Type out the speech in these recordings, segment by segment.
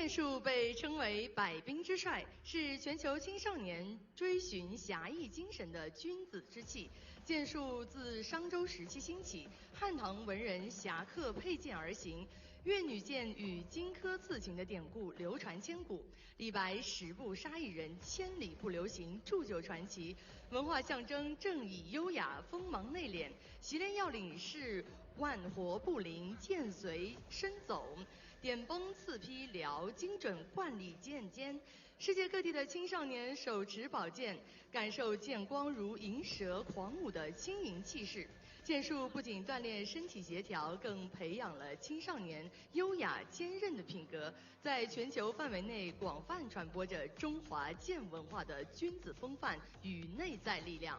剑术被称为百兵之帅，是全球青少年追寻侠义精神的君子之器。剑术自商周时期兴起，汉唐文人侠客佩剑而行。越女剑与荆轲刺秦的典故流传千古。李白10步杀一人，千里不留行，铸就传奇。文化象征正义优雅，锋芒内敛。习练要领是万活不灵，剑随身走。点崩刺劈辽，精准贯理剑尖。世界各地的青少年手持宝剑，感受剑光如银蛇狂舞的轻盈气势。剑术不仅锻炼身体协调，更培养了青少年优雅坚韧的品格，在全球范围内广泛传播着中华剑文化的君子风范与内在力量。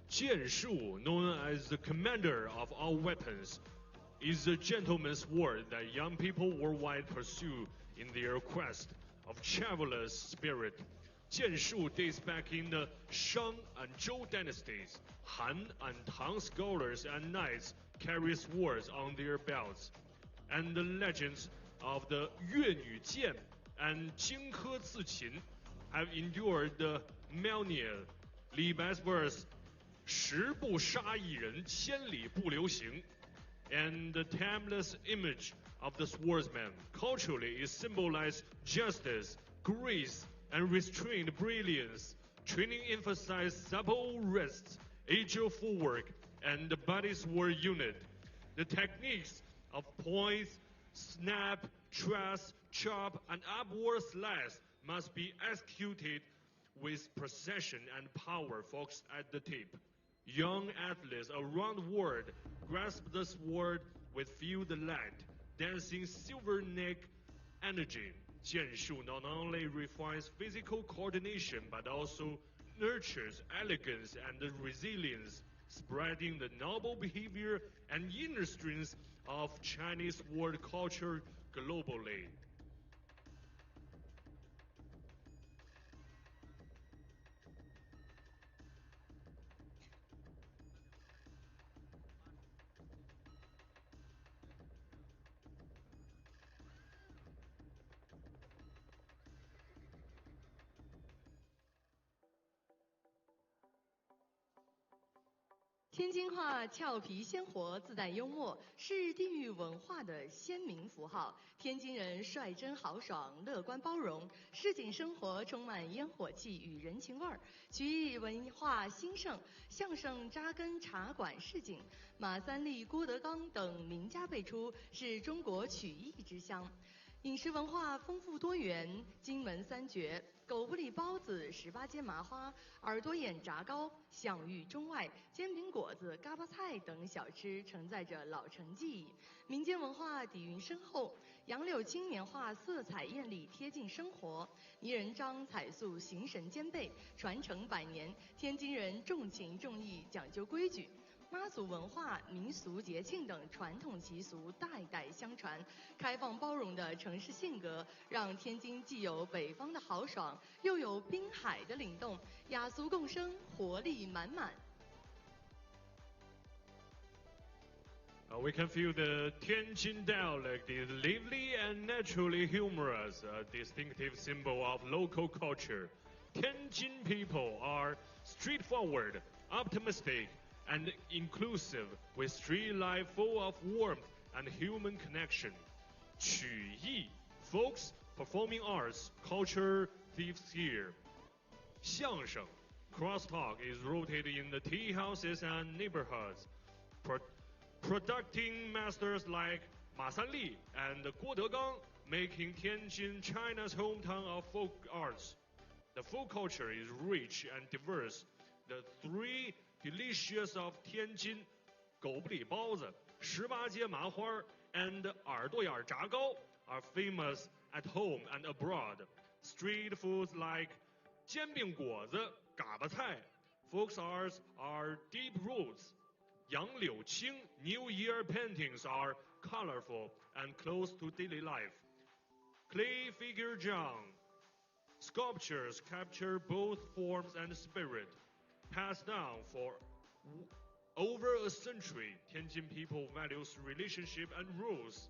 剑术, known as the commander of all weapons, is a gentleman's word that young people worldwide pursue in their quest of traveler's spirit. 剑术 dates back in the Shang and Zhou dynasties. Han and Tang scholars and knights carry swords on their belts. And the legends of the 越女剑 and 荆轲刺秦 have endured the millennia. Li Bai's verse, 10步杀一人，千里不留行. And the timeless image of the swordsman culturally is symbolized justice, grace, and restrained brilliance. Training emphasized supple wrists, agile footwork, and the body sword unit. The techniques of poise, snap, thrust, chop, and upward slice must be executed with precision and power focused at the tip. Young athletes around the world grasp the sword with field light, dancing silver neck energy. 剑术 not only refines physical coordination but also nurtures elegance and resilience, spreading the noble behavior and inner strength of Chinese sword culture globally. 天津话俏皮鲜活，自带幽默，是地域文化的鲜明符号。天津人率真豪爽，乐观包容，市井生活充满烟火气与人情味儿。曲艺文化兴盛，相声扎根茶馆市井，马三立、郭德纲等名家辈出，是中国曲艺之乡。饮食文化丰富多元，金门三绝、狗不理包子、18街麻花、耳朵眼炸糕、享誉中外，煎饼果子、嘎巴菜等小吃承载着老城记忆。民间文化底蕴深厚，杨柳青年画色彩艳丽，贴近生活；泥人张彩塑形神兼备，传承100年。天津人重情重义，讲究规矩。妈祖文化、民俗节庆等传统习俗代代相传，开放包容的城市性格，让天津既有北方的豪爽，又有滨海的灵动，雅俗共生，活力满满。We can feel the Tianjin dialect is lively and naturally humorous, a distinctive symbol of local culture. Tianjin people are straightforward, optimistic, and inclusive, with street life full of warmth and human connection. 曲艺 folks, performing arts, culture thieves here. 相声 crosstalk is rooted in the tea houses and neighborhoods. Producing masters like Ma Sanli and Guo Degang, making Tianjin China's hometown of folk arts. The folk culture is rich and diverse. The three delicious of Tianjin, 狗不理包子、18街麻花 and 耳朵眼炸糕 are famous at home and abroad. Street foods like 煎饼果子、嘎巴菜 folk arts are deep roots. 杨柳青 New Year paintings are colorful and close to daily life. Clay figure Zhang sculptures capture both forms and spirit. Passed down for over a century, Tianjin people values relationship and rules.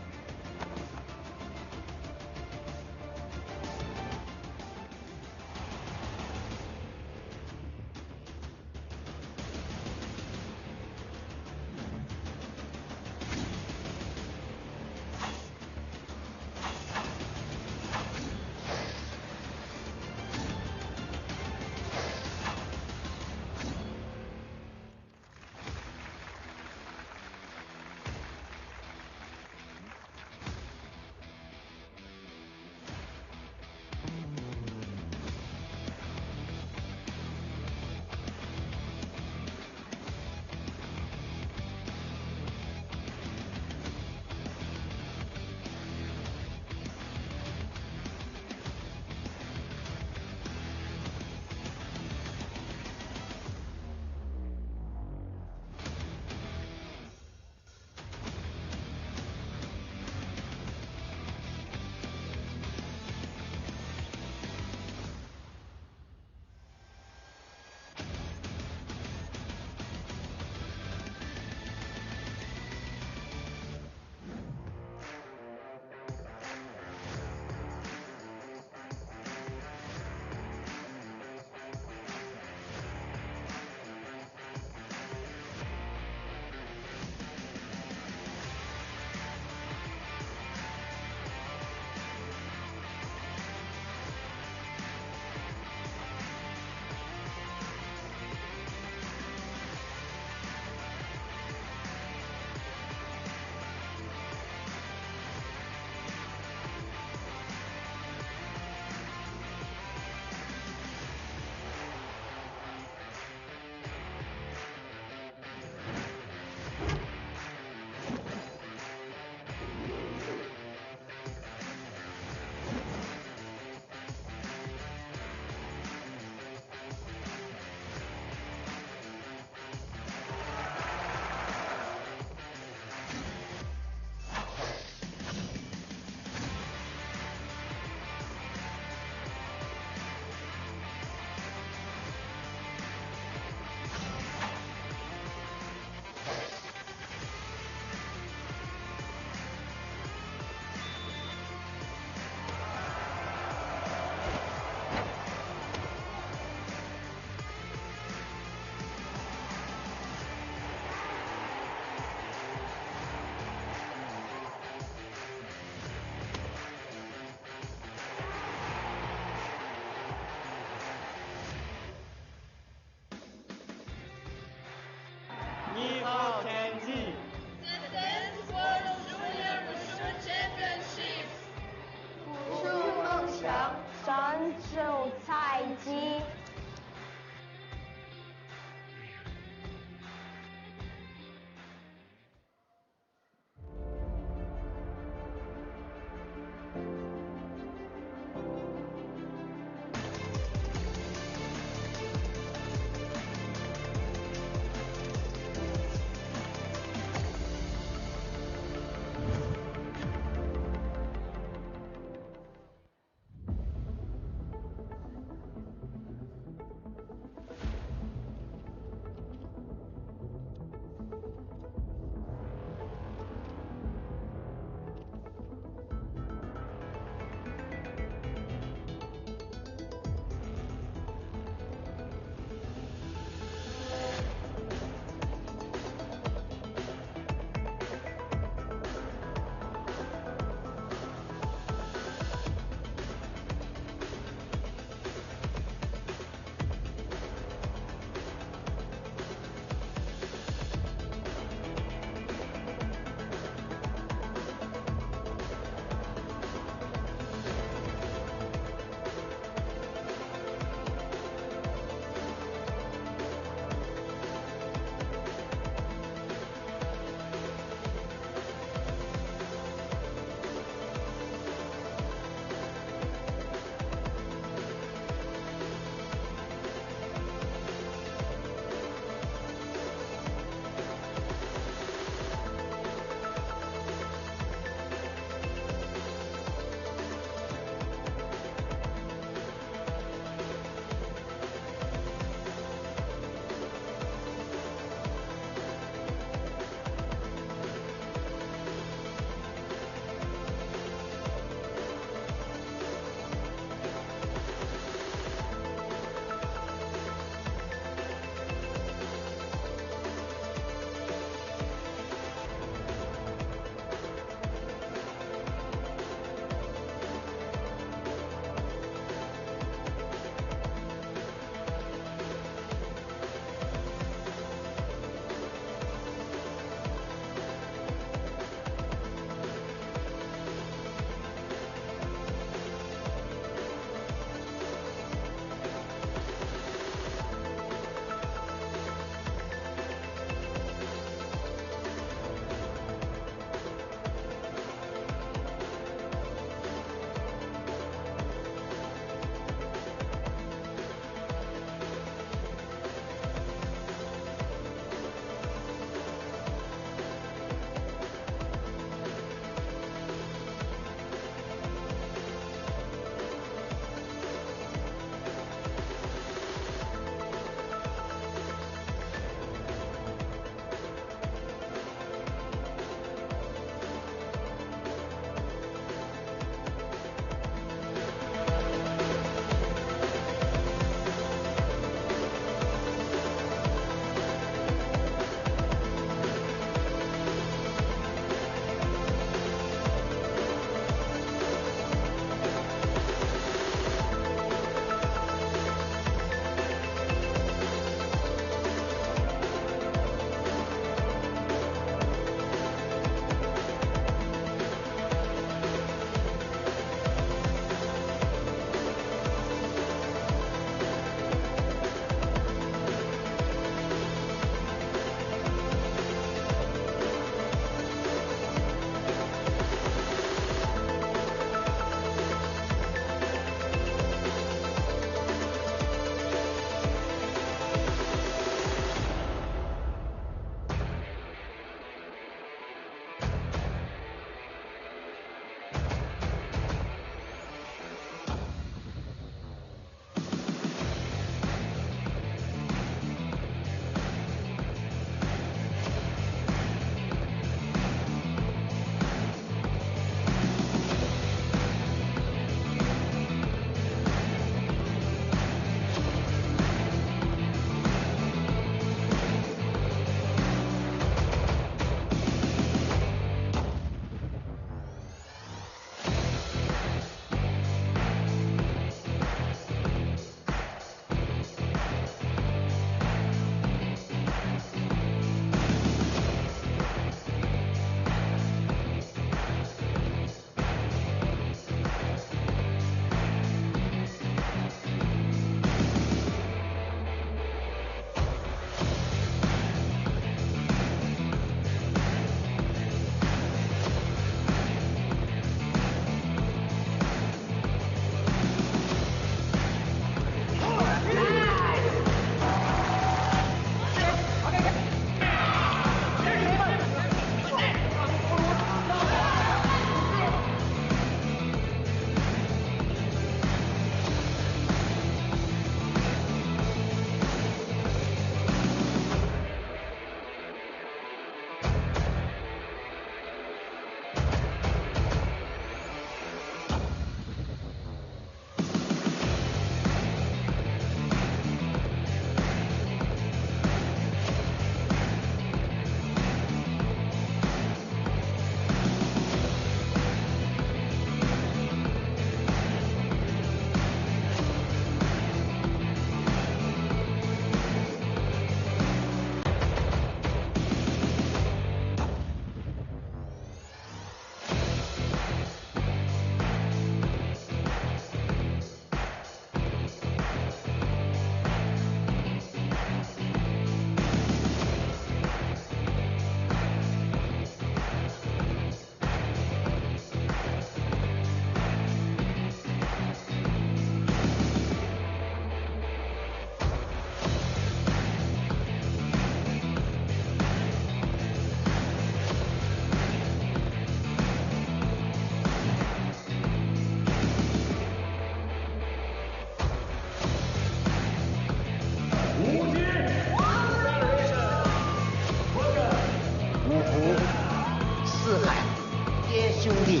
兄弟。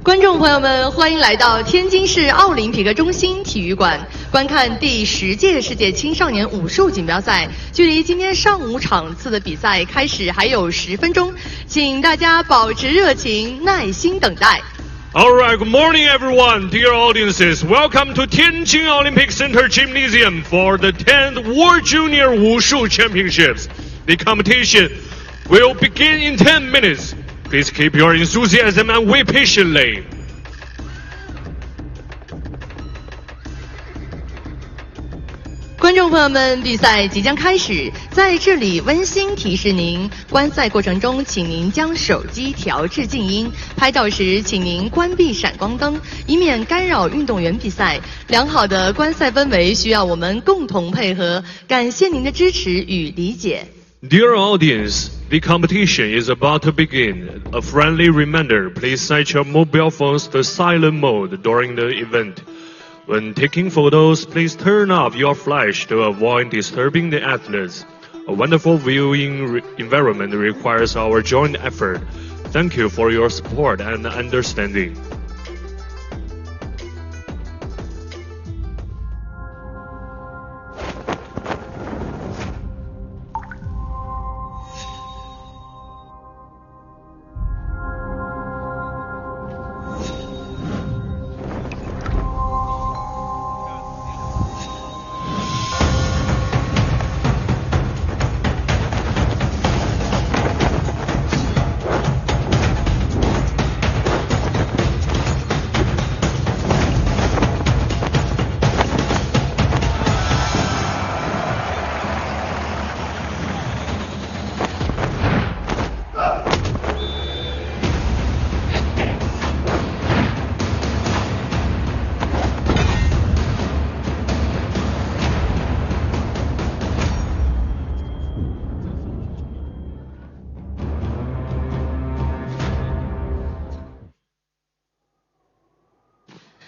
观众朋友们，欢迎来到天津市奥林匹克中心体育馆，观看第10届世界青少年武术锦标赛。距离今天上午场次的比赛开始还有10分钟，请大家保持热情，耐心等待。Alright, good morning everyone, dear audiences. Welcome to Tianjin Olympic Center Gymnasium for the 10th World Junior Wushu Championships. The competition will begin in 10 minutes. Please keep your enthusiasm and wait patiently. 观众朋友们，比赛即将开始，在这里温馨提示您，观赛过程中，请您将手机调至静音，拍照时请您关闭闪光灯，以免干扰运动员比赛。良好的观赛氛围需要我们共同配合，感谢您的支持与理解。Dear audience, the competition is about to begin. A friendly reminder, please set your mobile phones to silent mode during the event. When taking photos, please turn off your flash to avoid disturbing the athletes. A wonderful viewing environment requires our joint effort. Thank you for your support and understanding.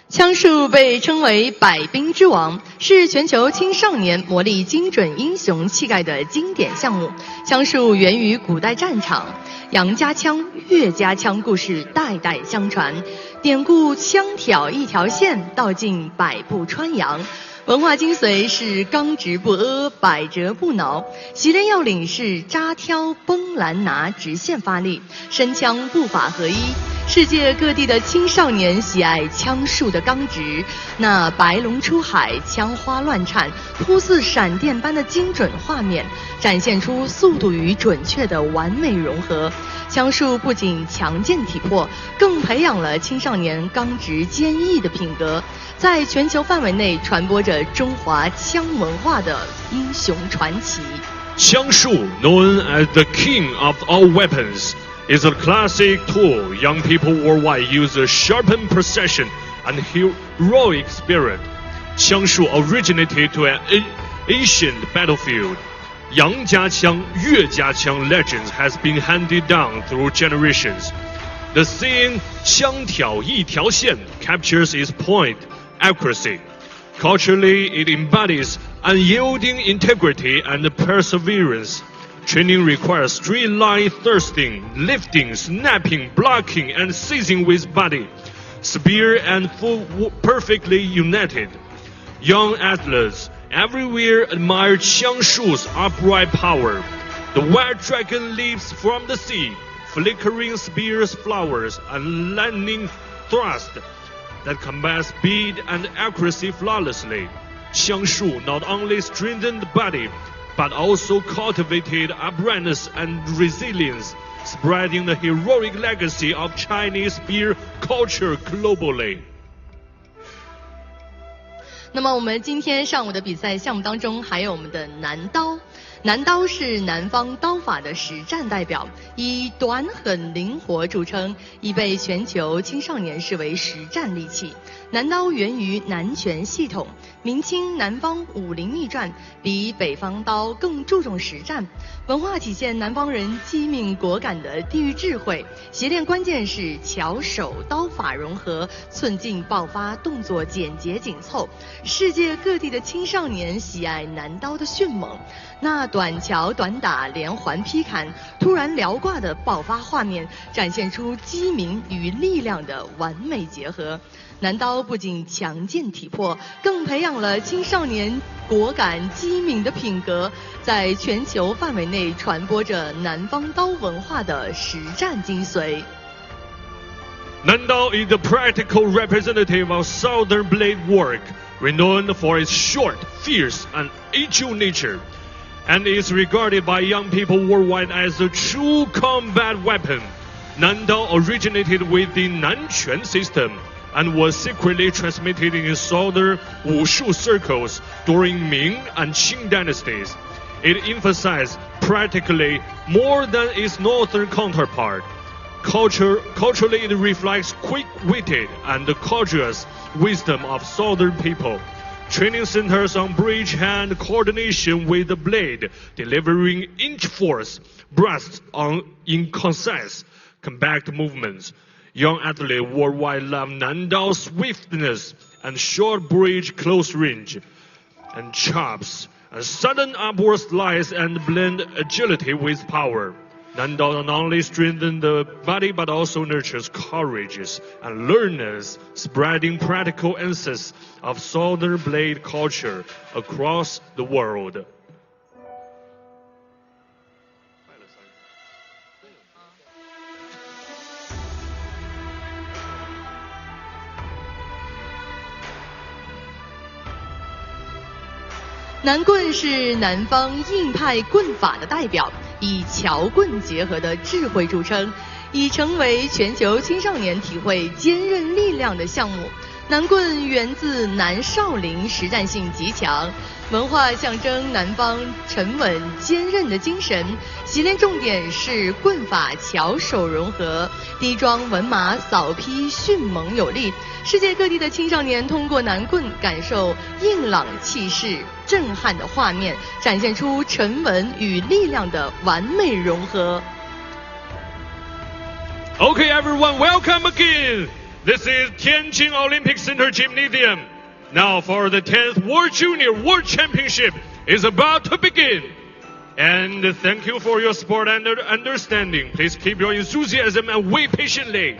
枪术被称为百兵之王，是全球青少年磨砺精准英雄气概的经典项目。枪术源于古代战场，杨家枪、岳家枪故事代代相传，典故枪挑一条线，道尽百步穿杨。文化精髓是刚直不阿，百折不挠；习练要领是扎挑、绷拦拿，直线发力，身枪步法合一。世界各地的青少年喜爱枪术的刚直，那白龙出海，枪花乱颤，突似闪电般的精准画面，展现出速度与准确的完美融合。枪术不仅强健体魄，更培养了青少年刚直坚毅的品格，在全球范围内传播着中华枪文化的英雄传奇。枪术 known as the king of all weapons, is a classic tool young people worldwide use to sharpen precision and heroic spirit. 枪术 originated to an ancient battlefield. 杨家枪、岳家枪 legends has been handed down through generations. The saying 枪挑一条线 captures its point accuracy. Culturally, it embodies unyielding integrity and perseverance. Training requires straight line thrusting, lifting, snapping, blocking, and seizing with body. Spear and foot perfectly united. Young athletes everywhere admire Qiang Shu's upright power. The white dragon leaps from the sea, flickering spears, flowers, and lightning thrust that combine speed and accuracy flawlessly. Qiang Shu not only strengthened the body, but also cultivated uprightness and resilience, spreading the heroic legacy of Chinese spear culture globally. 那么我们今天上午的比赛项目当中，还有我们的男刀。南刀是南方刀法的实战代表，以短狠灵活著称，已被全球青少年视为实战利器。南刀源于南拳系统，明清南方武林秘传比北方刀更注重实战，文化体现南方人机敏果敢的地域智慧。习练关键是巧手刀法融合，寸劲爆发，动作简洁紧凑。世界各地的青少年喜爱南刀的迅猛，那短桥短打、连环劈砍、突然撩挂的爆发画面，展现出机敏与力量的完美结合。南刀不仅强健体魄，更培养了青少年果敢机敏的品格，在全球范围内传播着南方刀文化的实战精髓。Nandao is the practical representative of southern blade work, renowned for its short, fierce, and agile nature, and is regarded by young people worldwide as a true combat weapon. Nandao originated with the Nanquan system and was secretly transmitted in southern Wushu circles during Ming and Qing dynasties. It emphasized practically more than its northern counterpart. Culturally, it reflects quick-witted and courteous wisdom of southern people. Training centers on bridge hand coordination with the blade, delivering inch force, bursts in concise, compact movements. Young athletes worldwide love Nandao's swiftness and short bridge close range, and chops, and sudden upward slice and blend agility with power. Nandao not only strengthens the body but also nurtures courage and learners, spreading practical essence of southern blade culture across the world. 南棍是南方硬派棍法的代表，以桥棍结合的智慧著称，已成为全球青少年体会坚韧力量的项目。南棍源自南少林，实战性极强，文化象征南方沉稳坚韧的精神。习练重点是棍法巧手融合，低桩稳马扫劈迅猛有力。世界各地的青少年通过南棍感受硬朗气势、震撼的画面，展现出沉稳与力量的完美融合。Okay, everyone, welcome again. This is Tianjin Olympic Center Gymnasium. Now for the 10th World Junior World Championship is about to begin. And thank you for your support and understanding. Please keep your enthusiasm and wait patiently.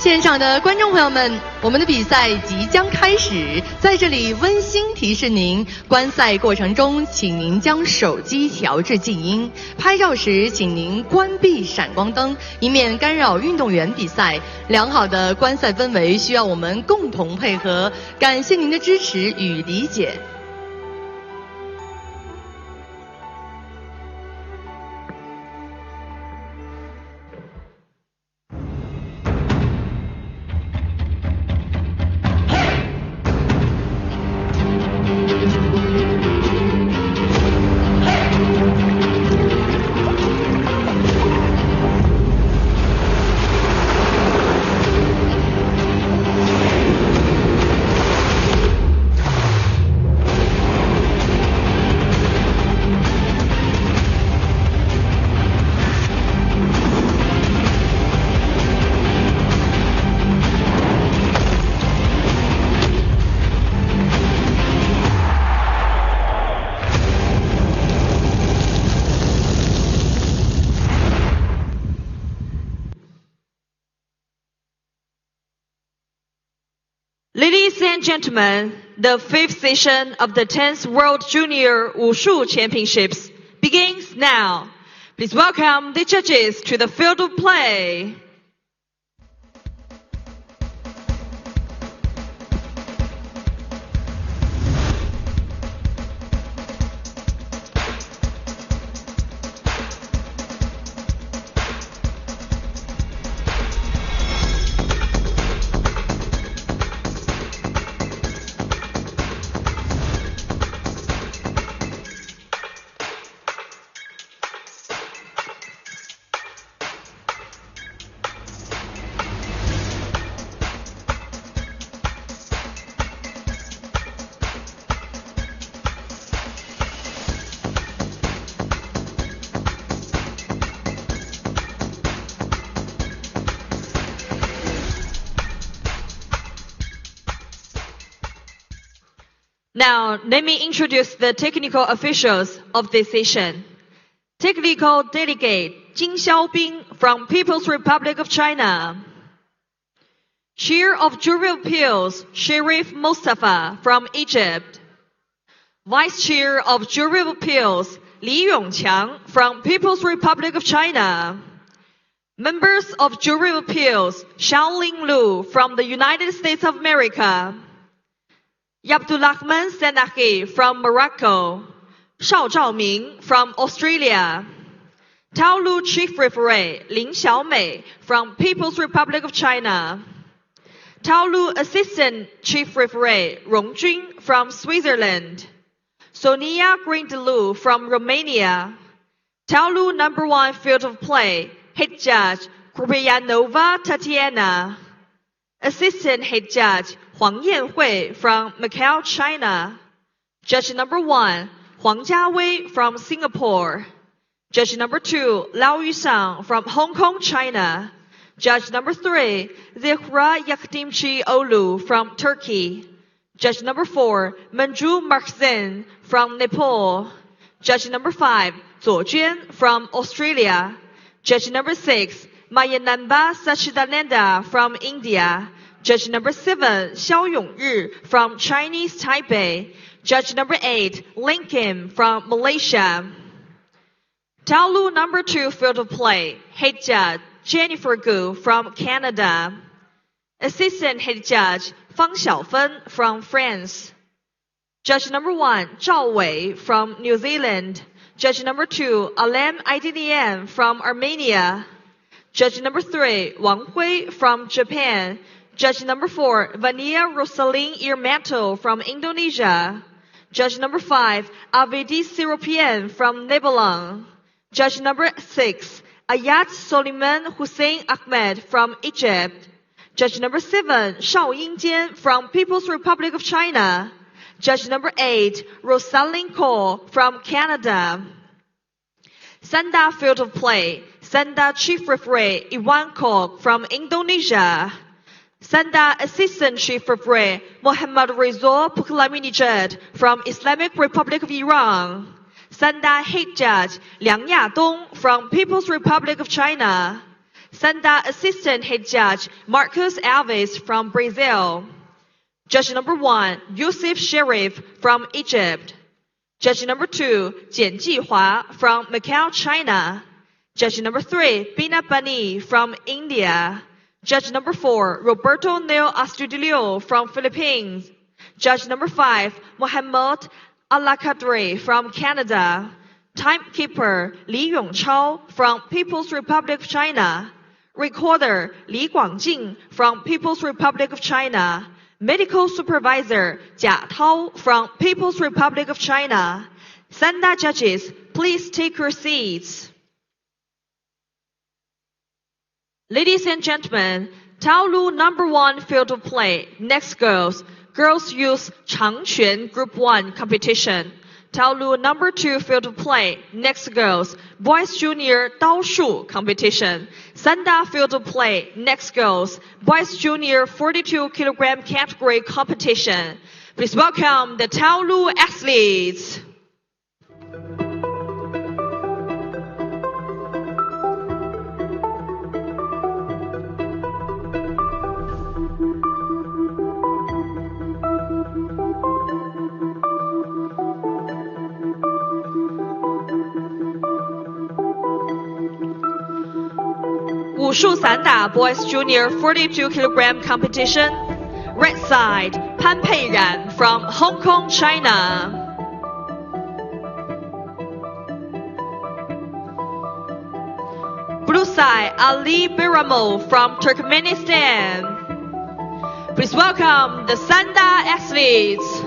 现场的观众朋友们，我们的比赛即将开始，在这里温馨提示您，观赛过程中请您将手机调至静音，拍照时请您关闭闪光灯，以免干扰运动员比赛。良好的观赛氛围需要我们共同配合，感谢您的支持与理解。Ladies and gentlemen, the 5th session of the 10th World Junior Wushu Championships begins now. Please welcome the judges to the field of play. Now, let me introduce the technical officials of this session. Technical Delegate Jin Xiaobing from People's Republic of China. Chair of Jury Appeals Sharif Mustafa from Egypt. Vice Chair of Jury Appeals Li Yongqiang from People's Republic of China. Members of Jury Appeals Xiaoling Lu from the United States of America. Abdulrahman Senahi from Morocco. Shao Zhaoming from Australia. Taolu Chief Referee Lin Xiaomei from People's Republic of China. Taolu Assistant Chief Referee Rong Jun from Switzerland. Sonia Grindelu from Romania. Taolu number 1 field of play Head Judge Kupriyanova Tatiana. Assistant Head Judge Huang Yanhui from Macau, China. Judge number 1, Huang Jiawei from Singapore. Judge number 2, Lao Yusang from Hong Kong, China. Judge number 3, Zehra Yakhdimchi Olu from Turkey. Judge number 4, Manju Markzen from Nepal. Judge number 5, Zuo Juan from Australia. Judge number 6, Mayanamba Sachidananda from India. Judge number 7, Xiao Yongri from Chinese Taipei. Judge number 8, Lin Kim from Malaysia. Taolu number 2 field of play, Head Judge Jennifer Gu from Canada. Assistant Head Judge Fang Xiaofen from France. Judge number 1, Zhao Wei from New Zealand. Judge number 2, Alem Aydinian from Armenia. Judge number 3, Wang Hui from Japan. Judge number 4, Vania Rosaline Irmanto from Indonesia. Judge number 5, Avedi Siropian from Lebanon. Judge number 6, Ayat Soliman Hussein Ahmed from Egypt. Judge number 7, Shao Yingjian from People's Republic of China. Judge number 8, Rosalind Ko from Canada. Sanda field of play, Sanda Chief Referee Iwan Kok from Indonesia. Sanda Assistant Chief Referee Mohammad Reza Puklaminijad from Islamic Republic of Iran. Sanda Head Judge Liang Yadong from People's Republic of China. Sanda Assistant Head Judge Marcus Alves from Brazil. Judge number 1, Yusuf Sharif from Egypt. Judge number 2, Jian Jihua from Macau, China. Judge number 3, Bina Bani from India. Judge number 4, Roberto Neo Astudillo from Philippines. Judge number 5, Mohammad Alakadri from Canada. Timekeeper Li Yongchao from People's Republic of China. Recorder Li Guangjing from People's Republic of China. Medical Supervisor Jia Tao from People's Republic of China. Sanda judges, please take your seats. Ladies and gentlemen, Taolu number 1 field of play, next girls use Changquan Group 1 competition. Taolu number 2 field of play, next girls, boys junior Daoshu competition. Sanda field of play, next girls, boys junior 42 kilogram category competition. Please welcome the Taolu athletes. Wushu 散打 Boys Junior 42 kg competition. Red side, Pan Peiran from Hong Kong, China. Blue side, Ali Biramov from Turkmenistan. Please welcome the Sanda athletes.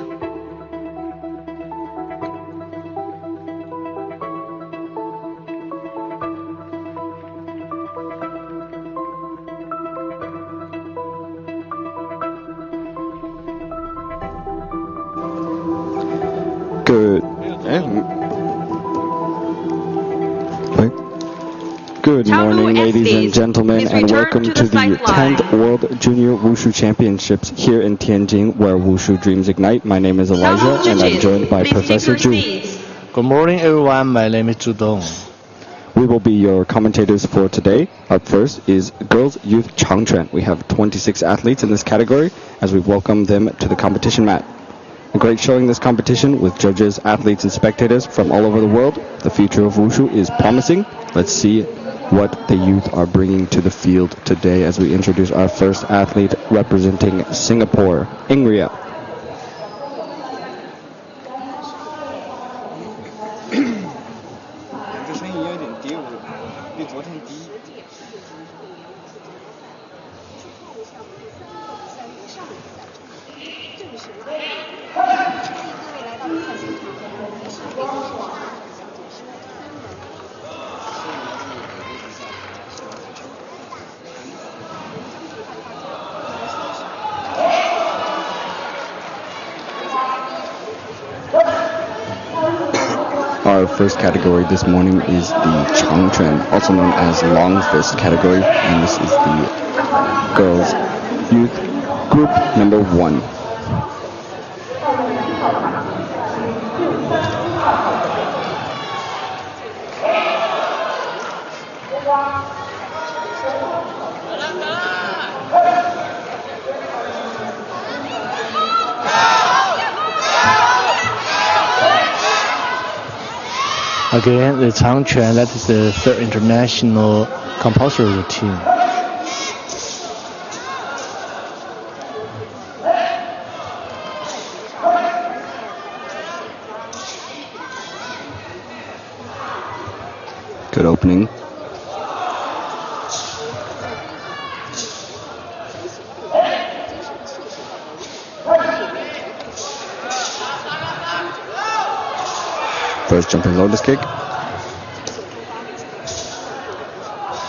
Good morning, ladies and gentlemen, and welcome to the 10th World Junior Wushu Championships here in Tianjin, where Wushu dreams ignite. My name is Elijah, and I'm joined by Professor Zhu. Good morning, everyone. My name is Zhu Dong. We will be your commentators for today. Up first is Girls Youth Changquan. We have 26 athletes in this category as we welcome them to the competition mat. A great showing this competition with judges, athletes, and spectators from all over the world. The future of Wushu is promising. Let's see what the youth are bringing to the field today as we introduce our first athlete representing Singapore, Ingria. Our first category this morning is the Changquan, also known as long fist category, and this is the girls youth group number 1. Again, the Changquan, that is the third international compulsory routine. Good opening. First jumping lotus kick.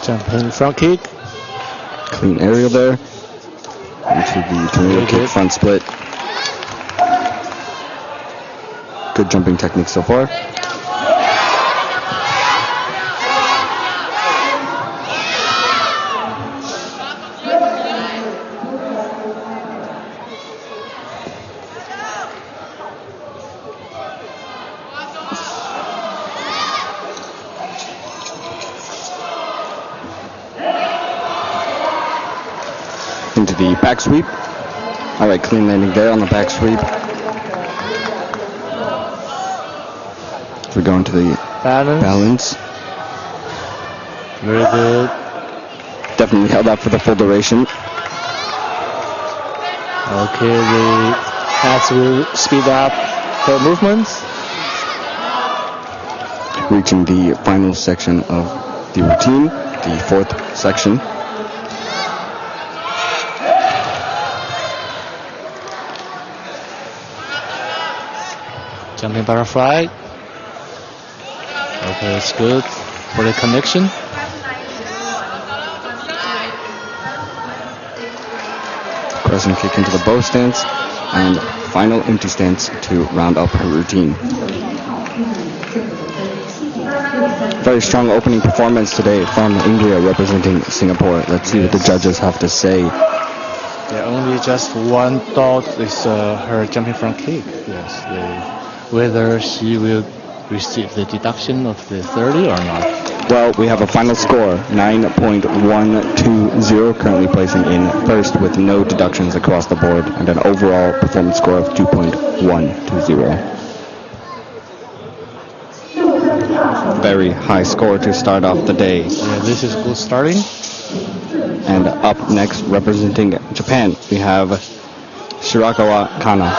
Jumping front kick. Clean aerial there. Into the tornado kick front split. Good jumping technique so far. Into the back sweep. All right, clean landing there on the back sweep. We're going to the balance. Very good. Definitely held up for the full duration. Okay, the ads will speed up her movements. Reaching the final section of the routine, the 4th section. Jumping butterfly. Okay, that's good for the connection. Crescent kick into the bow stance and final empty stance to round up her routine. Very strong opening performance today from Ingria representing Singapore. Let's see what the judges have to say. Yeah, only just one doubt is her jumping front kick. Yes, whether she will receive the deduction of the 30 or not. Well, we have a final score, 9.120, currently placing in first with no deductions across the board, and an overall performance score of 2.120. Very high score to start off the day. Yeah, this is good starting. And up next, representing Japan, we have Shirakawa Kana.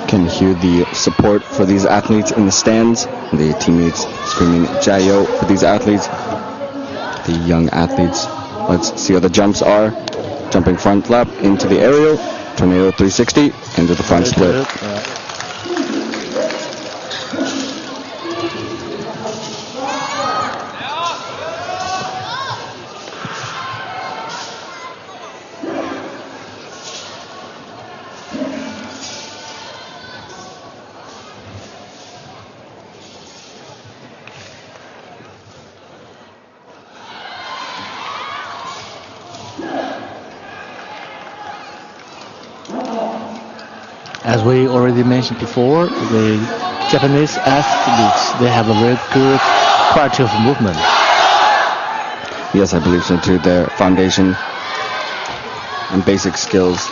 Can hear the support for these athletes in the stands. The teammates screaming "Jayo" for these athletes. The young athletes. Let's see how the jumps are. Jumping front flap into the aerial. Tornado 360 into the front split. As we already mentioned before, the Japanese athletes, they have a very good quality of movement. Yes, I believe so too. Their foundation and basic skills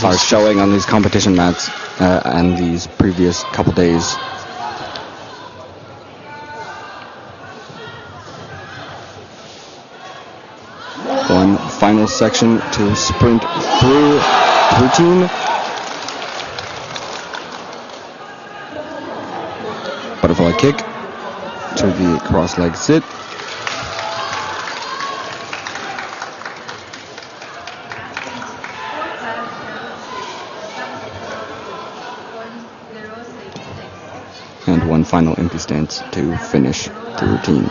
are showing on these competition mats and these previous couple days. One final section to sprint through routine. Butterfly kick to the cross leg sit. And one final empty stance to finish the routine.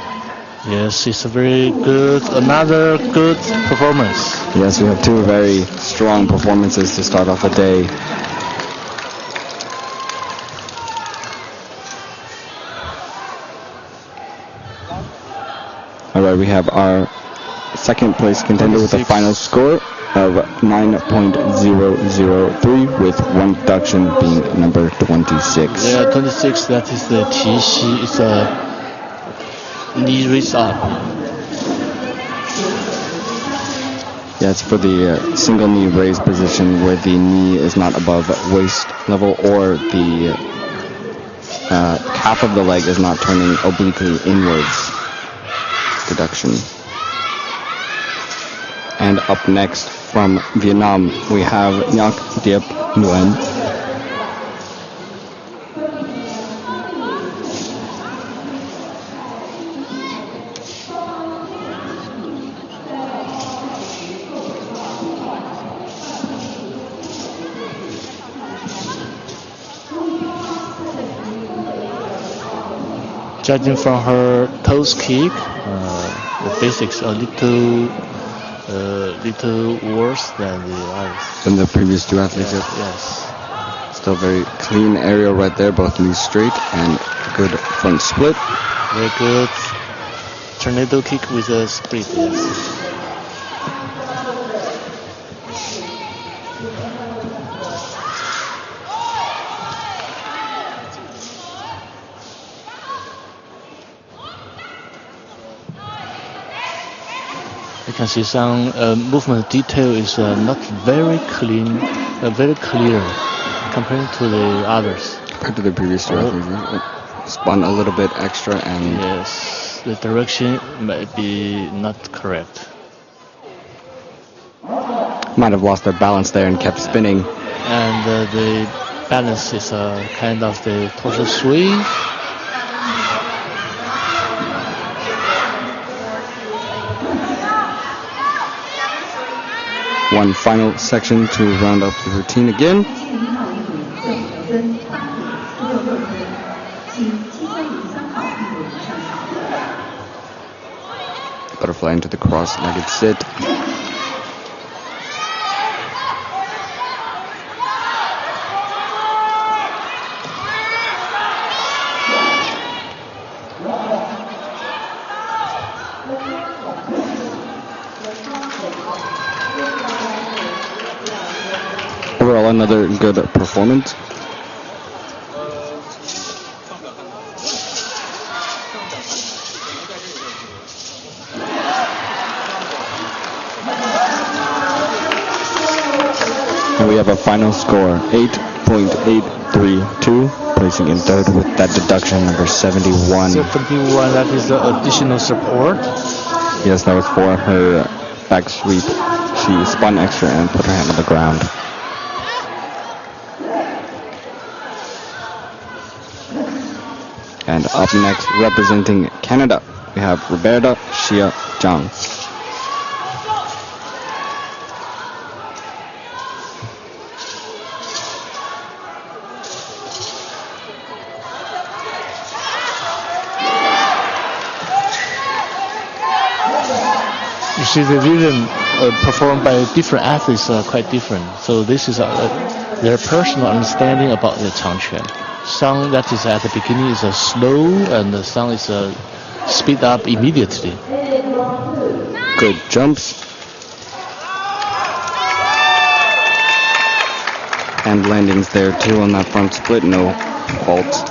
Yes, it's a very good, another good performance. Yes, we have two very strong performances to start off the day. Alright, we have our second place contender with a final score of 9.003 with one deduction being number 26. Yeah, 26, that is the Tishi, it's a knee raise up. Yeah, it's for the single knee raise position where the knee is not above waist level or the calf of the leg is not turning obliquely inwards. Deduction. And up next from Vietnam, we have Ngoc Diep Nguyen. Judging from her toes kick, the basics are little worse than the others. Than the previous two athletes. Yes. Still very clean aerial right there, both knees straight and good front split. Very good tornado kick with a split. Yes. You can see some movement detail is not very clean, very clear compared to the others. Compared to the previous two athletes, spun a little bit extra and... Yes, the direction might be not correct. Might have lost their balance there and kept spinning. And the balance is kind of the torso swing. One final section to round up the routine again. Butterfly into the cross-legged sit. overall another good performance. And we have a final score, 8.832, placing in third with that deduction, number 71. 71, that is the additional support. Yes, that was for her back sweep. She spun extra and put her hand on the ground. And up next, representing Canada, we have Roberta Xia Zhang. You see, the rhythm performed by different athletes are quite different. So this is their personal understanding about the Changquan. Some that is at the beginning is a slow, and some is a speed up immediately. Good jumps. And landings there too on that front split, no faults.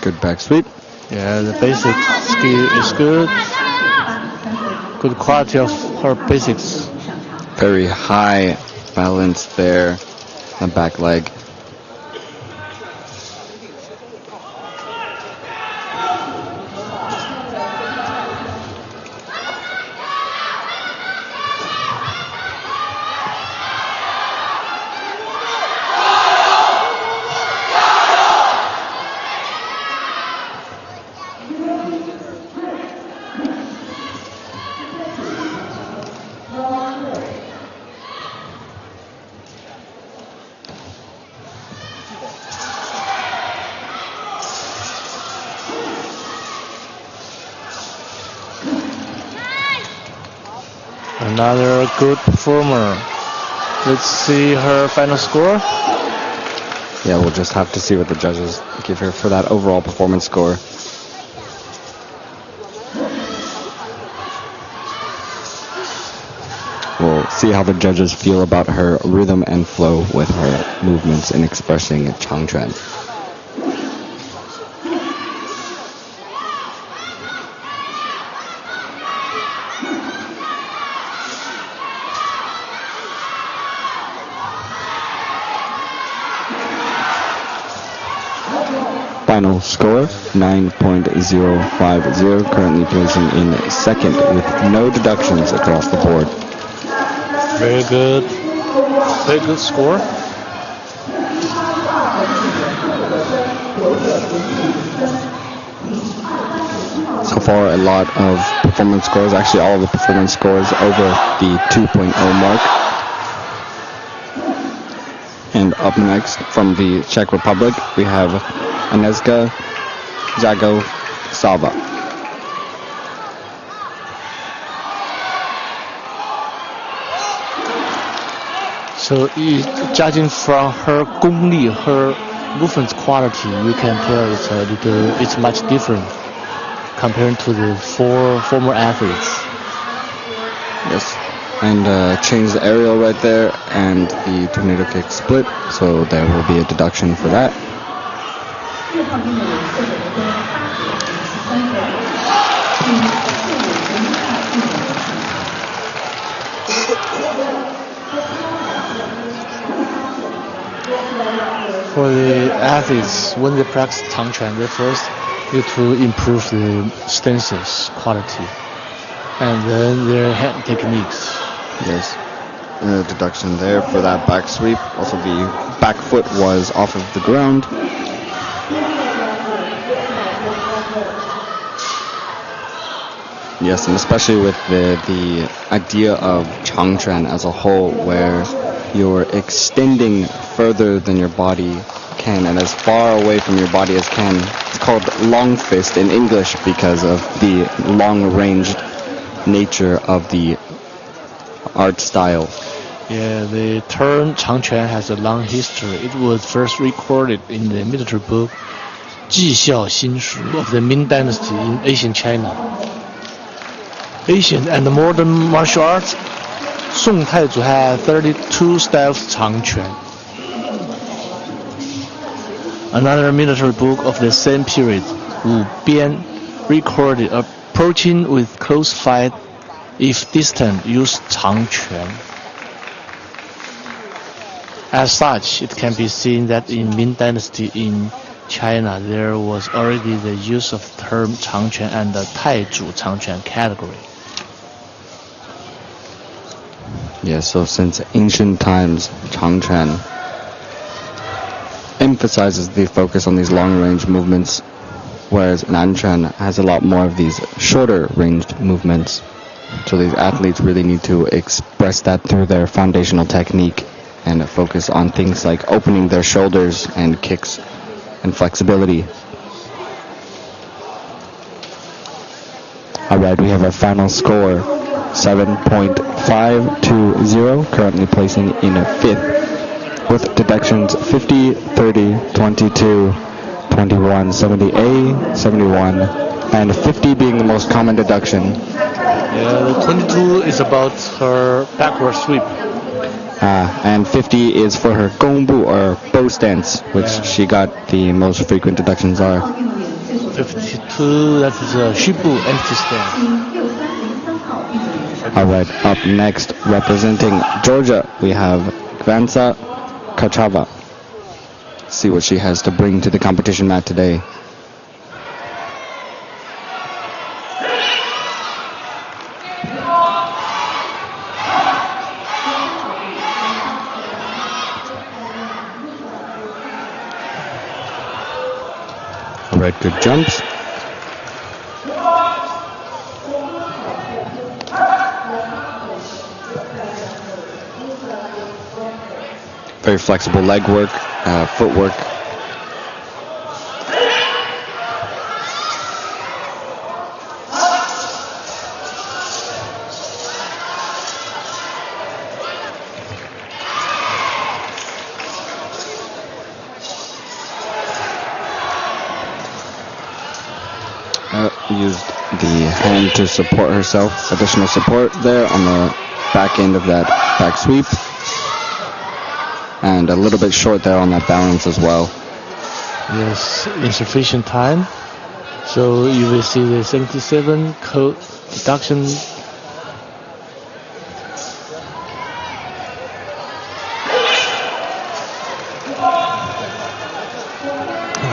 Good back sweep. Yeah, the basic skill is good. Good quality of her basics. Very high balance there, the back leg. Another good performer. Let's see her final score. Yeah, we'll just have to see what the judges give her for that overall performance score. We'll see how the judges feel about her rhythm and flow with her movements in expressing Changquan. Final score, 9.050, currently placing in second with no deductions across the board. Very good score. So far, a lot of performance scores, actually all of the performance scores over the 2.0 mark. And up next, from the Czech Republic, we have Agnieszka Zagosava. So judging from her 功力, her movement quality, you can tell it's much different compared to the four former athletes. Yes, and changed the aerial right there and the tornado kick split, so there will be a deduction for that. For the athletes, when they practice Changquan, they first need to improve the stances quality, and then their hand techniques. Yes, deduction there for that back sweep. Also, the back foot was off of the ground. Yes, and especially with the idea of Changquan as a whole, where you're extending further than your body can and as far away from your body as can. It's called long fist in English because of the long-ranged nature of the art style. Yeah, the term Changquan has a long history. It was first recorded in the military book 纪效新书 of the Ming Dynasty in ancient China. Ancient and modern martial arts, Song Taizu had 32 styles Changquan. Another military book of the same period, Wu Bian, recorded approaching with close fight if distant used Changquan. As such, it can be seen that in Ming Dynasty in China, there was already the use of term Changquan and the Taizhu Changquan category. Yeah, so since ancient times, Changquan emphasizes the focus on these long-range movements, whereas Nanquan has a lot more of these shorter-ranged movements. So these athletes really need to express that through their foundational technique and focus on things like opening their shoulders and kicks and flexibility. Alright, we have our final score, 7.520, currently placing in 5th, with deductions 50, 30, 22, 21, 70A, 71, and 50 being the most common deduction. Yeah, the 22 is about her backward sweep. And 50 is for her gongbu, or bow stance, which she got the most frequent deductions are. 52, that is a shibu empty stand. Alright, up next, representing Georgia, we have Gvansa Kachava. See what she has to bring to the competition mat today. Alright, good jumps. Very flexible leg work, footwork. Used the hand to support herself. Additional support there on the back end of that back sweep. And a little bit short there on that balance as well. Yes, insufficient time. So you will see the 77 code deduction.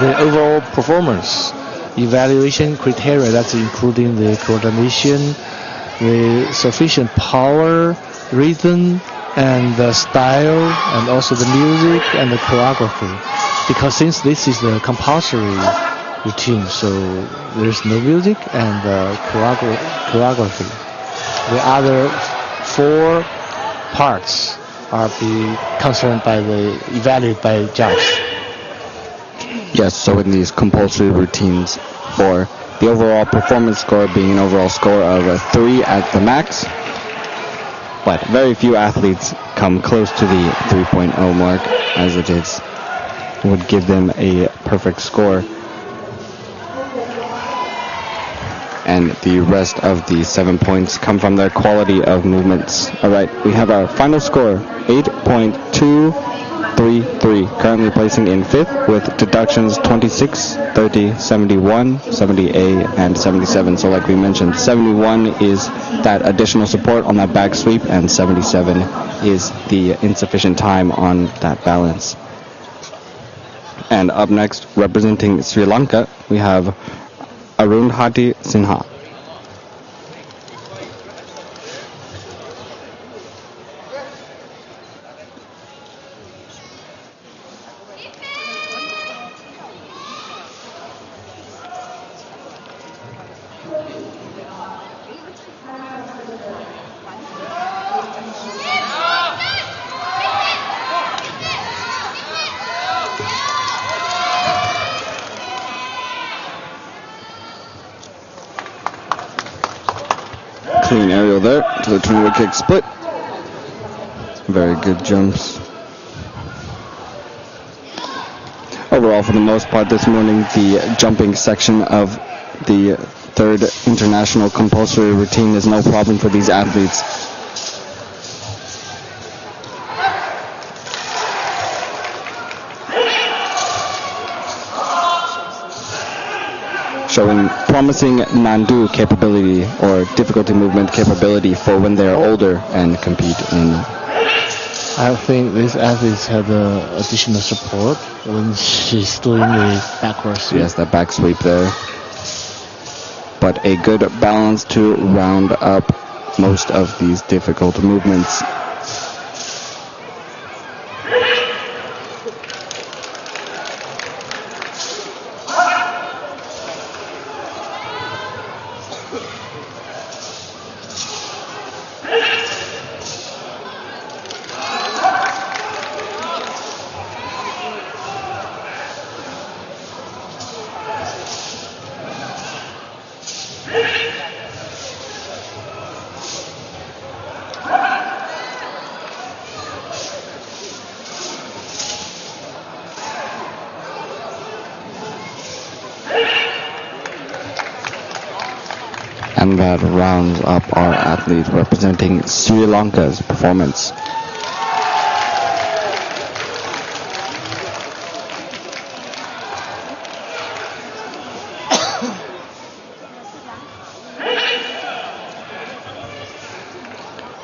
The overall performance evaluation criteria, that's including the coordination, the sufficient power, rhythm, and the style, and also the music and the choreography. Because since this is the compulsory routine, so there's no music and choreography. The other 4 parts are being concerned by evaluated by judges. Yes, so in these compulsory routines, for the overall performance score being an overall score of a 3 at the max, but very few athletes come close to the 3.0 mark, as it is would give them a perfect score. And the rest of the 7 points come from their quality of movements. Alright, we have our final score, 8.233, currently placing in 5th with deductions 26, 30, 71, 70A, and 77. So like we mentioned, 71 is that additional support on that back sweep, and 77 is the insufficient time on that balance. And up next, representing Sri Lanka, we have Arundhati Sinha. Clean aerial there to the turn kick split. Very good jumps. Overall, for the most part this morning, the jumping section of the third international compulsory routine is no problem for these athletes. Showing promising nandu capability or difficulty movement capability for when they are older and compete in. I think this athlete had additional support when she's doing the backward sweep. Yes, that back sweep there. But a good balance to round up most of these difficult movements. And that rounds up our athlete representing Sri Lanka's performance.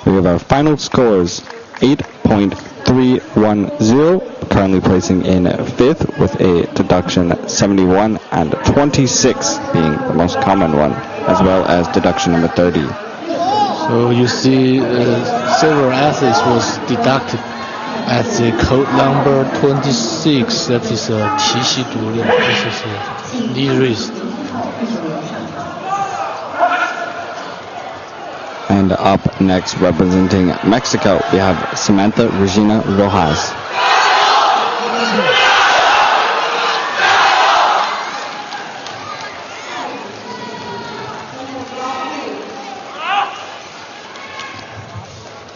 We have our final scores, 8.310, currently placing in 5th with a deduction 71 and 26 being the most common one, as well as deduction number 30. So you see several athletes was deducted at the code number 26, that is a 提膝独立, this is a knee raise. And up next, representing Mexico, we have Samantha Regina Rojas.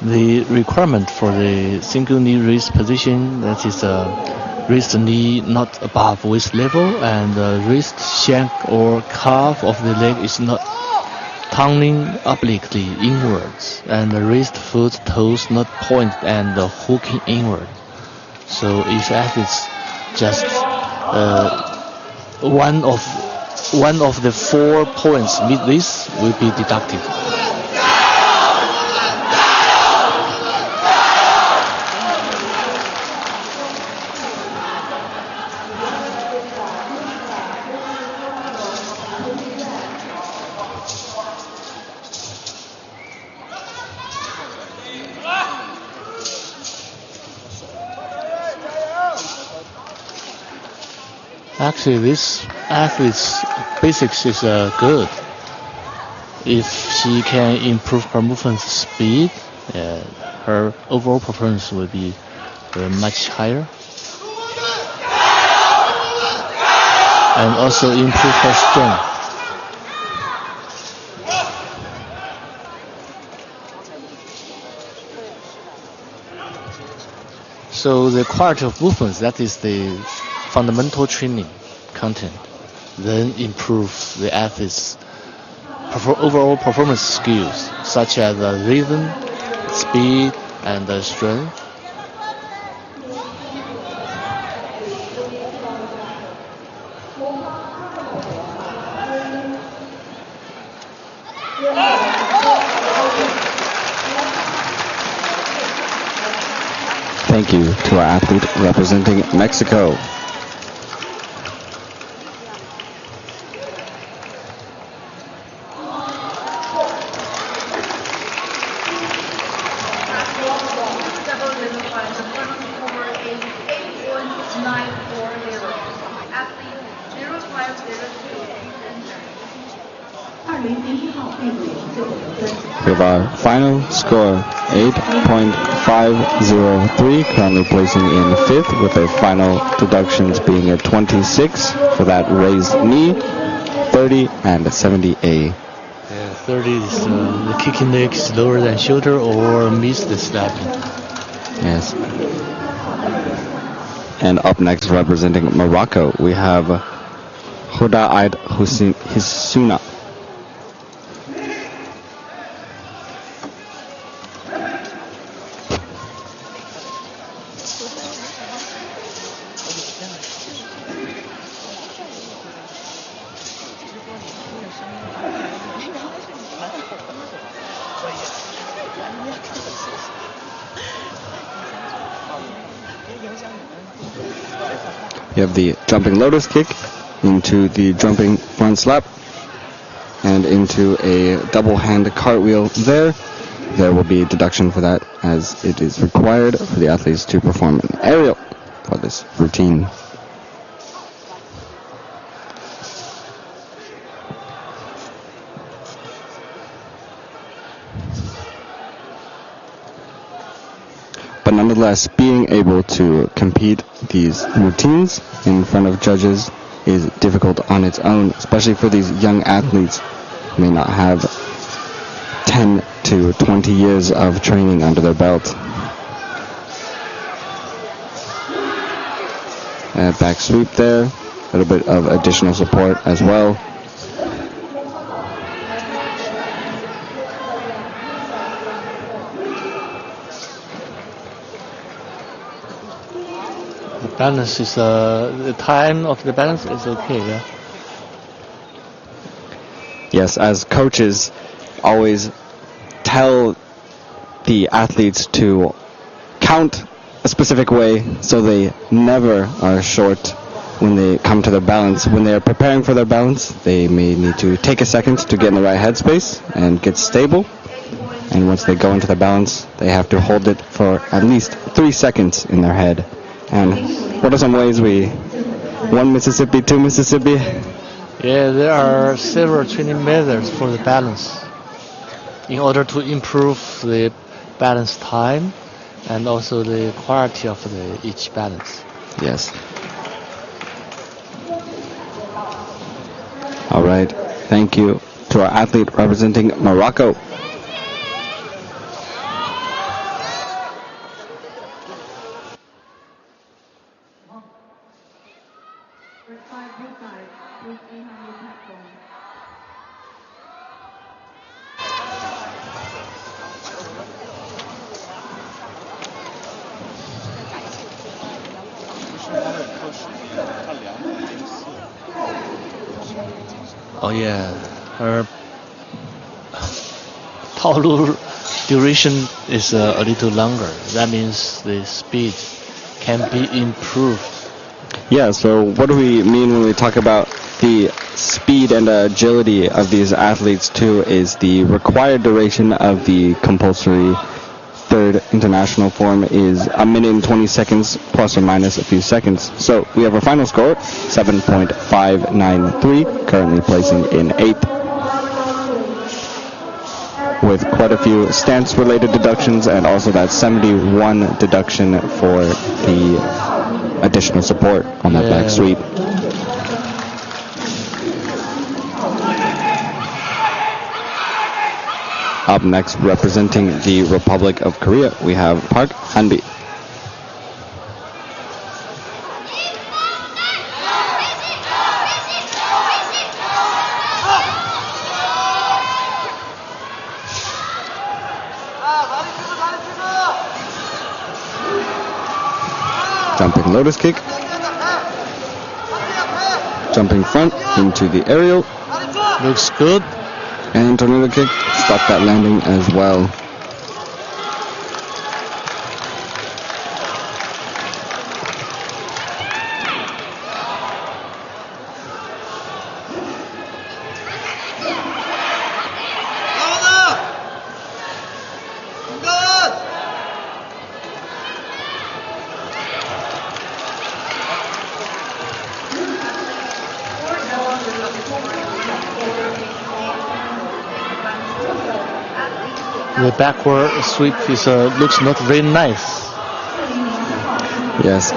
The requirement for the single knee raise position, that is raise the knee not above waist level, and the wrist, shank or calf of the leg is not turning obliquely inwards, and the wrist, foot, toes not pointed and hooking inward. So if athletes just one of the 4 points meet this, will be deducted. Actually, this athlete's basics is good. If she can improve her movement speed, her overall performance will be much higher. And also improve her strength. So the quality of movements, that is the fundamental training content, then improve the athlete's overall performance skills, such as rhythm, speed, and strength. Thank you to our athlete representing Mexico. We have our final score, 8.503, currently placing in 5th with a final deductions being a 26 for that raised knee, 30 and 70A. Yes. Third is the kicking leg is lower than shoulder or miss the slapping. Yes. And up next, representing Morocco, we have Huda Eid Hisuna. You have the jumping lotus kick into the jumping front slap and into a double hand cartwheel there. There will be deduction for that, as it is required for the athletes to perform an aerial for this routine. But nonetheless, being able to compete these routines in front of judges is difficult on its own, especially for these young athletes who may not have 10 to 20 years of training under their belt. Back sweep there, a little bit of additional support as well. Balance is the time of the balance is okay, yeah. Yes, as coaches always tell the athletes to count a specific way so they never are short when they come to their balance. When they are preparing for their balance, they may need to take a second to get in the right headspace and get stable. And once they go into the balance, they have to hold it for at least 3 seconds in their head. And what are some ways one Mississippi, two Mississippi? Yeah, there are several training methods for the balance in order to improve the balance time and also the quality of each balance. Yes. All right. Thank you to our athlete representing Morocco. Oh yeah, her Taolu duration is a little longer. That means the speed can be improved. Yeah, so what do we mean when we talk about the speed and agility of these athletes too is the required duration of the compulsory third international form is 1 minute and 20 seconds plus or minus a few seconds. So we have our final score, 7.593, currently placing in 8th. With quite a few stance-related deductions and also that 71 deduction for the additional support on that back sweep. Up next, representing the Republic of Korea, we have Park Hanbi. Jumping lotus kick. Jumping front into the aerial. Looks good. And tornado kick, stop that landing as well. The backward sweep looks not very nice. Yes.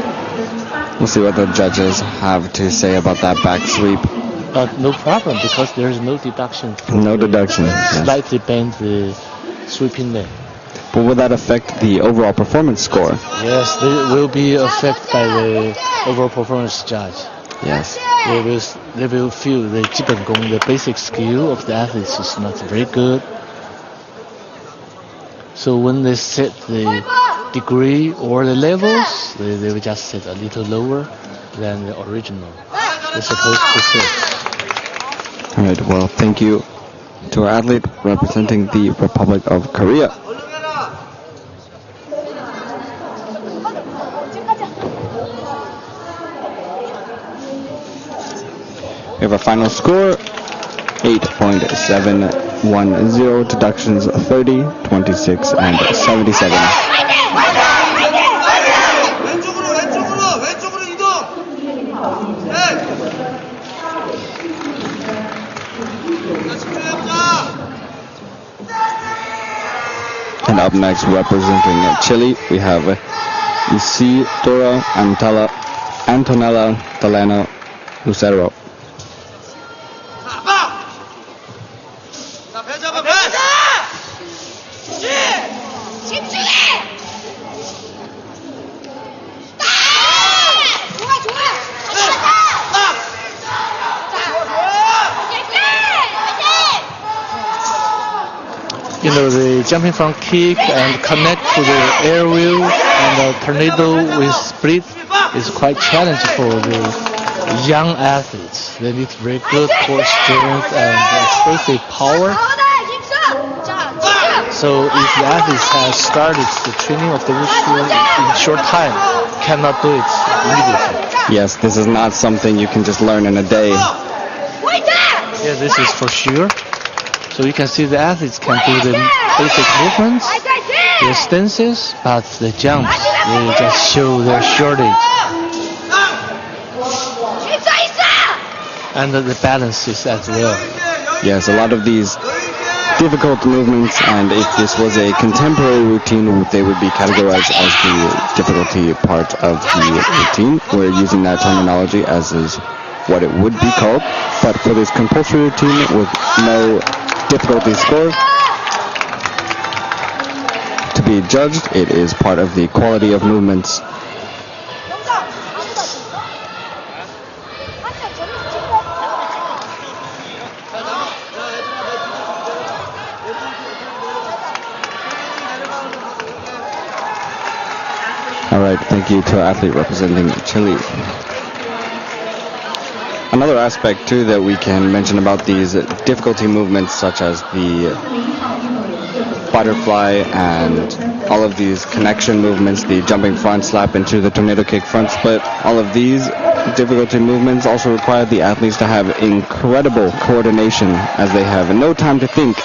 We'll see what the judges have to say about that back sweep. But no problem because there is no deduction. No deduction. Yes. Slightly bend the sweeping leg. But will that affect the overall performance score? Yes, they will be affected by the overall performance judge. Yes. They will feel the 基本功, the basic skill of the athletes is not very good. So when they set the degree or the levels, they will just set a little lower than the original they're supposed to set. All right. Well, thank you to our athlete representing the Republic of Korea. We have a final score, 8.710, deductions 30, 26, and 77. And up next, representing Chile, we have Isidora Antonella Delano Lucero. You know, the jumping from kick and connect to the air wheel and the tornado with split is quite challenging for the young athletes. They need very good core strength and explosive power. So if the athletes have started the training of the Wushu in short time, cannot do it immediately. Yes, this is not something you can just learn in a day. Yeah, this is for sure. So you can see the athletes can do the basic movements, their stances, but the jumps, they just show their shortage. And the balances as well. Yes, a lot of these difficult movements, and if this was a contemporary routine, they would be categorized as the difficulty part of the routine. We're using that terminology as is what it would be called. But for this compulsory routine with no difficulty score to be judged, it is part of the quality of movements. All right, thank you to our athlete representing Chile. Another aspect too that we can mention about these difficulty movements, such as the butterfly and all of these connection movements, the jumping front slap into the tornado kick front split, all of these difficulty movements also require the athletes to have incredible coordination, as they have no time to think.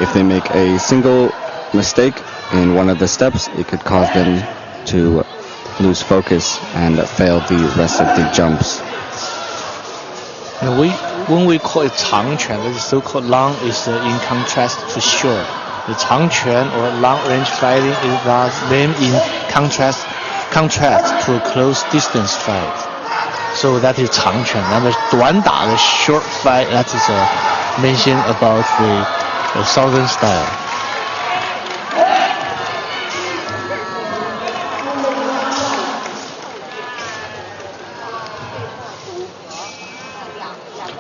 If they make a single mistake in one of the steps, it could cause them to lose focus and fail the rest of the jumps. When we call it Changquan, that is so-called long, is in contrast to short. The Changquan or long-range fighting is thus named in contrast to a close distance fight. So that is Changquan. And the 短打, the short fight, that is mentioned about the southern style.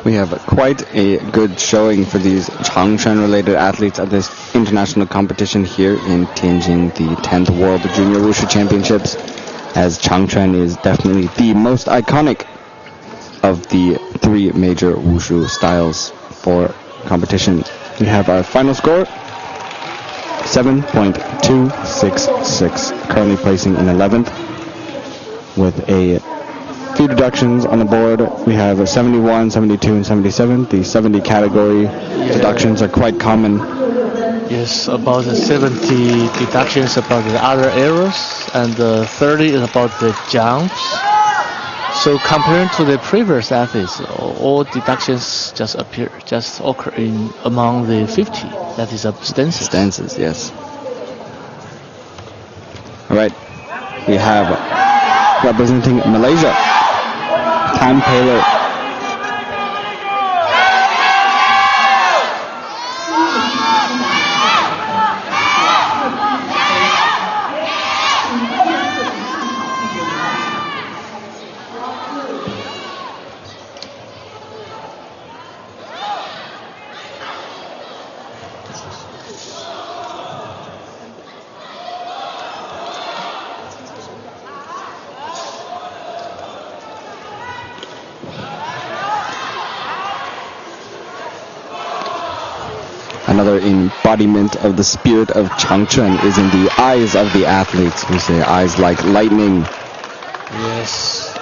We have quite a good showing for these Changquan-related athletes at this international competition here in Tianjin, the 10th World Junior Wushu Championships, as Changquan is definitely the most iconic of the three major Wushu styles for competition. We have our final score, 7.266, currently placing in 11th with a few deductions on the board. We have 71, 72, and 77. The 70 category deductions are quite common. Yes, about the 70 deductions about the other arrows, and 30 is about the jumps. So compared to the previous athletes, all deductions just occur in among the 50. That is stances. Stances, yes. All right, we have representing Malaysia, Time Paler. Another embodiment of the spirit of Changquan is in the eyes of the athletes. We say eyes like lightning. Yes.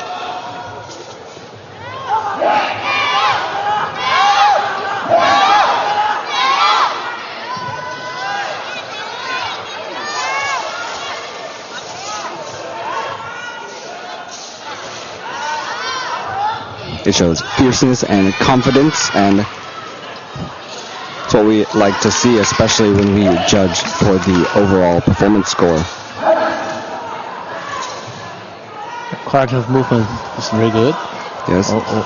It shows fierceness and confidence, and it's what we like to see, especially when we judge for the overall performance score. Coordinative movement is very good. Yes. A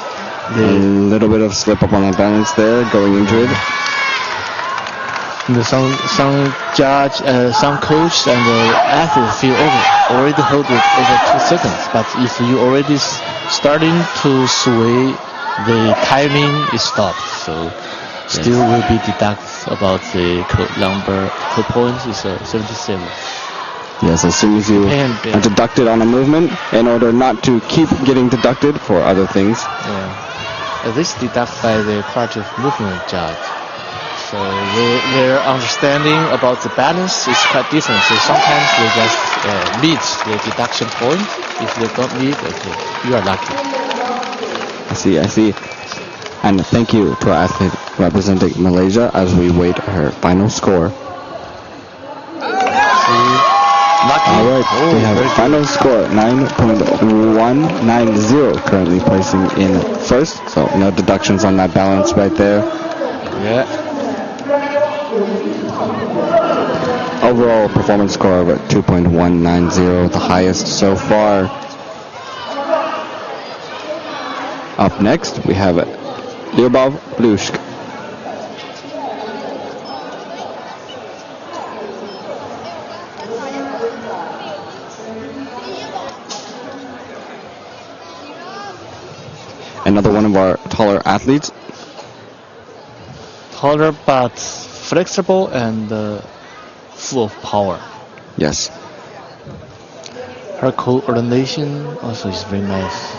little bit of slip up on the balance there, going into it. Some judge, some coach and athlete feel already hold it over 2 seconds. But if you already starting to sway, the timing is stopped. So still will be deduct about the number per points is 77. Yes, as soon as you are deducted on a movement, in order not to keep getting deducted for other things. Yeah. This deduct by the coordinative movement judge. So their understanding about the balance is quite different. So sometimes they just meet the deduction point. If they don't meet, okay, you are lucky. I see. And thank you to our athlete representing Malaysia as we wait her final score. Alright, we have a final score 9.190, currently placing in first. So no deductions on that balance right there. Yeah. Overall performance score of 2.190, the highest so far. Up next, we have Lyubov Blushk. Another one of our taller athletes. Taller but flexible and full of power. Yes. Her coordination also is very nice.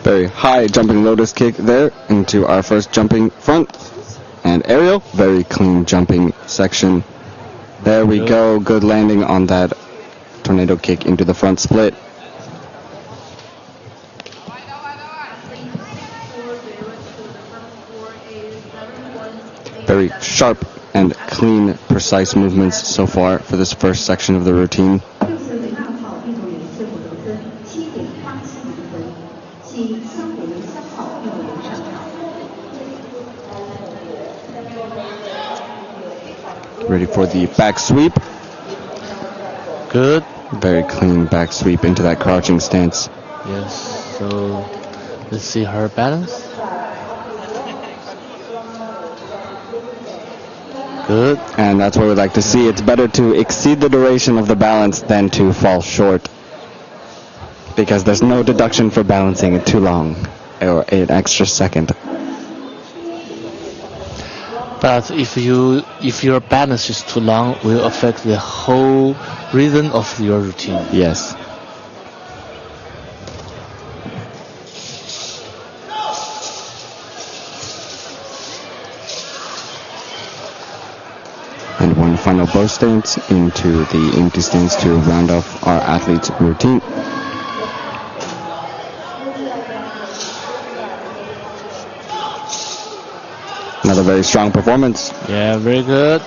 Very high jumping lotus kick there into our first jumping front. And aerial, very clean jumping section. There we go. Good landing on that tornado kick into the front split. Very sharp and clean, precise movements so far for this first section of the routine. Ready for the back sweep. Good. Very clean back sweep into that crouching stance. Yes, so let's see her balance. Good. And that's what we'd like to see. It's better to exceed the duration of the balance than to fall short, because there's no deduction for balancing it too long or an extra second. But if your balance is too long, it will affect the whole rhythm of your routine. Yes. And one final bow stance into the empty stance to round off our athlete's routine. Another very strong performance. Yeah, very good.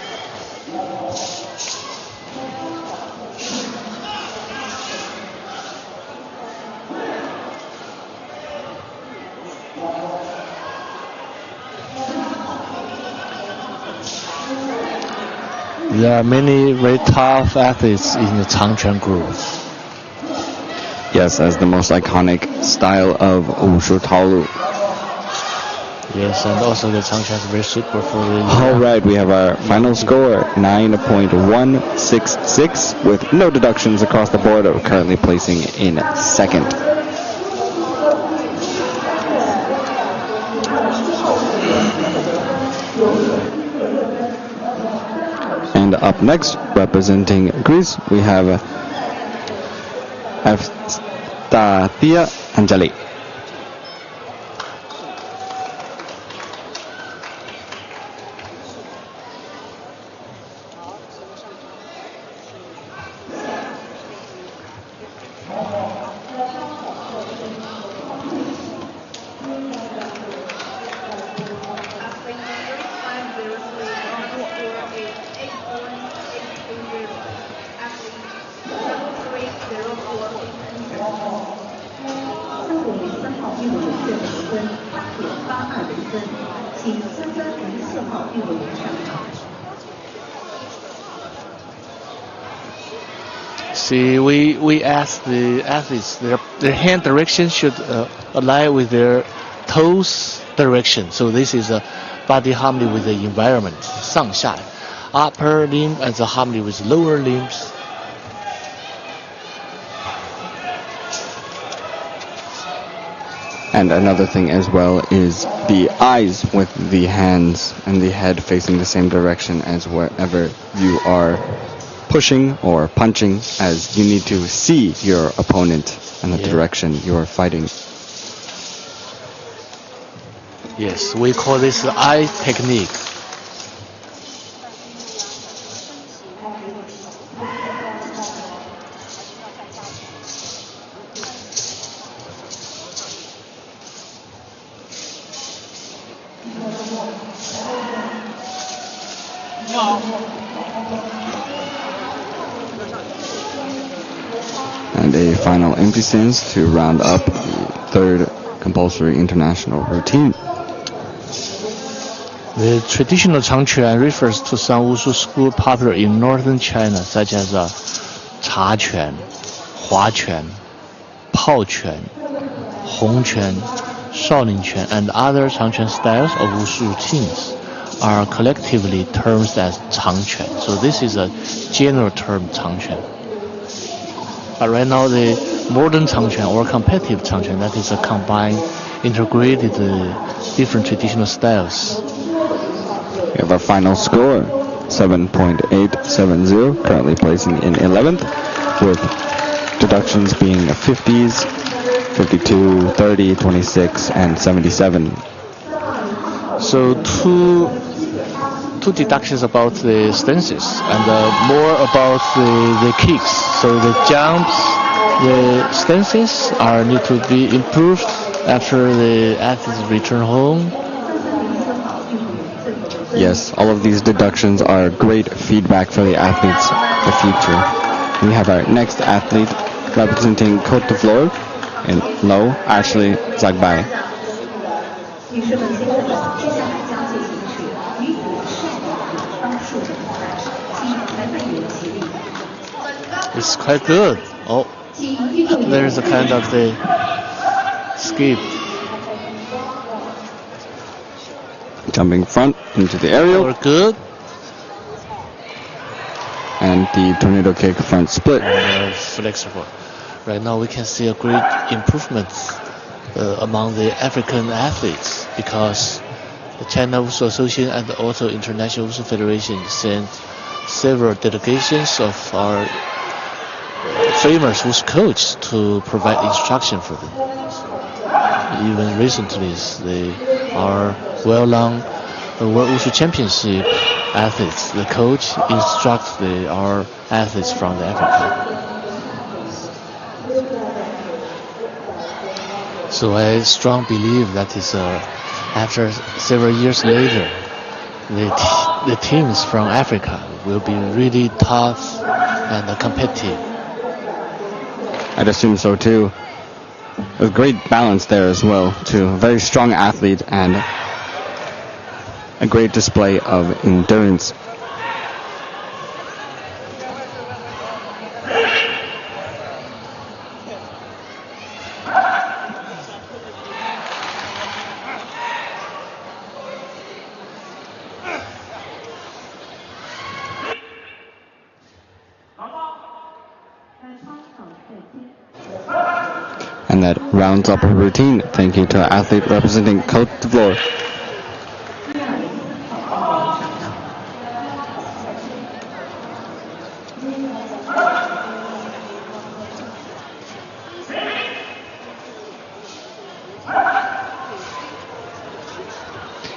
There are many very tough athletes in the Changquan group. Yes, as the most iconic style of Wushu Taolu. Yes, and also the Changquan is very suitable for the. All right, we have our final score 9.166 with no deductions across the board. We're currently placing in second. And up next, representing Greece, we have Evstathia Anjali. See, we ask the athletes their hand direction should align with their toes direction. So this is a body harmony with the environment. 上下 upper limb and the harmony with lower limbs. And another thing as well is the eyes with the hands and the head facing the same direction as wherever you are pushing or punching, as you need to see your opponent and the direction you are fighting. Yes, we call this the eye technique. And a final empty stance to round up the third compulsory international routine. The traditional Changquan refers to some Wushu school popular in northern China, such as Cha Quan, Hua Quan, Pao Quan, Hong Quan, Shaolin Quan, and other Changquan styles of Wushu routines are collectively termed as Changquan. So this is a general term, Changquan. But right now, the modern Changquan or competitive Changquan, that is a combined, integrated different traditional styles. We have our final score, 7.870, currently placing in 11th, with deductions being 50s, 52, 30, 26, and 77. So two deductions about the stances and more about the kicks. So the jumps, the stances need to be improved after the athletes return home. Yes, all of these deductions are great feedback for the athletes for the future. We have our next athlete representing Côte d'Ivoire in low, Ashley Zagbai. It's quite good. Oh, there's a kind of the skip. Jumping front into the aerial. Or good. And the tornado kick front split. Flexible. Right now we can see a great improvement among the African athletes, because the China Wushu Association and also International Wushu Federation sent several delegations of our famous Wushu coach to provide instruction for them. Even recently, they are well-known World Wushu Championship athletes. The coach instructs our athletes from Africa. So I strongly believe that is after several years later, the teams from Africa will be really tough and competitive. I'd assume so too. There's great balance there as well, too. A very strong athlete and a great display of endurance. And that rounds up her routine. Thank you to our athlete representing Côte d'Ivoire.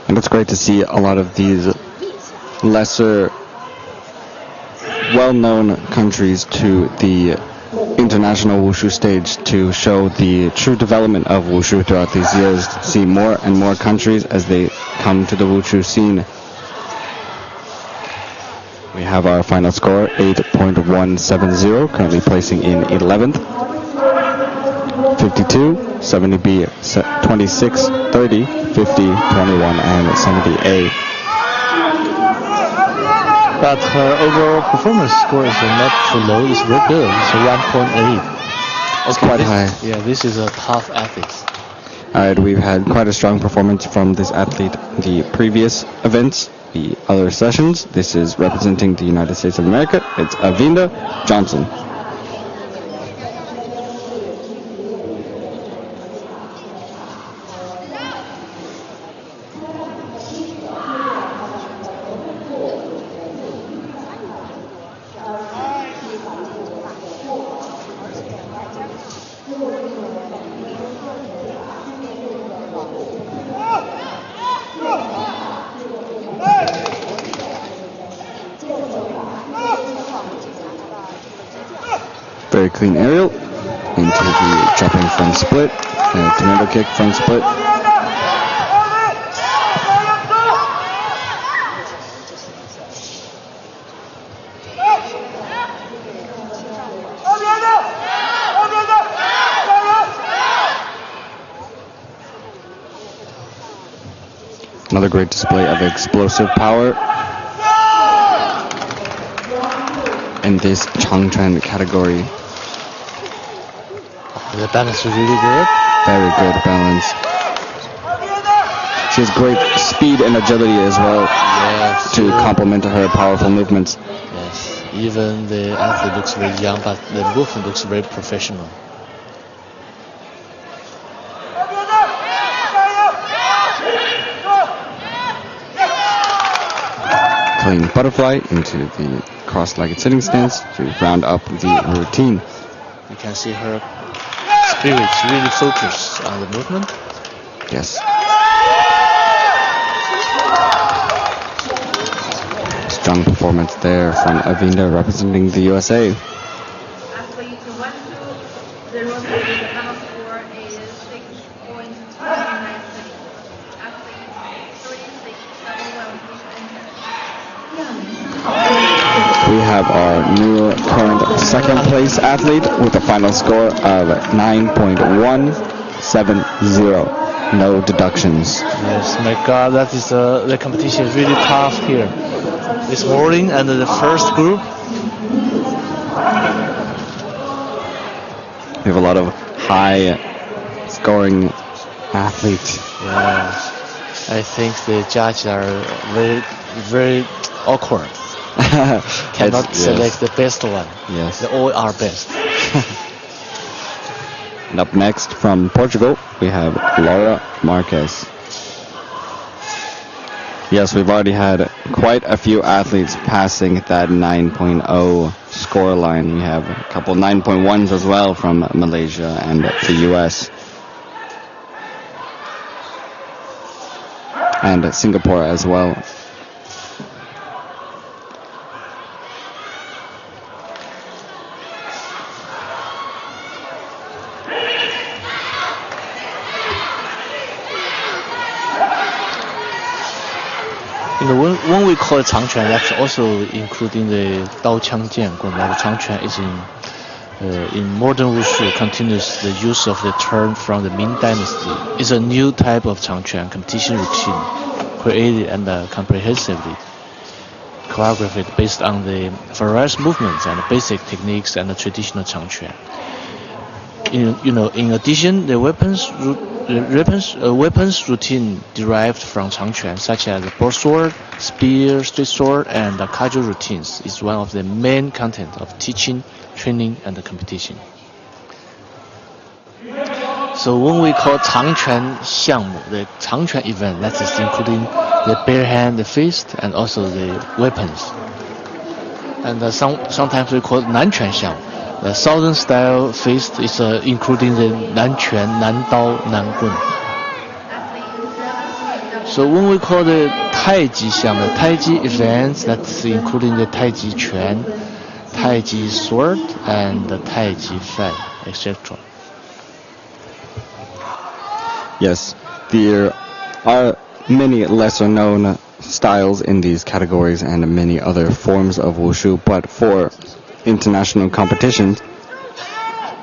And it's great to see a lot of these lesser, well-known countries to the international Wushu stage to show the true development of Wushu throughout these years. To see more and more countries as they come to the Wushu scene. We have our final score, 8.170, currently placing in 11th. 52, 70B, 26, 30, 50, 21, and 70A. But her overall performance score is not too low. It's very good. It's a 1.8. It's quite high. Yeah, this is a tough athlete. Alright, we've had quite a strong performance from this athlete in the previous events, the other sessions. This is representing the United States of America. It's Avinda Johnson. Very clean aerial into the jumping front split, tornado kick front split. Another great display of explosive power in this Changquan category. The balance is really good. Very good balance. She has great speed and agility as well, Yes. to complement her powerful movements. Yes. Even the athlete looks very young, but the movement looks very professional. Clean butterfly into the cross-legged sitting stance to round up the routine. You can see her spirit really focused on the movement. Yes. Strong performance there from Avinda representing the USA. Athlete 1-2, the final score is 6.296. Athlete 3631, please enter. We have our new current second place athlete with a final score of 9.170. No deductions. Yes, my God, that is the competition is really tough here. This morning and the first group. We have a lot of high scoring athletes. Yes, I think the judges are very, very awkward. Cannot select the best one. Yes. They all are best. And up next from Portugal, we have Laura Marquez. Yes, we've already had quite a few athletes passing that 9.0 score line. We have a couple 9.1s as well from Malaysia and the US. And Singapore as well. You know, when we call it Changquan, that's also including the Dao Qiang Jianguan. Like Changquan is in modern Wushu continues the use of the term from the Ming Dynasty. It's a new type of Changquan competition routine, created and comprehensively choreographed based on the various movements and basic techniques and the traditional Changquan. In addition, the weapons routine derived from Changquan, such as the broadsword, spear, straight sword, and the casual routines, is one of the main content of teaching, training, and the competition. So when we call Changquan 项目, the Changquan event, that is including the bare hand, the fist, and also the weapons. And sometimes we call it Nanquan 项目. The southern style fist is including the Nanquan, Nandao, Nangun. So when we call the Taiji 项目, the Taiji events, that's including the Taiji Quan, Taiji sword, and the Taiji fan, etc. Yes, there are many lesser known styles in these categories and many other forms of Wushu, but for international competitions,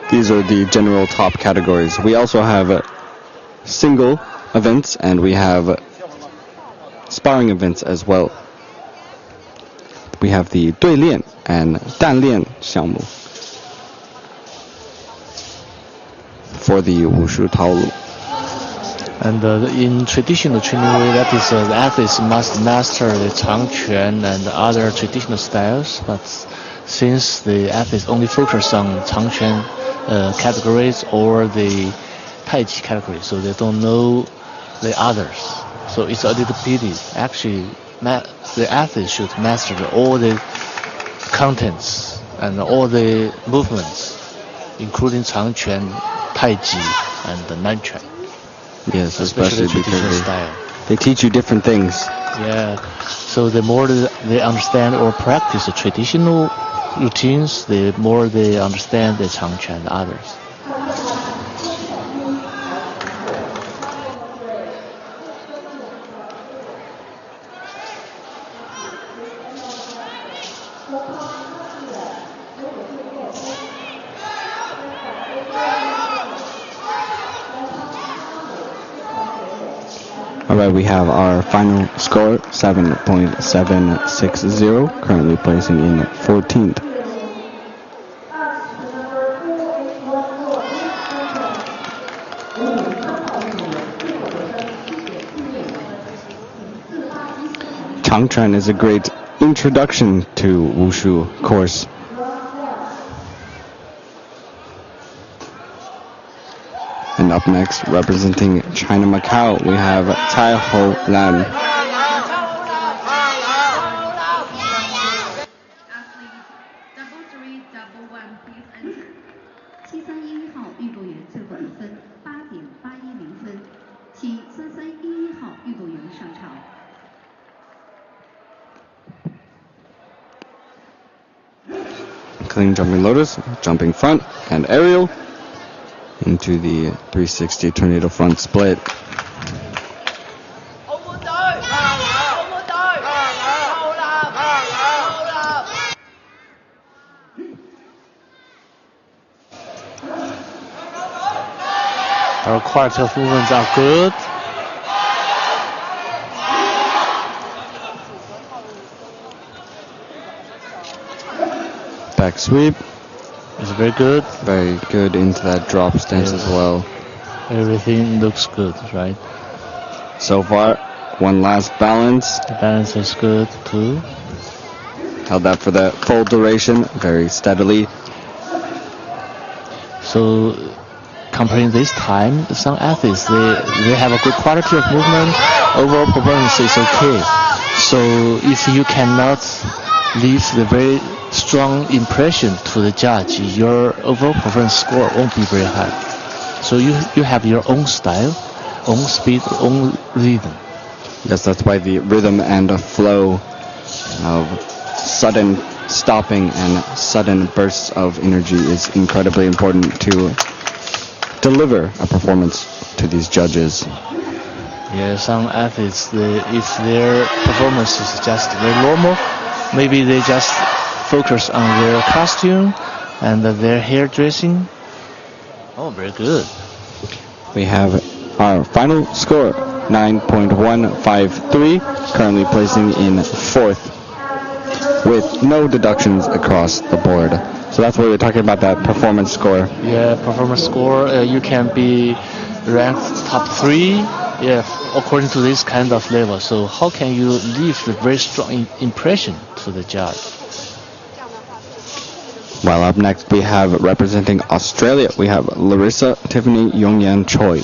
these are the general top categories. We also have single events and we have sparring events as well. We have the 对练 and 单练项目 for the Wushu Taolu. And in traditional training way, that is the athletes must master the Changquan and other traditional styles. But since the athletes only focus on Changquan categories or the Taiji category, so they don't know the others. So it's a little pity. Actually, the athletes should master all the contents and all the movements, including Changquan, Taiji, and the Nanquan. Yes, especially because style. They teach you different things. Yeah, so the more they understand or practice the traditional routines, the more they understand the Changquan and others. Alright, we have our final score, 7.760, currently placing in 14th. Changquan is a great introduction to Wushu course. And up next, representing China Macau, we have Cai Ho Lan. Athlete double 3, double 1, please enter. 731号运动员最后得分8.810分，请3311号运动员上场。Clean jumping lotus, jumping front, and aerial into the 360 tornado front split. Our quarter movements are good. Back sweep. It's very good. Very good into that drop stance as well. Everything looks good, right? So far, one last balance. The balance is good too. Held that for the full duration, very steadily. So comparing this time, some athletes, they have a good quality of movement. Overall performance is okay. So if you cannot leave the very strong impression to the judge, your overall performance score won't be very high. So you have your own style, own speed, own rhythm. Yes, that's why the rhythm and the flow of sudden stopping and sudden bursts of energy is incredibly important to deliver a performance to these judges. Yeah, some athletes, if their performance is just very normal, maybe they just focus on their costume and their hair dressing. Oh, very good. We have our final score, 9.153, currently placing in 4th with no deductions across the board. So that's what we're talking about, that performance score. Yeah, performance score, you can be ranked top 3, yeah, according to this kind of level. So how can you leave a very strong impression to the judge? While up next we have representing Australia, we have Larissa Tiffany Yongyan Choi.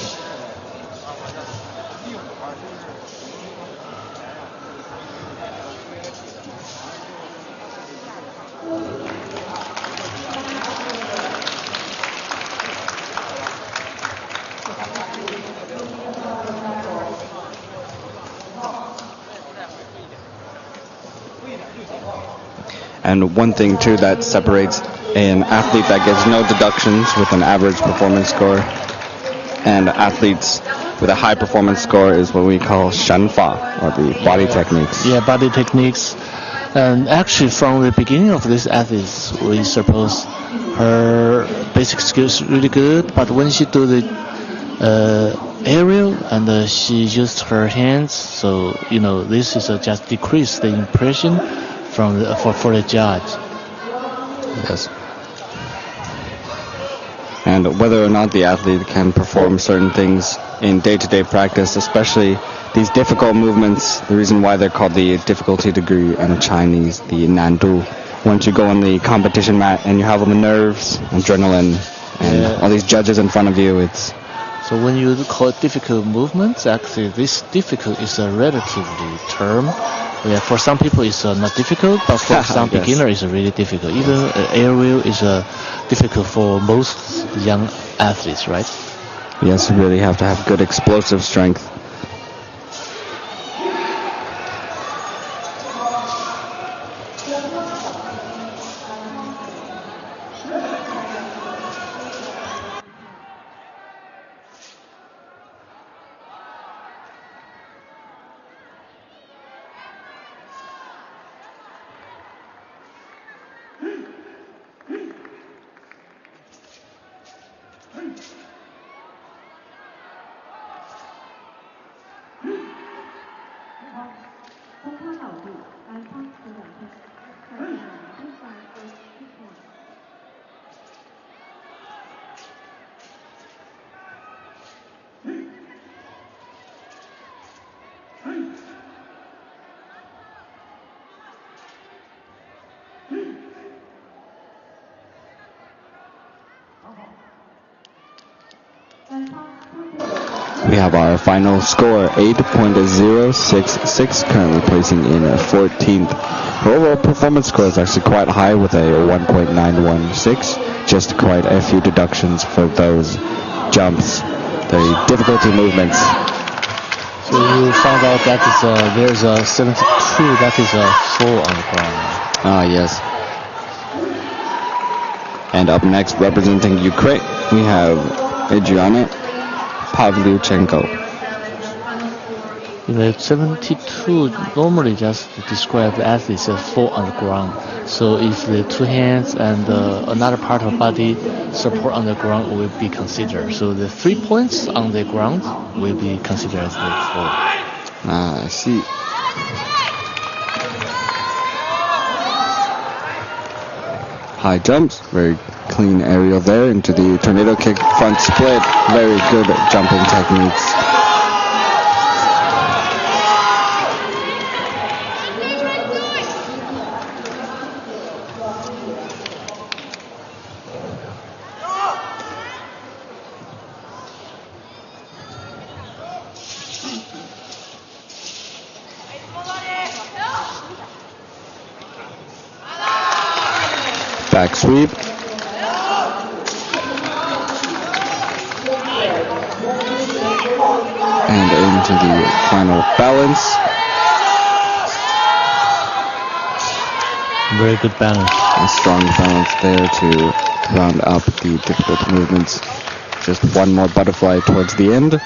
And one thing too that separates an athlete that gets no deductions with an average performance score and athletes with a high performance score is what we call shanfa, or the body techniques. Yeah, body techniques. And actually from the beginning of this athlete, we suppose her basic skills really good, but when she do the aerial and she used her hands, so this is just decrease the impression from for the judge. Yes. And whether or not the athlete can perform certain things in day-to-day practice, especially these difficult movements, the reason why they're called the difficulty degree in Chinese, the nandu. Once you go on the competition mat and you have all the nerves, adrenaline, and all these judges in front of you, it's... So when you call it difficult movements, actually this difficult is a relatively term. Yeah, for some people it's not difficult, but for some yes. beginners it's really difficult. Even aerial is difficult for most young athletes, right? Yes, you really have to have good explosive strength. We have our final score, 8.066, currently placing in 14th. Her overall performance score is actually quite high with a 1.916, just quite a few deductions for those jumps, the difficulty movements. So you found out that there's a 72 that is a 4 on the ground. Ah, yes. And up next, representing Ukraine, we have Adriana Pavlyuchenko. 72 normally just describe the athletes as 4 on the ground. So if the two hands and another part of body support on the ground will be considered. So the 3 points on the ground will be considered as the 4. Ah, I see. High jumps, very clean aerial there into the tornado kick front split. Very good jumping techniques. Back sweep. And into the final balance. Very good balance. A strong balance there to round up the difficult movements. Just one more butterfly towards the end.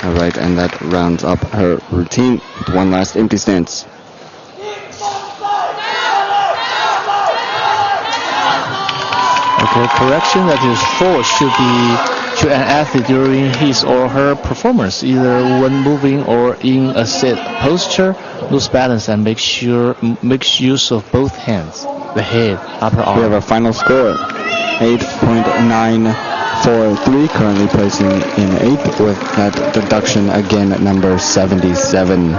Alright, and that rounds up her routine with one last empty stance. Okay, correction, that is 4 should be to an athlete during his or her performance, either when moving or in a set posture, lose balance and makes use of both hands, the head, upper arm. We have a final score, 8.943, currently placing in 8th with that deduction again at number 77.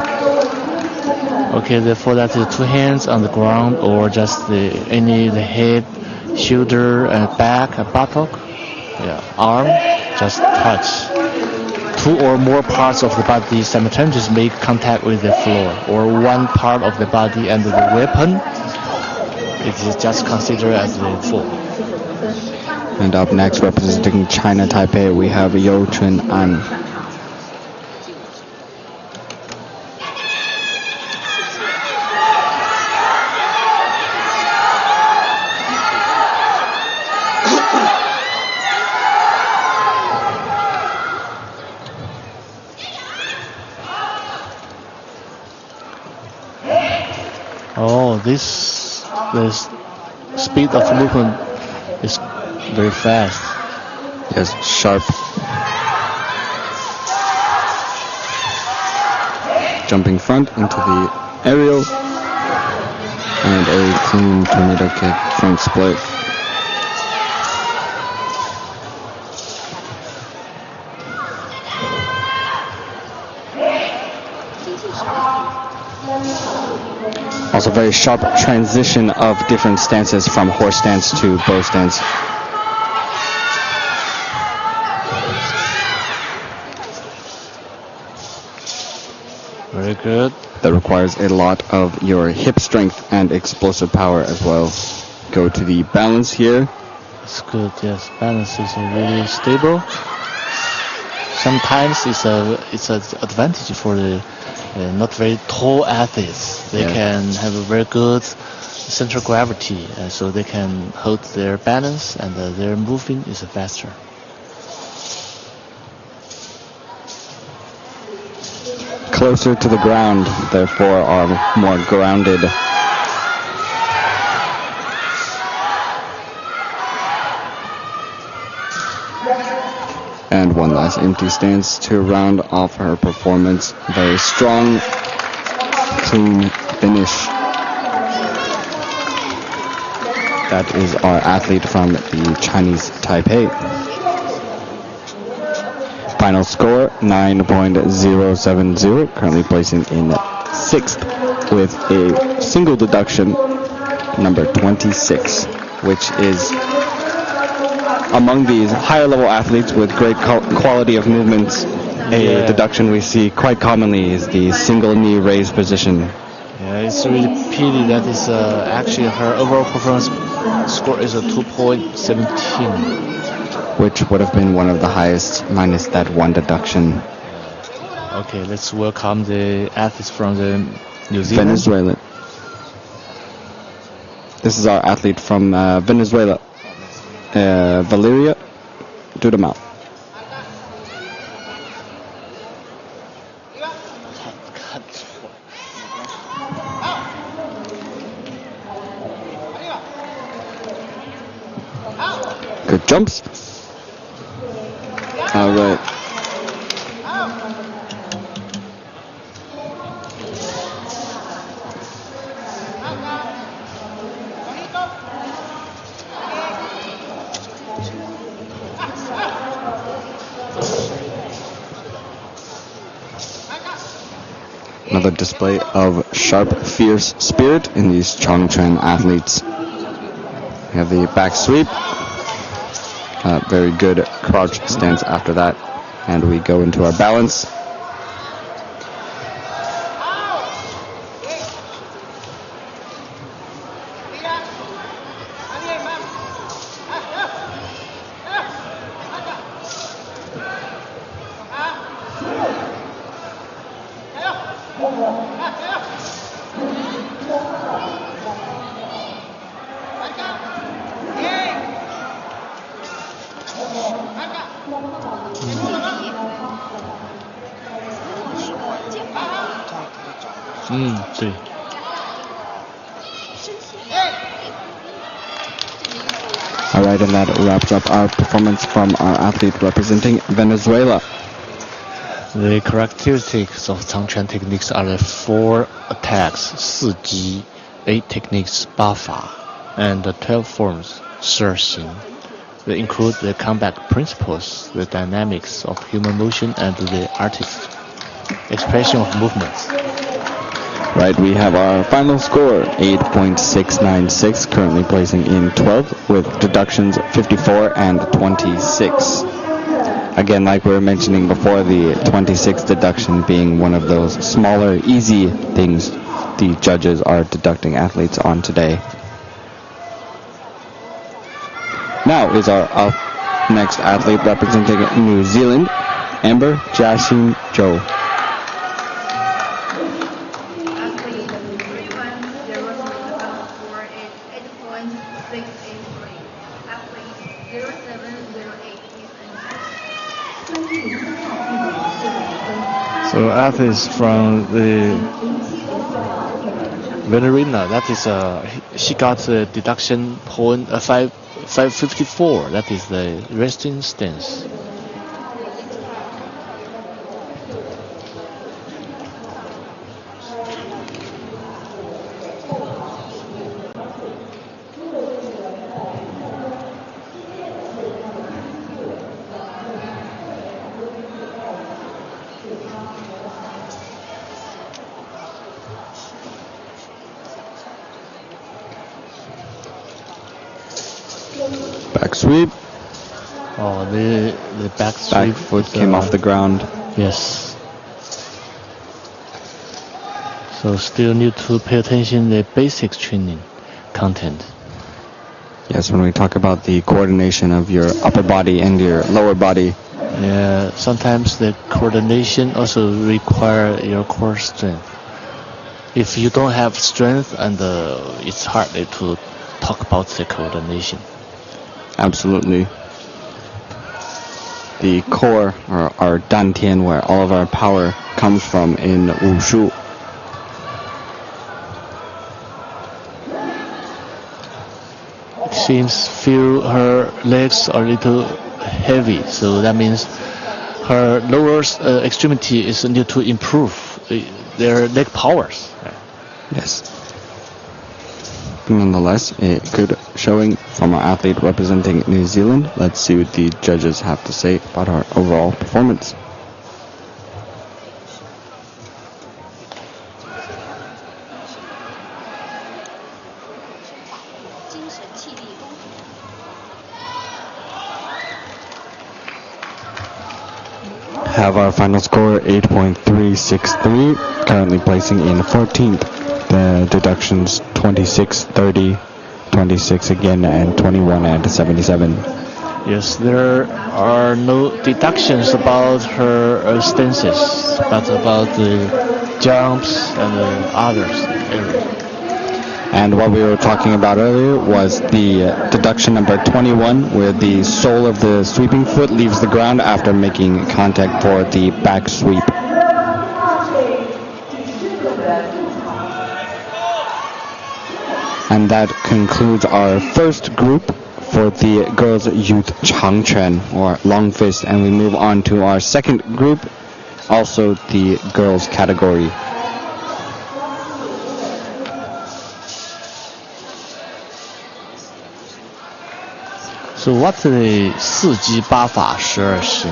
Okay, therefore that is two hands on the ground or just the head, shoulder, and back, and buttock, arm, just touch. Two or more parts of the body simultaneously make contact with the floor, or one part of the body and the weapon. It is just considered as the fall. And up next, representing China Taipei, we have Yo Chun An. Oh, the speed of movement is very fast. Yes, sharp. Jumping front into the aerial. And a clean tornado kick front split. Also very sharp transition of different stances from horse stance to bow stance. Very good. That requires a lot of your hip strength and explosive power as well. Go to the balance here. It's good, yes. Balance is really stable. Sometimes it's an advantage for the not very tall athletes. They can have a very good center of gravity, so they can hold their balance and their movement is faster. Closer to the ground, therefore are more grounded. And one last empty stance to round off her performance. Very strong, clean finish. That is our athlete from the Chinese Taipei. Final score, 9.070, currently placing in 6th with a single deduction, number 26, which is among these higher level athletes with great quality of movements. A deduction we see quite commonly is the single knee raised position. Yeah, it's really pity that is actually her overall performance score is a 2.17. Which would have been one of the highest minus that one deduction. Okay, let's welcome the athletes from the New Zealand. Venezuela. This is our athlete from Venezuela. Valeria, do the mouth. Good jumps. All right. Another display of sharp, fierce spirit in these Changquan athletes. We have the back sweep. Very good crouch stance after that. And we go into our balance. Sí. All right, and that wraps up our performance from our athlete representing Venezuela. The characteristics of Changquan techniques are the 4 attacks, 4击, 8 techniques, 8法, and the 12 forms, 12形. They include the combat principles, the dynamics of human motion, and the artist's expression of movements. Right, we have our final score, 8.696, currently placing in 12th with deductions 54 and 26. Again, like we were mentioning before, the 26th deduction being one of those smaller, easy things the judges are deducting athletes on today. Now is our next athlete representing New Zealand, Amber Jashin Joe. So athletes from the Venezuela, that is she got a deduction point 554. That is the resting stance. Back sweep. Oh, the back sweep. Back foot came off the ground. Yes. So still need to pay attention the basics training content. Yes, when we talk about the coordination of your upper body and your lower body. Yeah, sometimes the coordination also require your core strength. If you don't have strength, and it's hard to talk about the coordination. Absolutely. The core, or our dantian, where all of our power comes from in Wushu. It seems her legs are a little heavy, so that means her lower extremity is need to improve their leg powers. Yes. Nonetheless, a good showing from our athlete representing New Zealand. Let's see what the judges have to say about our overall performance. Have our final score 8.363, currently placing in 14th. The deductions 26, 30, 26 again, and 21 and 77. Yes, there are no deductions about her stances, but about the jumps and the others areas. And what we were talking about earlier was the deduction number 21, where the sole of the sweeping foot leaves the ground after making contact for the back sweep. And that concludes our first group for the girls' youth Changquan, or long fist, and we move on to our second group, also the girls category. So what's the 4击8法12形?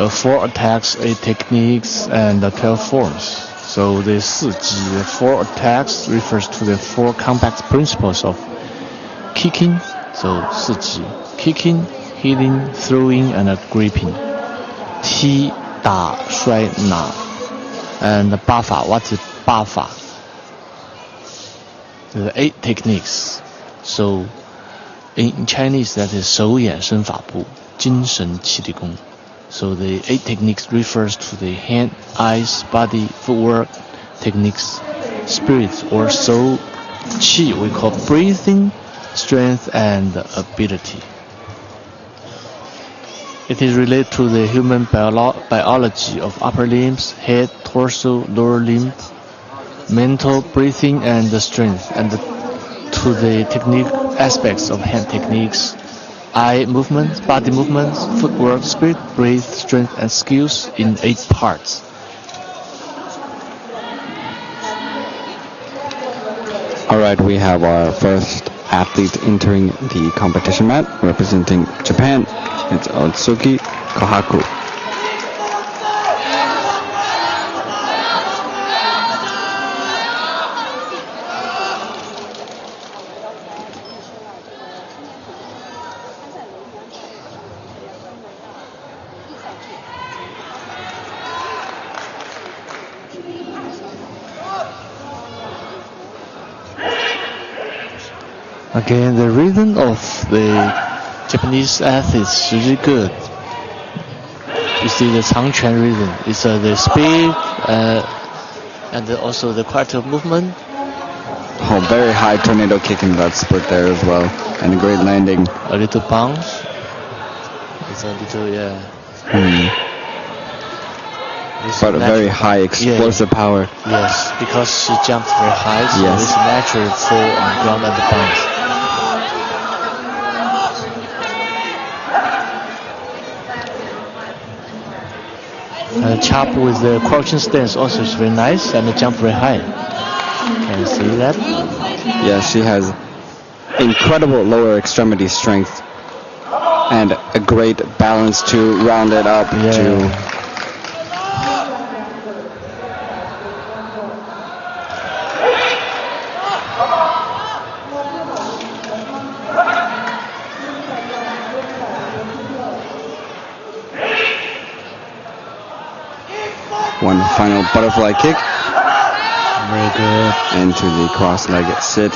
4 attacks, 8 techniques, and 12 forms. So the 4击, the 4 attacks, refers to the 4 combat principles of kicking, so 4击, kicking, hitting, throwing, and gripping. 踢打摔拿 and 8法, what's 8法? The 8 techniques. So in Chinese, that is 手眼身法步, 精神气力功. So the 8 techniques refers to the hand, eyes, body, footwork, techniques, spirits, or soul, qi, we call breathing, strength, and ability. It is related to the human biology of upper limbs, head, torso, lower limb, mental, breathing, and strength, and to the technique aspects of hand techniques, eye movement, body movements, footwork, speed, breath, strength, and skills in 8 parts. Alright, we have our first athlete entering the competition mat, representing Japan. It's Otsuki Kohaku. Again, the rhythm of the Japanese athletes is really good. You see the Changquan rhythm. It's the speed and also the quality of movement. Oh, very high tornado kick in that split there as well. And a great landing. A little bounce. It's a little, yeah. But a very high explosive power. Yes, because she jumped very high, so yes. It's natural fall on the ground and the bounce. Chop with the crouching stance also is very nice, and the jump very high. Can you see that? Yeah, she has incredible lower extremity strength and a great balance to round it up to. One final butterfly kick. Very good. Into the cross-legged sit.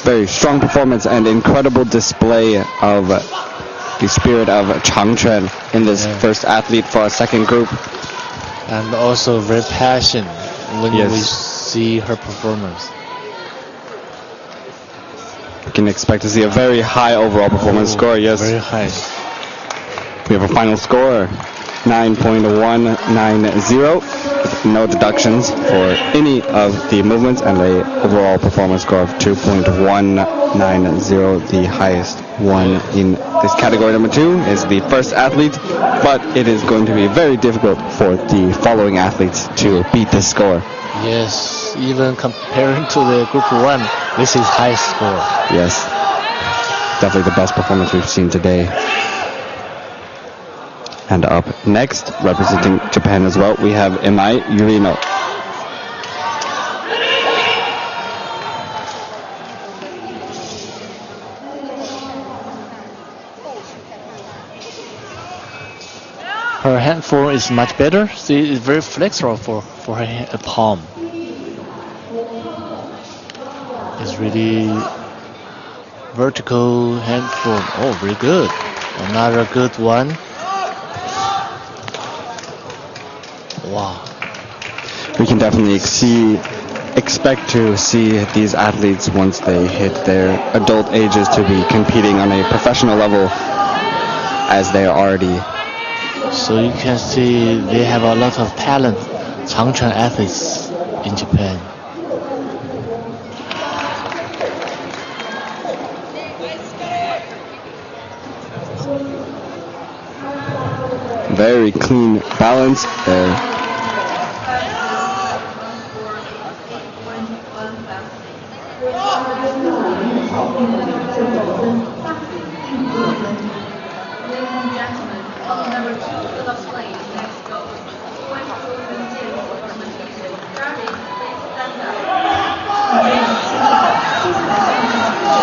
Very strong performance and incredible display of the spirit of Changquan in this first athlete for our second group. And also very passionate when we see her performance. We can expect to see a very high overall performance score, yes. Very high. We have a final score, 9.190, with no deductions for any of the movements, and a overall performance score of 2.190. The highest one in this category. Number 2 is the first athlete, but it is going to be very difficult for the following athletes to beat this score. Yes, even comparing to the group 1, this is high score. Yes, definitely the best performance we've seen today. And up next, representing Japan as well, we have Emai Yurino. Her hand form is much better. She is very flexible for her palm. It's really vertical hand form. Oh, very good. Another good one. Wow. We can definitely expect to see these athletes, once they hit their adult ages, to be competing on a professional level, as they are already. So you can see they have a lot of talent, Changquan athletes in Japan. Very clean balance there.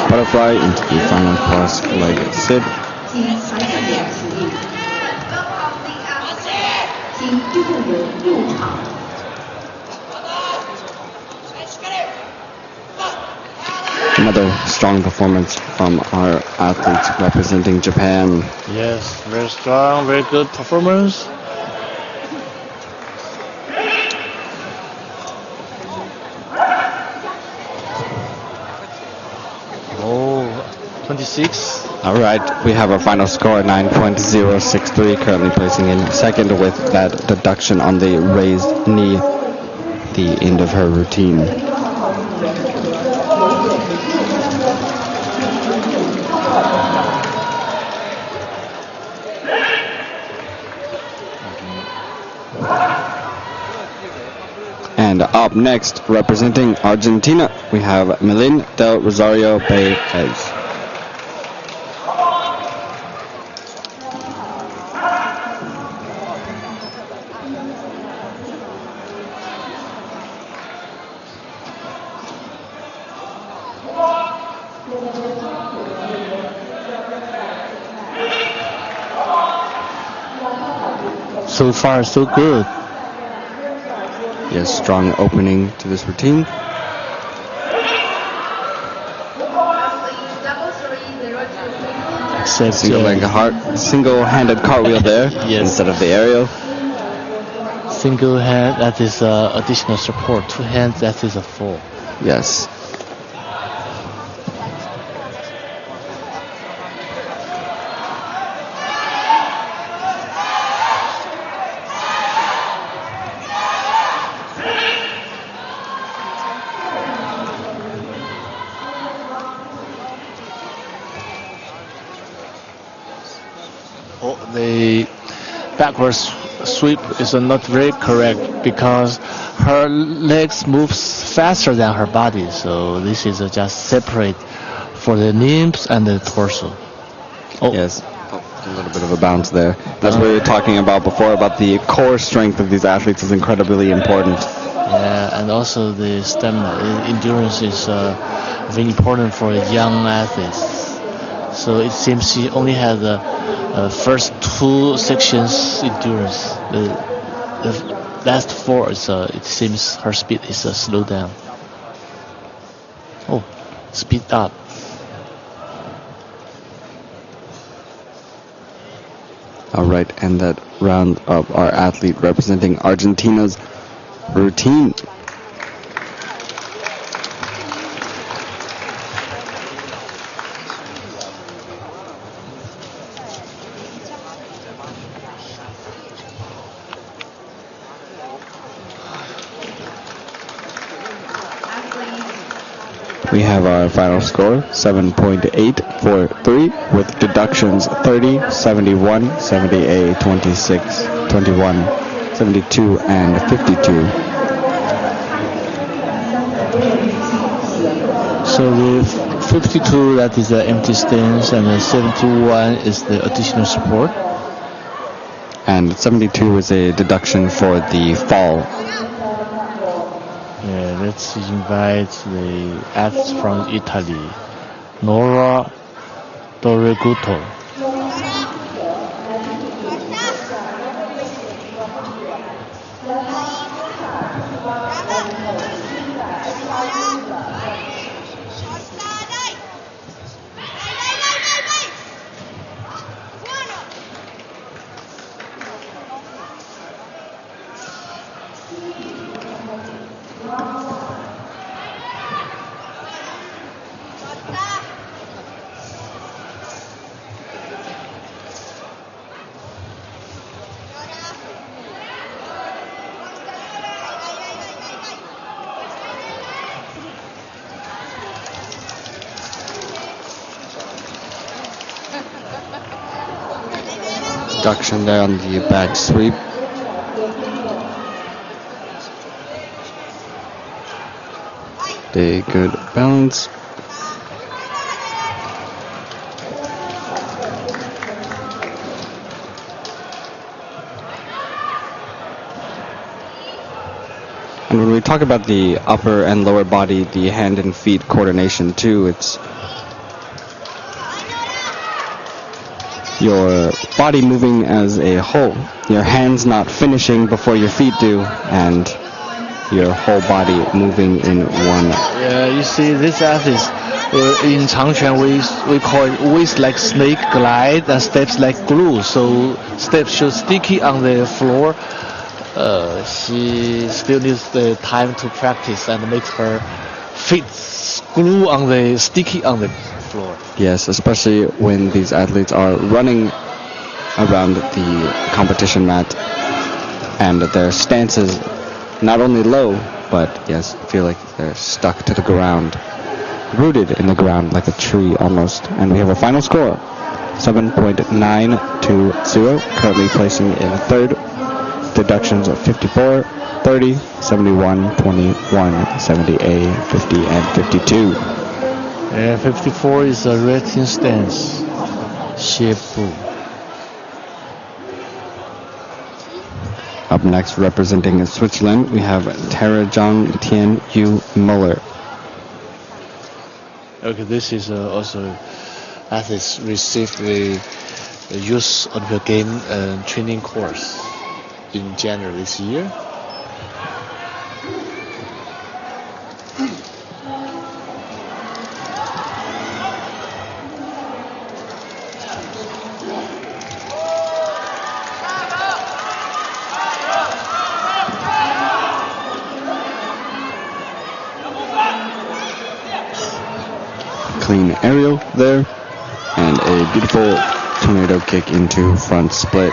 Butterfly into the final cross-legged sit. Another strong performance from our athletes representing Japan. Yes, very strong, very good performance. Oh, 26. All right, we have our final score 9.063, currently placing in second with that deduction on the raised knee, the end of her routine. And up next, representing Argentina, we have Melin del Rosario Pérez. So far, so good. Yes, strong opening to this routine. Except Single-handed cartwheel there yes. Instead of the aerial. Single hand, that is additional support. Two hands, that is a fall. Yes. The backwards sweep is not very correct because her legs move faster than her body, so this is just separate for the limbs and the torso. Oh. Yes, a little bit of a bounce there. As we were talking about before, about the core strength of these athletes is incredibly important. Yeah, and also the stamina, endurance is very important for young athletes. So it seems she only had the first two sections endurance. The last four is it seems her speed is slowed down. Oh, speed up. All right, and that round of our athlete representing Argentina's routine. We have our final score, 7.843, with deductions 30, 71, 78, 26, 21, 72, and 52. So with 52, that is the empty stance, and then 71 is the additional support. And 72 is a deduction for the fall. Yeah, let's invite the athletes from Italy, Nora Doriguto. Deduction there on the back sweep. A good balance. And when we talk about the upper and lower body, the hand and feet coordination too, it's your body moving as a whole. Your hands not finishing before your feet do, and your whole body moving in one. Yeah, you see, this athletes in Changquan we call it waist like snake glide and steps like glue. So steps should sticky on the floor. She still needs the time to practice and make her feet glue on the sticky on the floor. Yes, especially when these athletes are running around the competition mat and their stance is not only low, but yes, feel like they're stuck to the ground, rooted in the ground like a tree almost. And we have a final score, 7.920, currently placing in third, deductions of 54, 30, 71, 21, 78, 50, and 52. 54 is a rating stance. 歇步. Up next, representing Switzerland, we have Tianjin Tian Yu Muller. Okay, this is also athletes received the Youth Olympic Game training course in January this year. Clean aerial there, and a beautiful tornado kick into front split.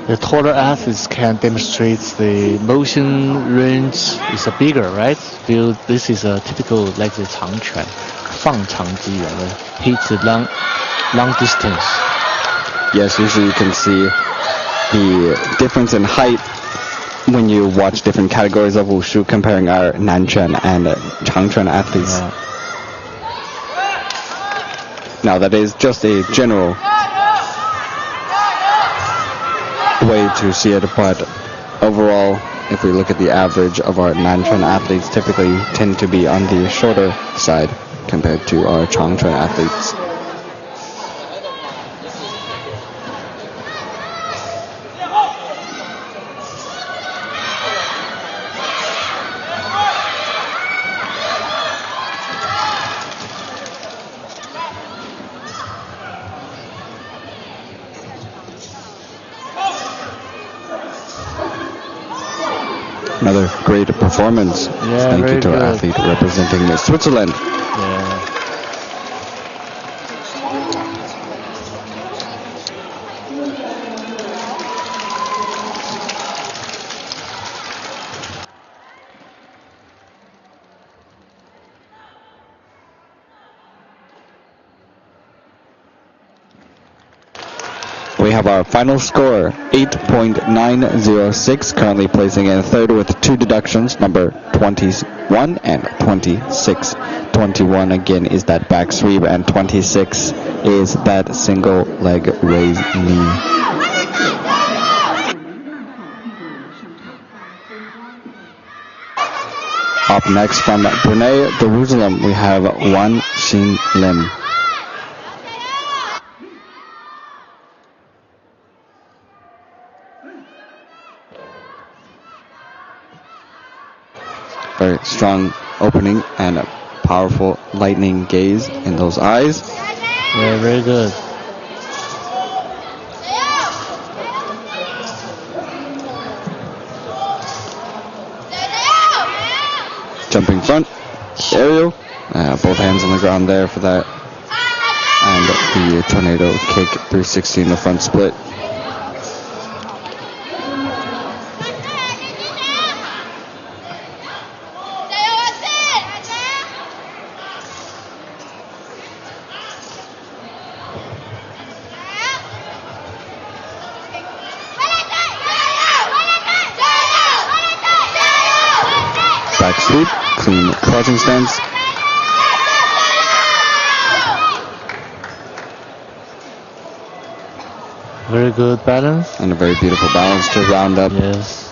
The taller athletes can demonstrate the motion range is bigger, right? Feel this is a typical like the Changquan, 放长击员的 hit long distance. Yes, usually you can see the difference in height when you watch different categories of Wushu comparing our Nanquan and Changquan athletes. Yeah. Now that is just a general way to see it, but overall, if we look at the average of our Nanquan athletes, typically tend to be on the shorter side compared to our Changquan athletes. Another great performance. Yeah, Thank you to very our good. athlete representing Switzerland. Yeah. We have our final score, 8.906, currently placing in third with 2 deductions, number 21 and 26. 21 again is that back sweep, and 26 is that single leg raised knee. Up next from Brunei, Jerusalem, we have Wan Xin Lim. Very strong opening and a powerful lightning gaze in those eyes. Yeah, very good. Jumping front, aerial, both hands on the ground there for that. And the tornado kick 360 in the front split. Back sweep, clean crouching stance. Very good balance. And a very beautiful balance to round up Yes.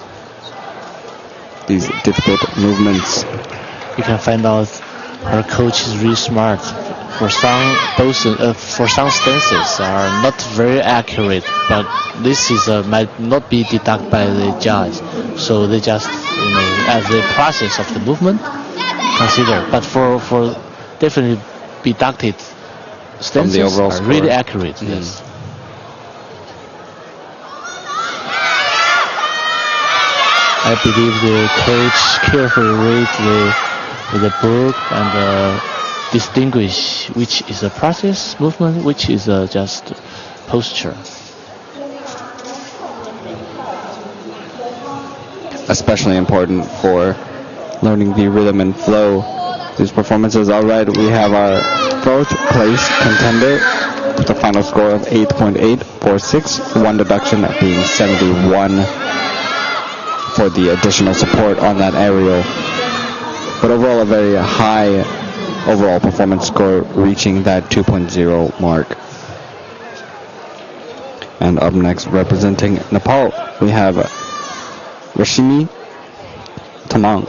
these difficult movements. You can find out her coach is really smart. For some stances are not very accurate, but this is might not be deducted by the judge. So they just as the process of the movement consider. But for definitely deducted stances overall are really score. accurate. Yes. I believe the coach carefully read the book and distinguish which is a process movement, which is just posture. Especially important for learning the rhythm and flow. These performances. All right, we have our fourth place contender with a final score of 8.846, one deduction being 71 for the additional support on that aerial. But overall, a very high overall performance score, reaching that 2.0 mark. And up next, representing Nepal, we have Rashimi Tamang.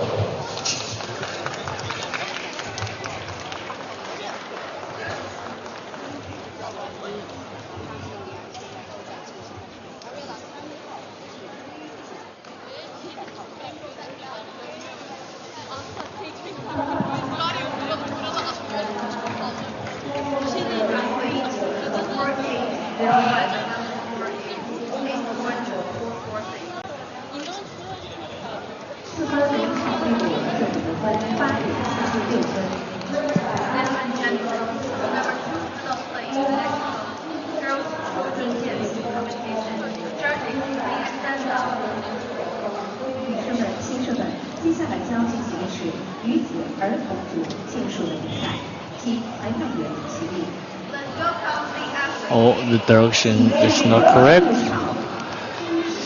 Oh, the direction is not correct.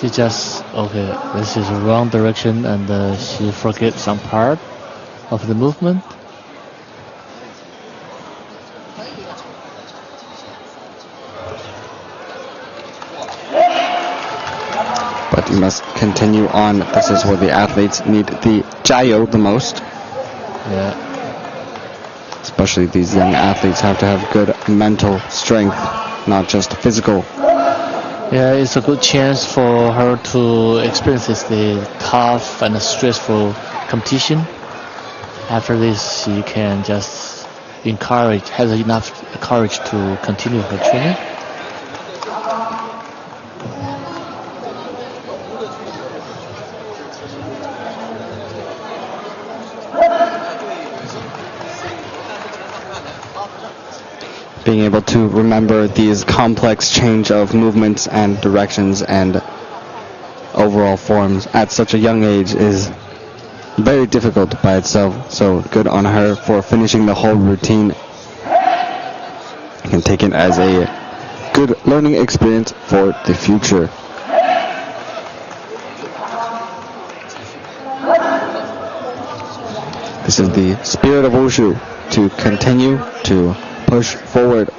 She just, okay, this is the wrong direction, and she forget some part of the movement. But you must continue on. This is where the athletes need the jiao the most. Yeah. Especially these young athletes have to have good mental strength, not just physical. Yeah, it's a good chance for her to experience the tough and stressful competition. After this, she can just has enough courage to continue her training. Being able to remember these complex change of movements and directions and overall forms at such a young age is very difficult by itself. So good on her for finishing the whole routine. You can take it as a good learning experience for the future. This is the spirit of Wushu, to continue to push forward.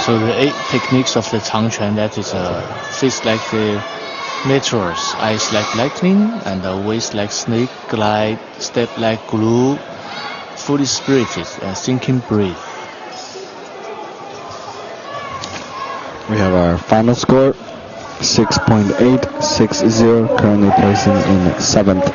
So the 8 techniques of the Changquan, that is face like the meteors, eyes like lightning, and waist like snake glide, step like glue, fully spirited and thinking breath. We have our final score, 6.860, currently placing in 7th.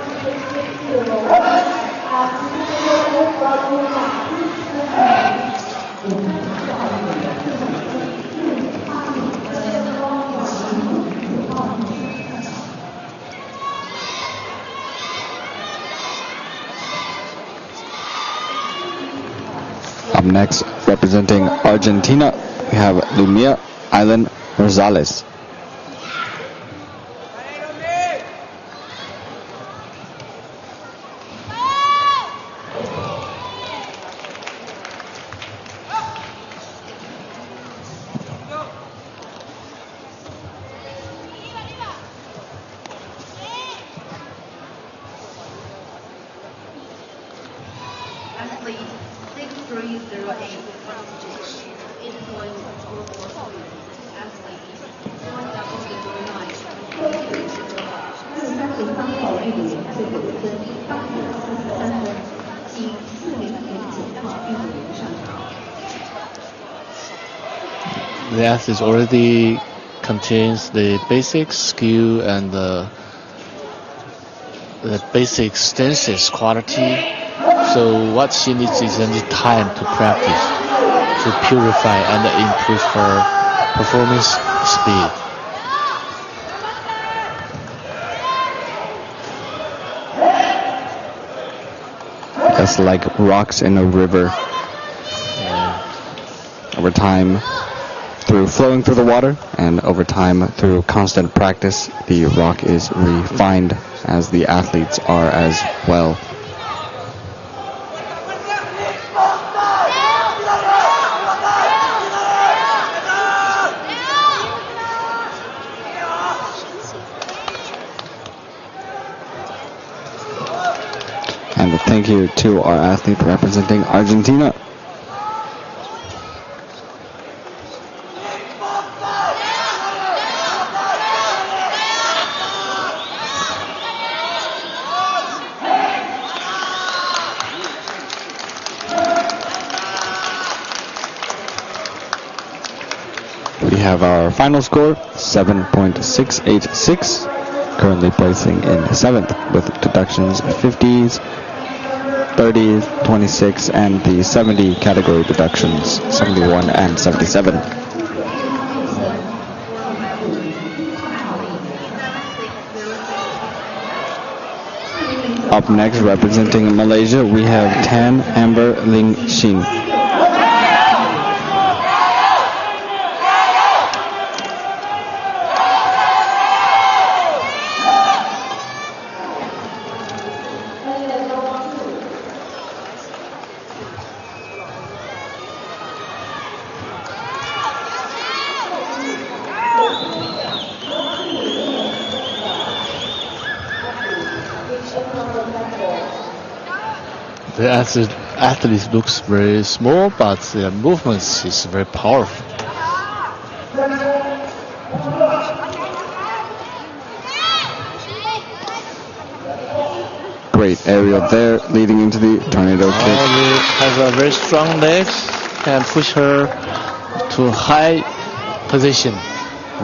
Up next, representing Argentina, we have Lumia Island Rosales. The athlete already contains the basic skill and the basic stances quality. So what she needs is only time to practice, to purify and improve her performance speed. Just like rocks in a river. Over time, through flowing through the water, and over time through constant practice, the rock is refined, as the athletes are as well. And thank you to our athlete representing Argentina. We have our final score, 7.686, currently placing in 7th with deductions 50s, 30s, 26, and the 70 category deductions, 71 and 77. Up next, representing Malaysia, we have Tan Amber Ling Xin. The athlete looks very small, but their movements is very powerful. Great aerial there, leading into the tornado kick. Has a very strong legs, can push her to high position.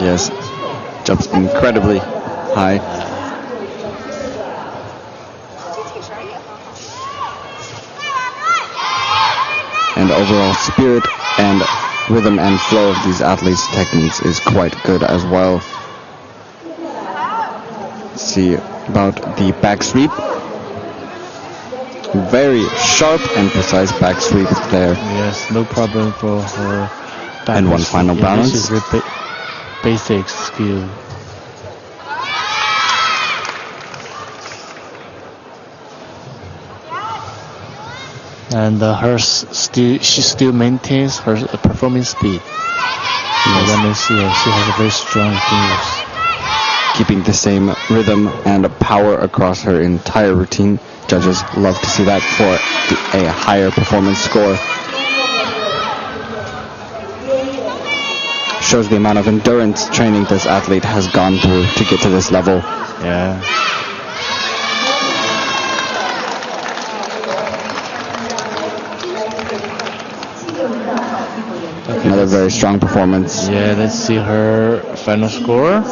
Yes, jumps incredibly high. And overall spirit and rhythm and flow of these athletes' techniques is quite good as well. Let's see about the back sweep. Very sharp and precise back sweep there. Yes, no problem for her. And one final balance. This is very basic skill. And she still maintains her performance speed. Yes. Let me see, she has a very strong fingers. Keeping the same rhythm and power across her entire routine. Judges love to see that for a higher performance score. Shows the amount of endurance training this athlete has gone through to get to this level. Yeah. Another very strong performance. Yeah, let's see her final score.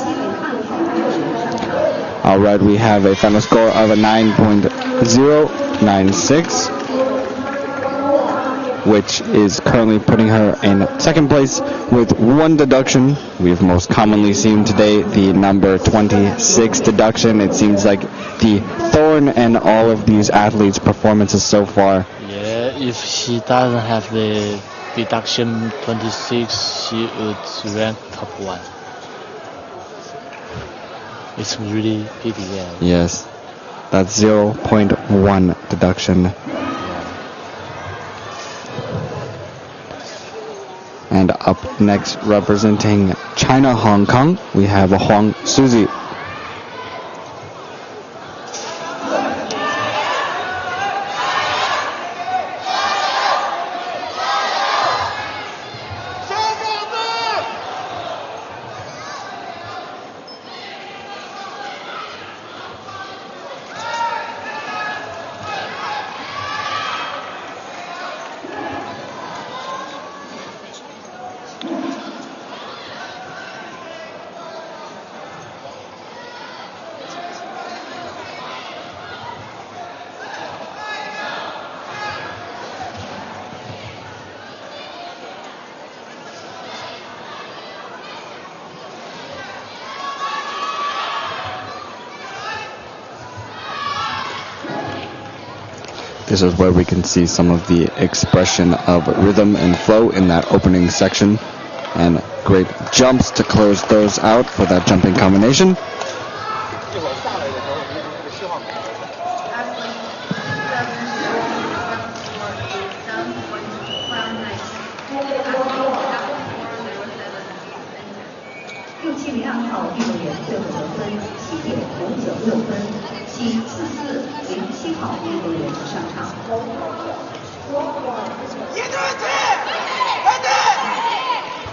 All right, we have a final score of a 9.096, which is currently putting her in second place with one deduction. We've most commonly seen today the number 26 deduction. It seems like the thorn in all of these athletes' performances so far. Yeah, if she doesn't have the deduction 26, she would rank top 1. It's really pity, yeah. Yes, that's 0.1 deduction. Yeah. And up next, representing China, Hong Kong, we have Huang Suzy. This is where we can see some of the expression of rhythm and flow in that opening section, and great jumps to close those out for that jumping combination.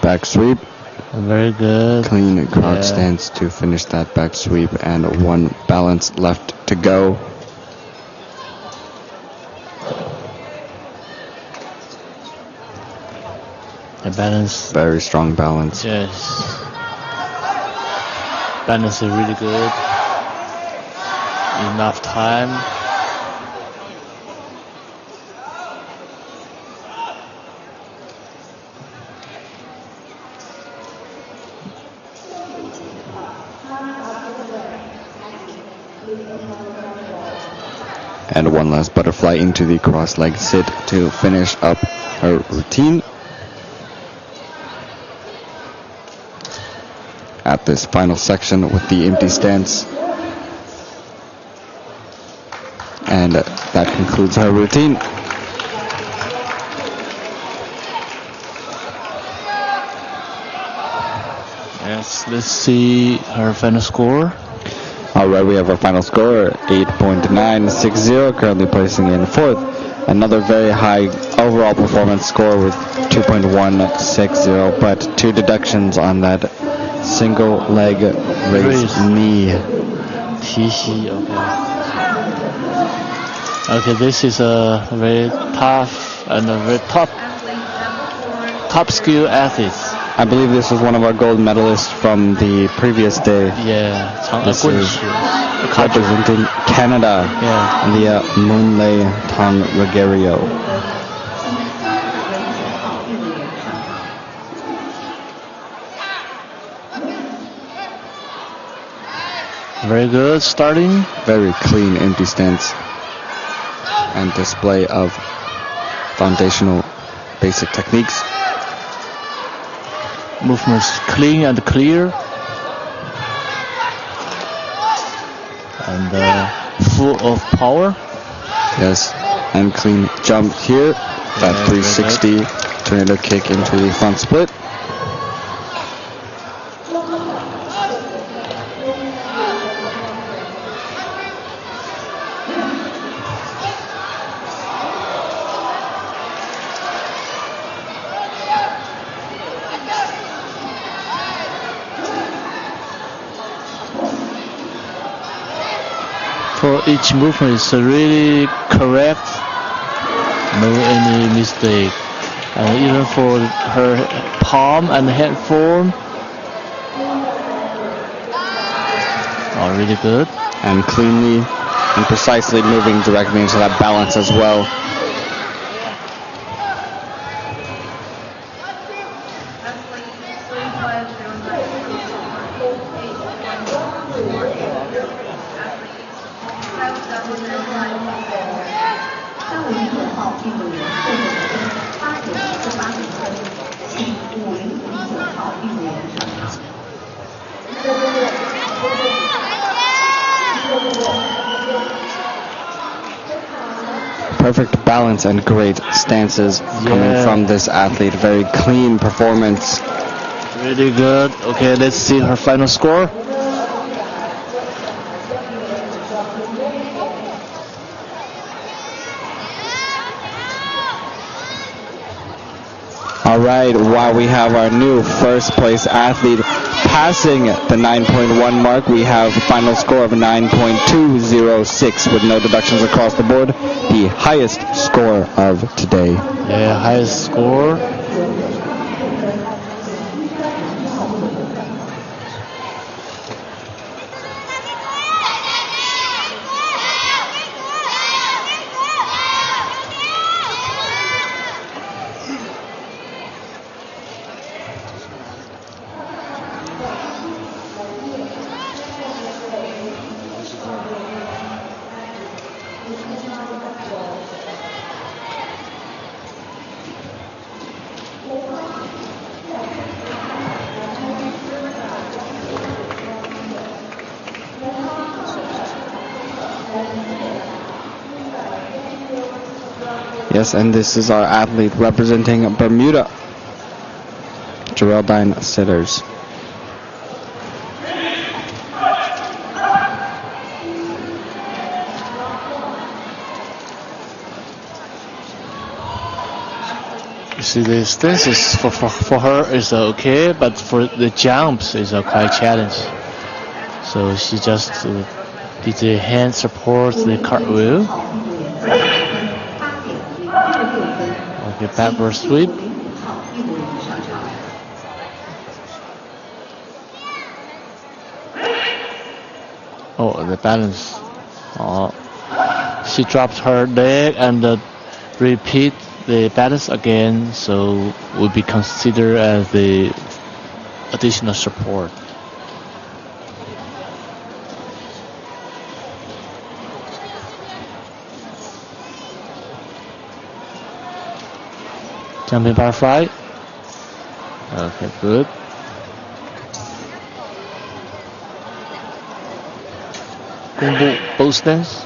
Back sweep. Very good. Clean crouch stance to finish that back sweep, and one balance left to go. The balance. Very strong balance. Yes. Balance is really good. Enough time. And one last butterfly into the cross-leg sit to finish up her routine. At this final section with the empty stance. And that concludes her routine. Yes, let's see her final score. Alright, we have our final score, 8.960, currently placing in fourth. Another very high overall performance score with 2.160, but 2 deductions on that single leg raised knee. TC, okay. Okay, this is a very tough and a very top skill athletes. I believe this was one of our gold medalists from the previous day. Yeah, this is representing Canada. Yeah. The Moonlay Tong Regario. Very good starting. Very clean empty stance and display of foundational basic techniques. Movements clean and clear. And full of power. Yes, and clean jump here. That 360 tornado kick into the front split. For each movement is really correct, no any mistake. And even for her palm and hand form, really good. And cleanly and precisely moving directly into that balance as well. Perfect balance and great stances coming from this athlete. Very clean performance. Really good. Okay, let's see her final score. All right, wow, we have our new first place athlete passing the 9.1 mark. We have a final score of 9.206 with no deductions across the board. The highest score of today. Yeah, highest score. Yes, and this is our athlete representing Bermuda, Geraldine Sitters. You see, the stances for her is okay, but for the jumps is quite challenge. So she just did the hand support, the cartwheel. Okay, backward sweep. Oh, the balance. Oh, she dropped her leg and repeat the balance again, so will be considered as the additional support. Jumping butterfly. Okay, good. Combo bow stance.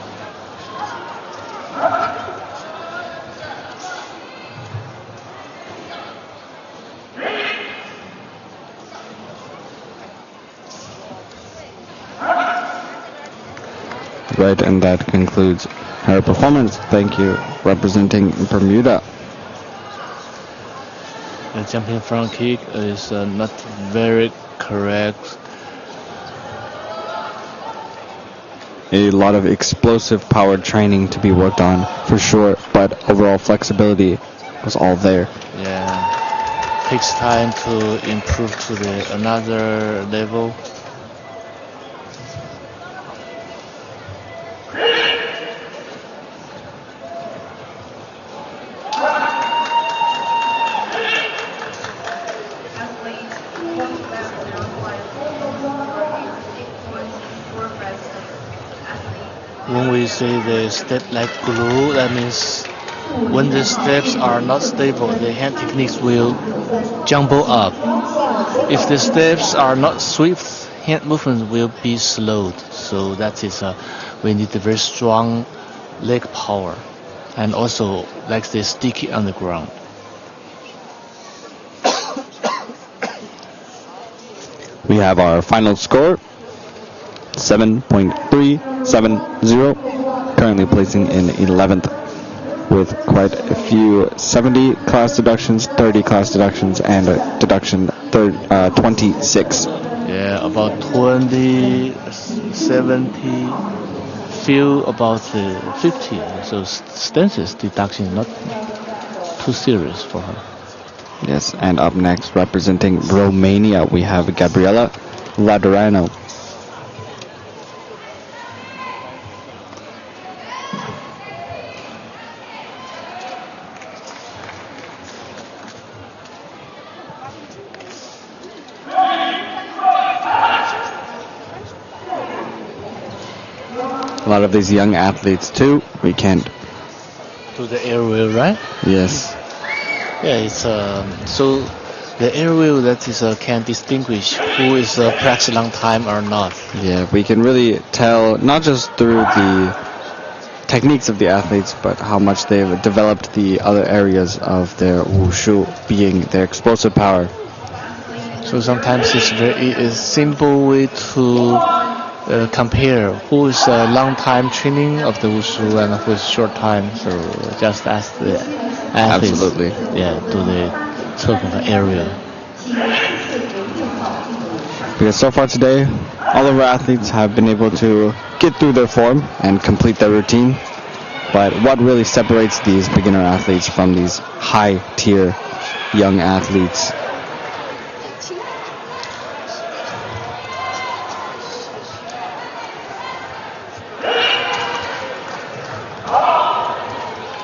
Right, and that concludes her performance. Thank you, representing Bermuda. The jumping front kick is not very correct. A lot of explosive power training to be worked on for sure, but overall flexibility was all there. Yeah, takes time to improve to the another level. When we say the step like glue, that means when the steps are not stable, the hand techniques will jumble up. If the steps are not swift, hand movement will be slowed. So that is we need a very strong leg power, and also like the sticky on the ground. We have our final score, 7.370, currently placing in 11th with quite a few 70 class deductions, 30 class deductions, and a deduction 26. Yeah, about 20, 70, few about 50. So stances deduction not too serious for her. Yes, and up next, representing Romania, we have Gabriela Laderano. A lot of these young athletes too. We can't To the airwheel, right? Yes. Yeah, it's so the airwheel that is can distinguish who is practiced long time or not. Yeah, we can really tell not just through the techniques of the athletes, but how much they've developed the other areas of their wushu, being their explosive power. So sometimes it's a simple way to compare who is a long time training of the wushu and who is short time. So just ask the athletes. Absolutely. Yeah, to the technical area. Because so far today, all of our athletes have been able to get through their form and complete their routine. But what really separates these beginner athletes from these high-tier young athletes?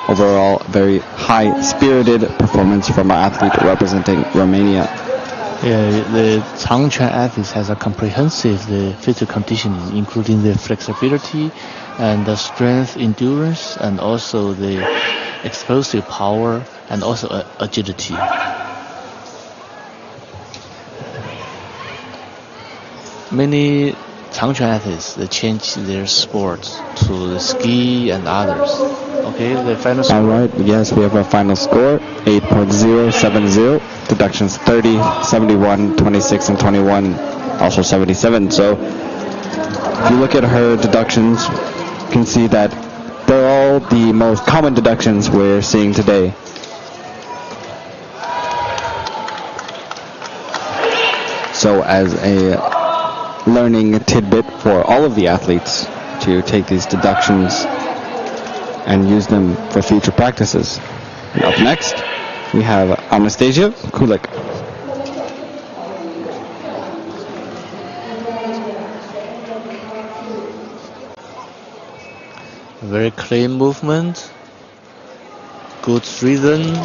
Overall, very high-spirited performance from our athlete representing Romania. Yeah, the Changquan athletes has a comprehensive physical conditioning, including the flexibility and the strength, endurance, and also the explosive power and also agility. Many Changquan athletes they change their sports to the ski and others. Okay, the final score. All right, yes, we have our final score, 8.070. Deductions 30, 71, 26, and 21, also 77. So if you look at her deductions, you can see that they're all the most common deductions we're seeing today. So as a learning tidbit for all of the athletes to take these deductions and use them for future practices. And up next, we have Anastasia Kulik. Very clean movement, good rhythm.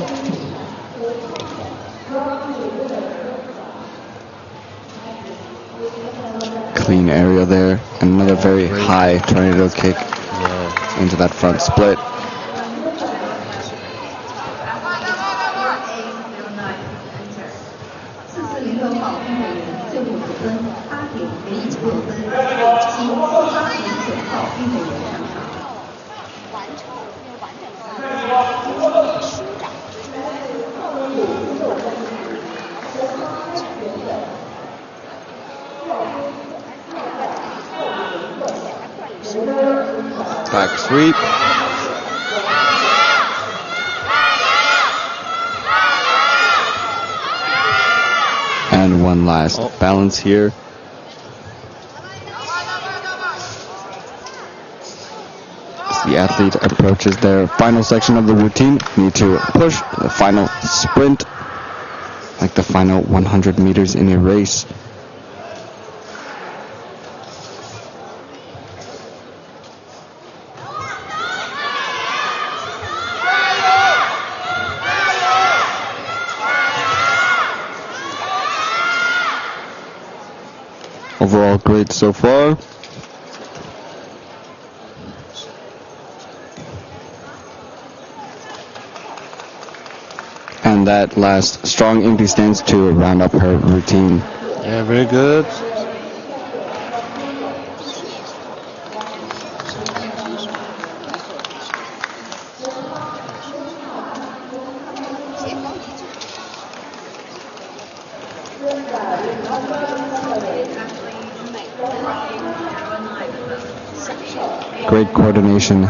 Clean area there, and another very high tornado kick into that front split. Back sweep. And one last balance here. As the athlete approaches their final section of the routine, need to push the final sprint, like the final 100 meters in a race. Overall great so far. And that last strong empty stance to round up her routine. Yeah, very good. Great coordination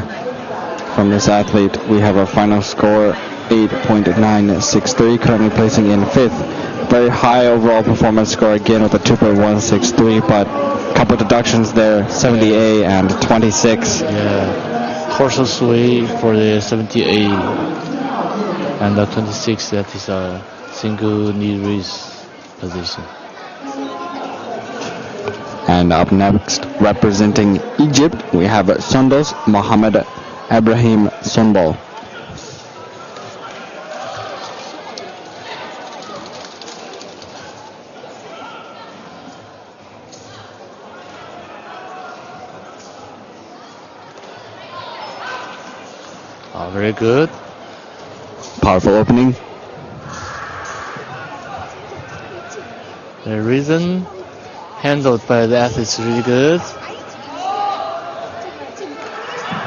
from this athlete. We have our final score 8.963, currently placing in 5th. Very high overall performance score again with a 2.163, but a couple of deductions there, 70A and 26. Yeah, torso sway for the 70A and the 26, that is a single knee raise position. And up next, representing Egypt, we have Sondos Mohammed Ibrahim Sonbol. Very good. Powerful opening. The rhythm handled by the athletes really good.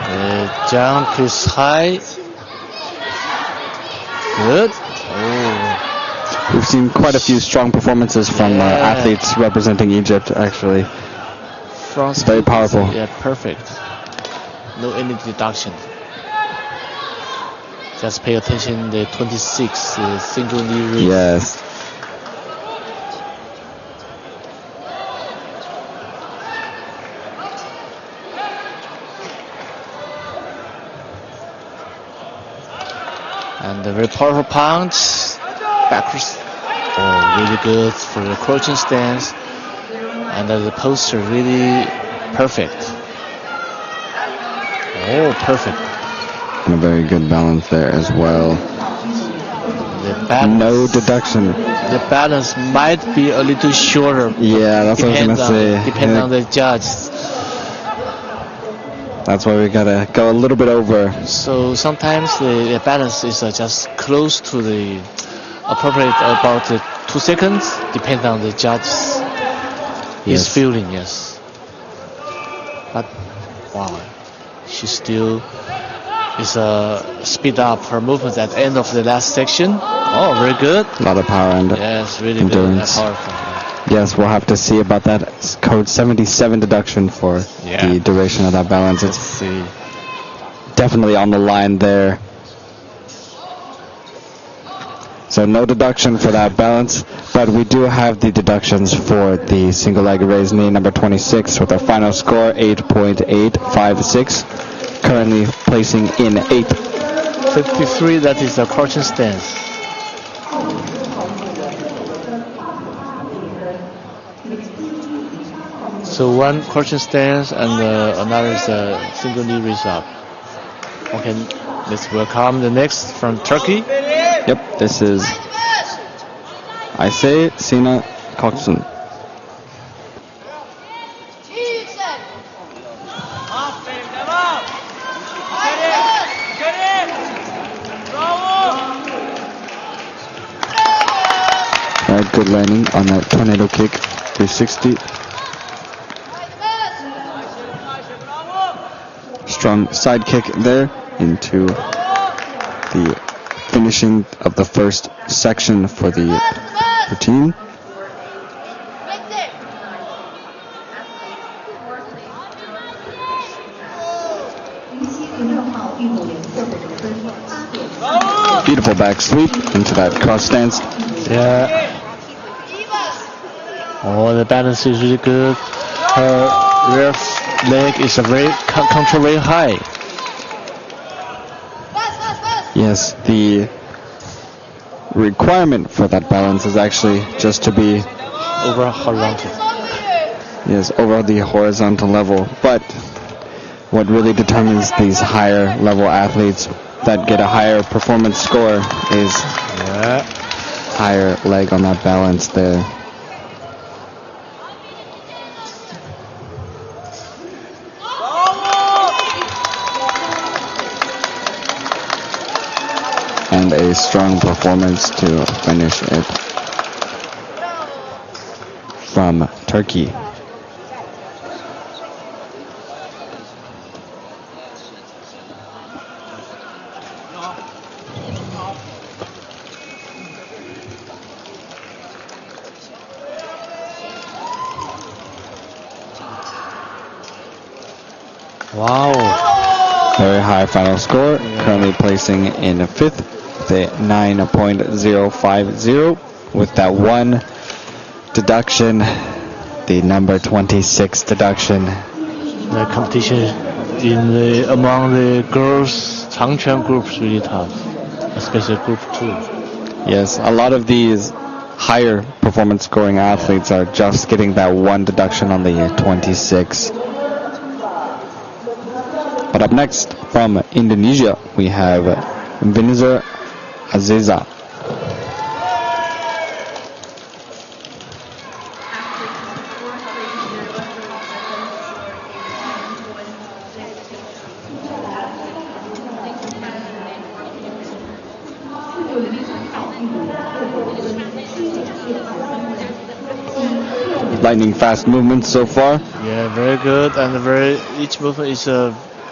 The jump is high. Good. Oh. We've seen quite a few strong performances from athletes representing Egypt, actually. It's very powerful. Yeah, perfect. No any deduction. Just pay attention the 26 single knee raise. Yes. And a very powerful punch. Backwards. Oh, really good for the crouching stance. And the posture really perfect. Oh, perfect. And a very good balance there as well. The balance, no deduction. The balance might be a little shorter. Yeah, that's what I was going to say. Depending on the judge. That's why we got to go a little bit over. So sometimes the balance is just close to the appropriate about 2 seconds, depending on the judge's his feeling, yes. But wow, she's still is speed up her movements at the end of the last section. Oh, very good. A lot of power and Yes, really endurance. good and powerful. Yes, we'll have to see about that code 77 deduction for the duration of that balance. Let's It's see. definitely on the line there. So no deduction for that balance, but we do have the deductions for the single leg raised knee number 26 with a final score 8.856, currently placing in 8th. 53, that is a crouching stance. So one crouching stance and another is a single knee raise up. Okay, let's welcome the next from Turkey. Yep, this is Ayse Sina Coxon. Alright, good landing on that tornado kick, 360. Strong side kick there into the finishing of the first section for the routine. Beautiful back sweep into that cross stance. Yeah. Oh, the balance is really good. Her rear leg is a very control very high. Yes, the requirement for that balance is actually just to be over horizontal. Yes, over the horizontal level. But what really determines these higher level athletes that get a higher performance score is higher leg on that balance there. And a strong performance to finish it from Turkey. Wow. Very high final score, currently placing in 5th. The 9.050 with that one deduction, the number 26 deduction. The competition among the girls Changquan group is really tough, especially group 2. Yes, a lot of these higher performance scoring athletes are just getting that one deduction on the 26. But up next from Indonesia, we have Vinzer Aziza. Lightning fast movements so far. Yeah, very good, and each movement is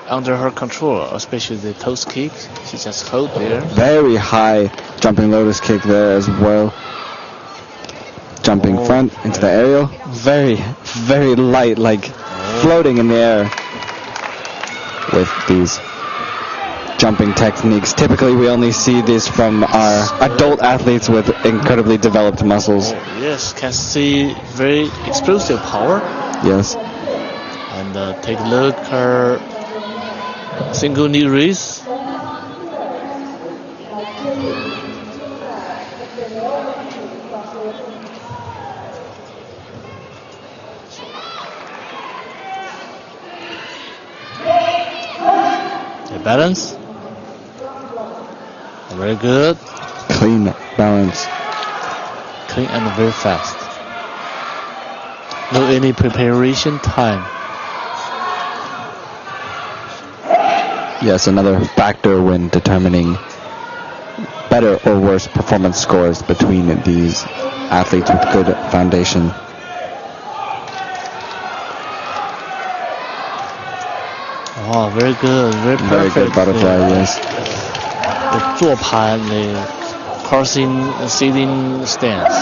under her control, especially the toes kick. She just hold there. Very high jumping lotus kick there as well. Jumping front into the aerial. Very, very light, like floating in the air with these jumping techniques. Typically, we only see this from our adult athletes with incredibly developed muscles. Yes, can see very explosive power. Yes. And take a look her single knee raise. The balance. Very good. Clean balance. Clean and very fast. No any preparation time. Yes, another factor when determining better or worse performance scores between these athletes with good foundation. Oh, very good, very perfect. Very good butterfly, yes. The 坐盘, the crossing seating stance.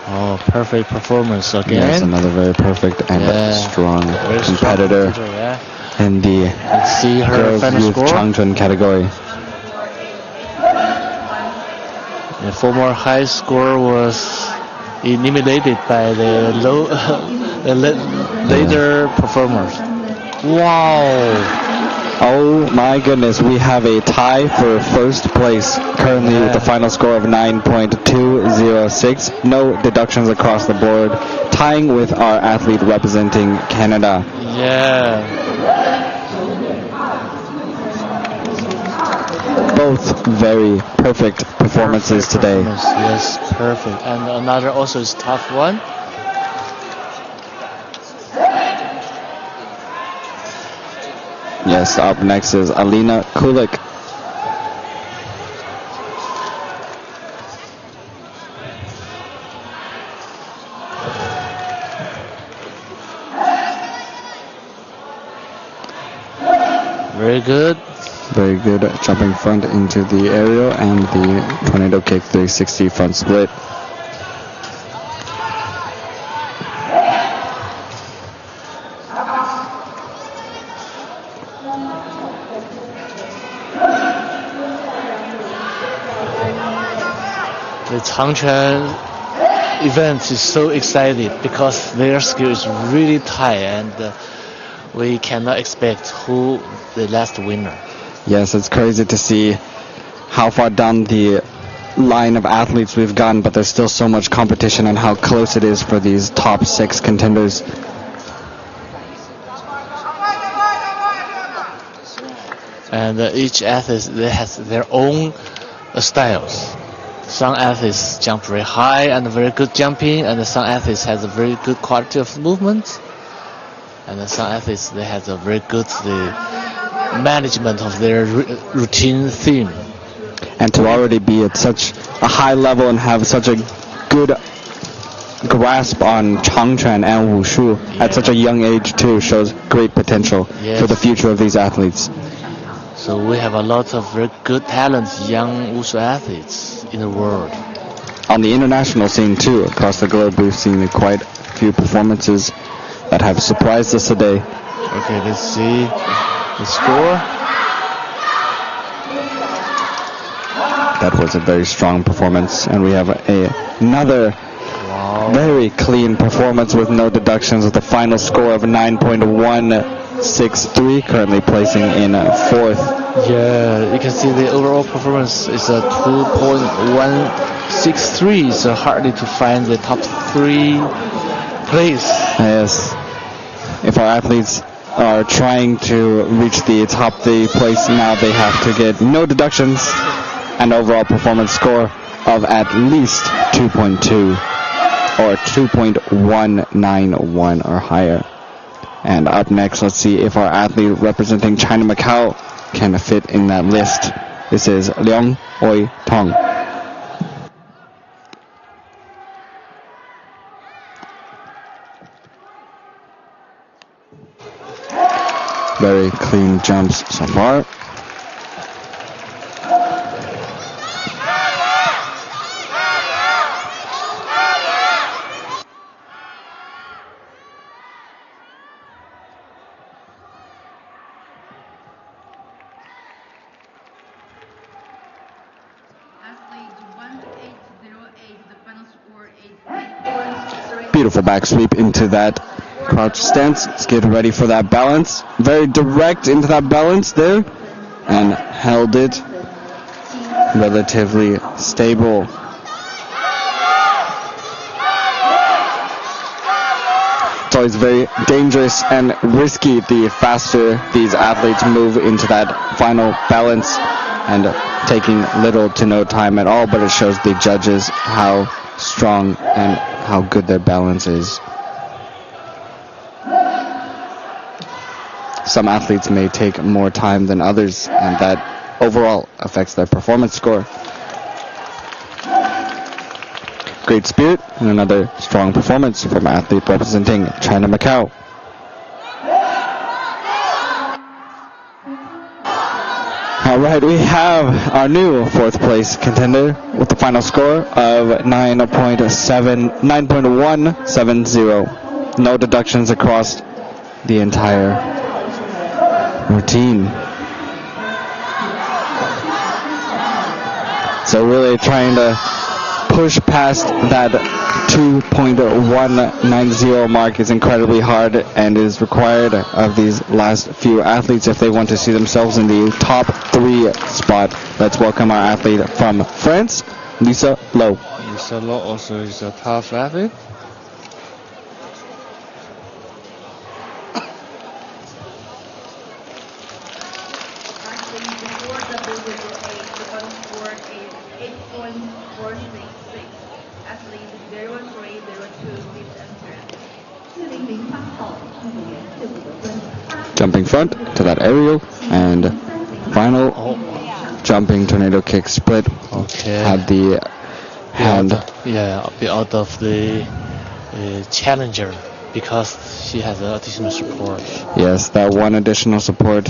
Oh, perfect performance again. Yes, another very perfect and strong very competitor strong yeah. in the Let's see her girls final youth score. Changquan category. The former high score was eliminated by the later performers. Wow! Oh my goodness, we have a tie for first place currently with the final score of 9.206. No deductions across the board, tying with our athlete representing Canada. Yeah. Both very perfect performances today. Yes, perfect. And another also is tough one. Yes, up next is Alina Kulik. Very good. Very good jumping front into the aerial and the tornado kick 360 front split. The Changquan event is so excited because their skill is really high and we cannot expect who the last winner. Yes, it's crazy to see how far down the line of athletes we've gotten, but there's still so much competition and how close it is for these top 6 contenders. And each athlete they has their own styles. Some athletes jump very high and very good jumping, and some athletes has a very good quality of movement. And some athletes they have a very good management of their routine theme. And to already be at such a high level and have such a good grasp on Changquan and Wushu at such a young age too shows great potential for the future of these athletes. So we have a lot of very good talents, young Wushu athletes in the world. On the international scene too, across the globe, we've seen quite a few performances that have surprised us today. Okay, let's see the score. That was a very strong performance, and we have another very clean performance with no deductions with a final score of 9.163, currently placing in 4th. Yeah, you can see the overall performance is a 2.163, so hardly to find the top 3 place. Yes. If our athletes are trying to reach the top 3 place now, they have to get no deductions and overall performance score of at least 2.2 or 2.191 or higher. And up next, let's see if our athlete representing China Macau can fit in that list. This is Liang Oi Tong. Very clean jumps so far. Beautiful back sweep into that crouch stance. Let's get ready for that balance. Very direct into that balance there. And held it relatively stable. It's always very dangerous and risky the faster these athletes move into that final balance, and taking little to no time at all, but it shows the judges how strong and how good their balance is. Some athletes may take more time than others, and that overall affects their performance score. great spirit and another strong performance from an athlete representing China Macau. All right, we have our new fourth place contender with the final score of 9.170. No deductions across the entire routine. So really trying to push past that 2.190 mark is incredibly hard and is required of these last few athletes if they want to see themselves in the top 3 spot. Let's welcome our athlete from France, Lisa Lowe. Lisa Lowe also is a tough athlete. Jumping front to that aerial and final jumping tornado kick split. Okay. Had the hand. Be out of the challenger because she has additional support. Yes, that one additional support.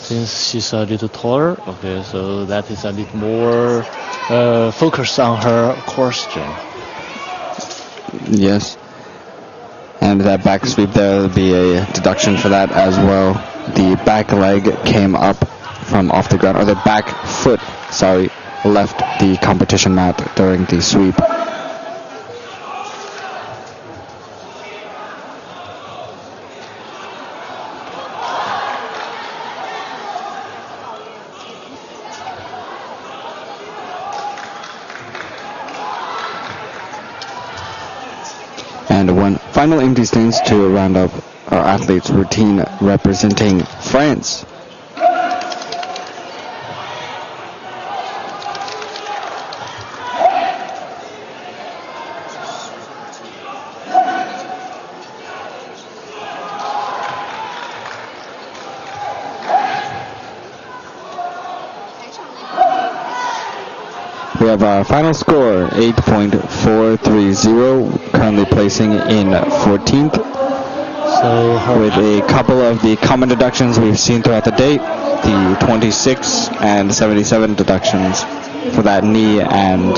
Since she's a little taller, okay, so that is a little more focused on her core strength. Yes. And that back sweep there will be a deduction for that as well. The back leg came up from off the ground, or the back foot, left the competition mat during the sweep. And one final empty stance to round up our athletes' routine representing France. We have our final score, 8.430, currently placing in 14th. So with a couple of the common deductions we've seen throughout the day, the 26 and 77 deductions for that knee and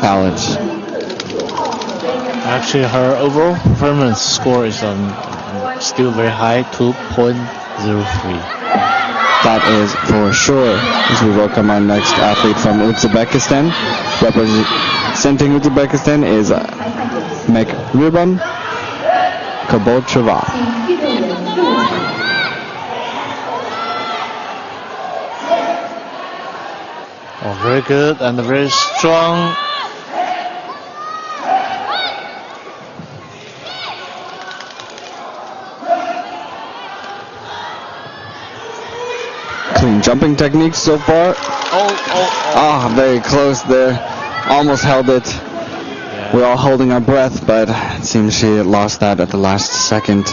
balance. Actually, her overall performance score is still very high, 2.03. That is for sure. As we welcome our next athlete from Uzbekistan. Representing Uzbekistan is Mekhriban Kabolcheva. Oh, very good and very strong. Clean jumping techniques so far. Very close there. Almost held it. Yeah. We're all holding our breath, but it seems she lost that at the last second.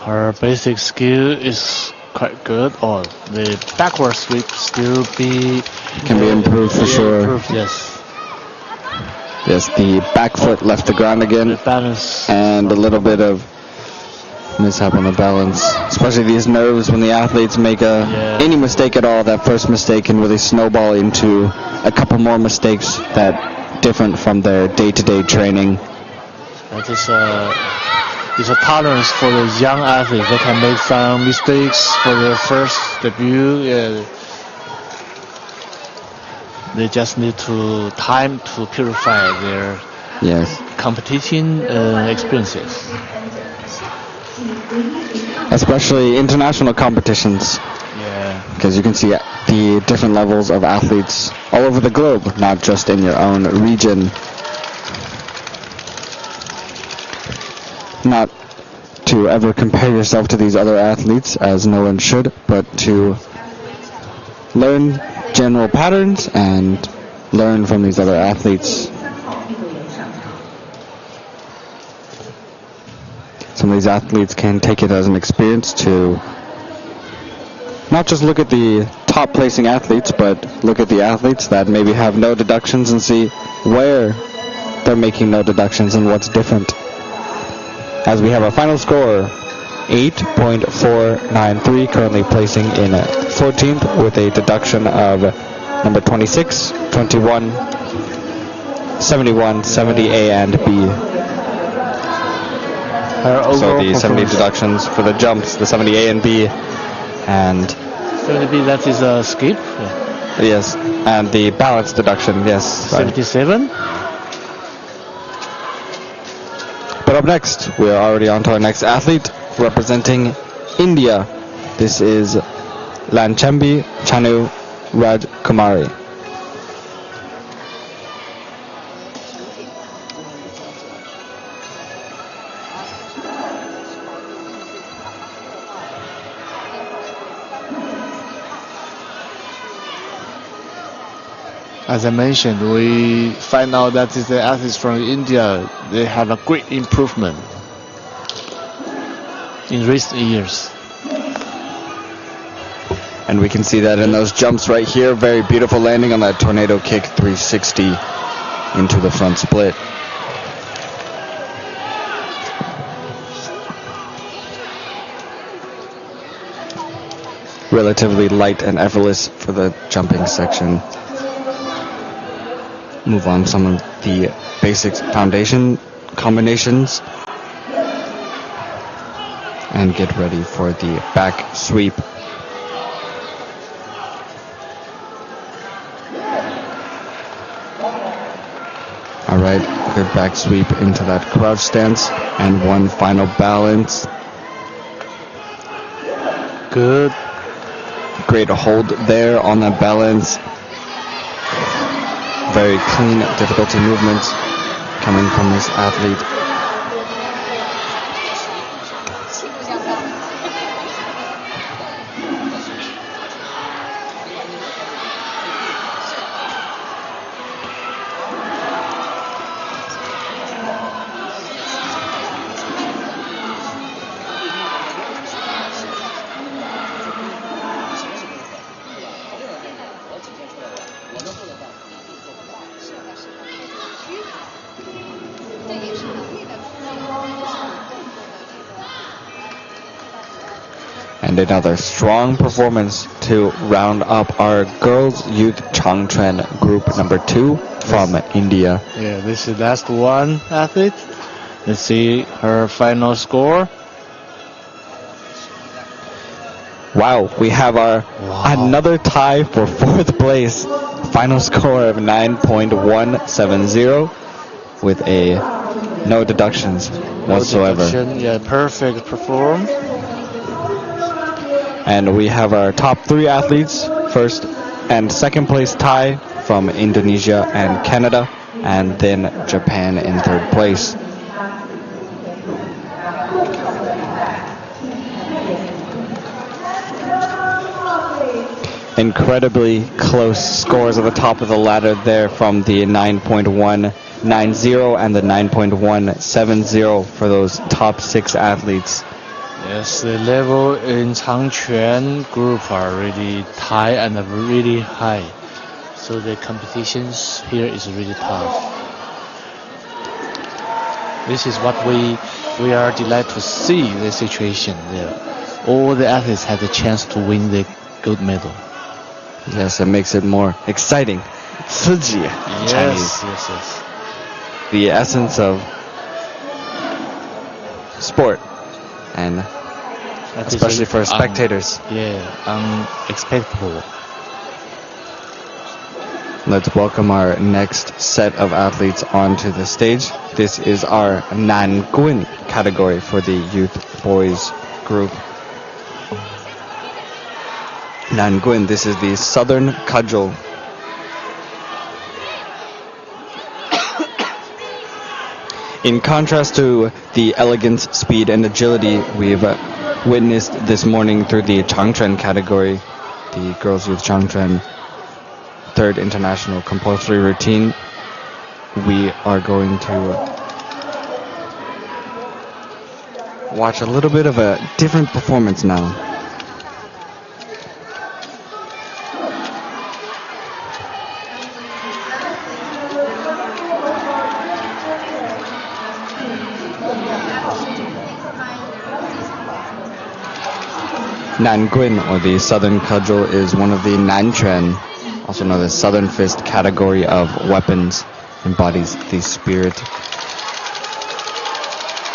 Her basic skill is quite good, or the backward sweep still can be improved for sure. Improved, yes. Yes, the back foot left the ground again, The balance and a little bit of mishap on the balance. Especially these nerves when the athletes make any mistake at all. That first mistake can really snowball into a couple more mistakes that different from their day-to-day training. That is a tolerance for the young athletes. They can make some mistakes for their first debut. They just need time to purify their competition experiences. Especially international competitions. Yeah. Because you can see the different levels of athletes all over the globe, not just in your own region. Not to ever compare yourself to these other athletes, as no one should, but to learn general patterns and learn from these other athletes. Some of these athletes can take it as an experience to not just look at the top placing athletes, but look at the athletes that maybe have no deductions and see where they're making no deductions and what's different. As we have our final score, 8.493, currently placing in 14th with a deduction of number 26, 21, 71, 70 A and B. So the 70 deductions for the jumps, the 70 A and B, and 70B, that is a skip? Yeah. Yes, and the balance deduction, yes. 77? But up next, we are already on to our next athlete, representing India. This is Lanchembi Chanu Raj Kumari. As I mentioned, we find out that the athletes from India, they have a great improvement in recent years. And we can see that in those jumps right here. Very beautiful landing on that tornado kick 360 into the front split. Relatively light and effortless for the jumping section. Move on some of the basic foundation combinations and get ready for the back sweep. All right, good back sweep into that crouch stance and one final balance. Good. Great hold there on that balance. Very clean difficulty movements coming from this athlete. And another strong performance to round up our girls youth Changquan group number 2 from India. Yeah, this is last one athlete. Let's see her final score. Wow, we have our another tie for 4th place. Final score of 9.170 with a no deductions whatsoever. No deduction, yeah, perfect perform. And we have our top 3 athletes, first and second place tie from Indonesia and Canada, and then Japan in 3rd place. Incredibly close scores at the top of the ladder there from the 9.190 and the 9.170 for those top 6 athletes. Yes, the level in Changquan group are really high and really high. So the competitions here is really tough. This is what we are delighted to see the situation there. All the athletes had the chance to win the gold medal. Yes, it makes it more exciting. 刺激, Chinese. Yes. The essence of sport, and That especially is for spectators. Unexpected. Let's welcome our next set of athletes onto the stage. This is our Nangun category for the youth boys group. Nangun, this is the southern cudgel. In contrast to the elegance, speed, and agility we've witnessed this morning through the Changquan category, the Girls Youth Changquan third international compulsory routine, we are going to watch a little bit of a different performance now. Nangun, or the Southern Cudgel, is one of the Nanquan, also known as Southern Fist category of weapons, embodies the spirit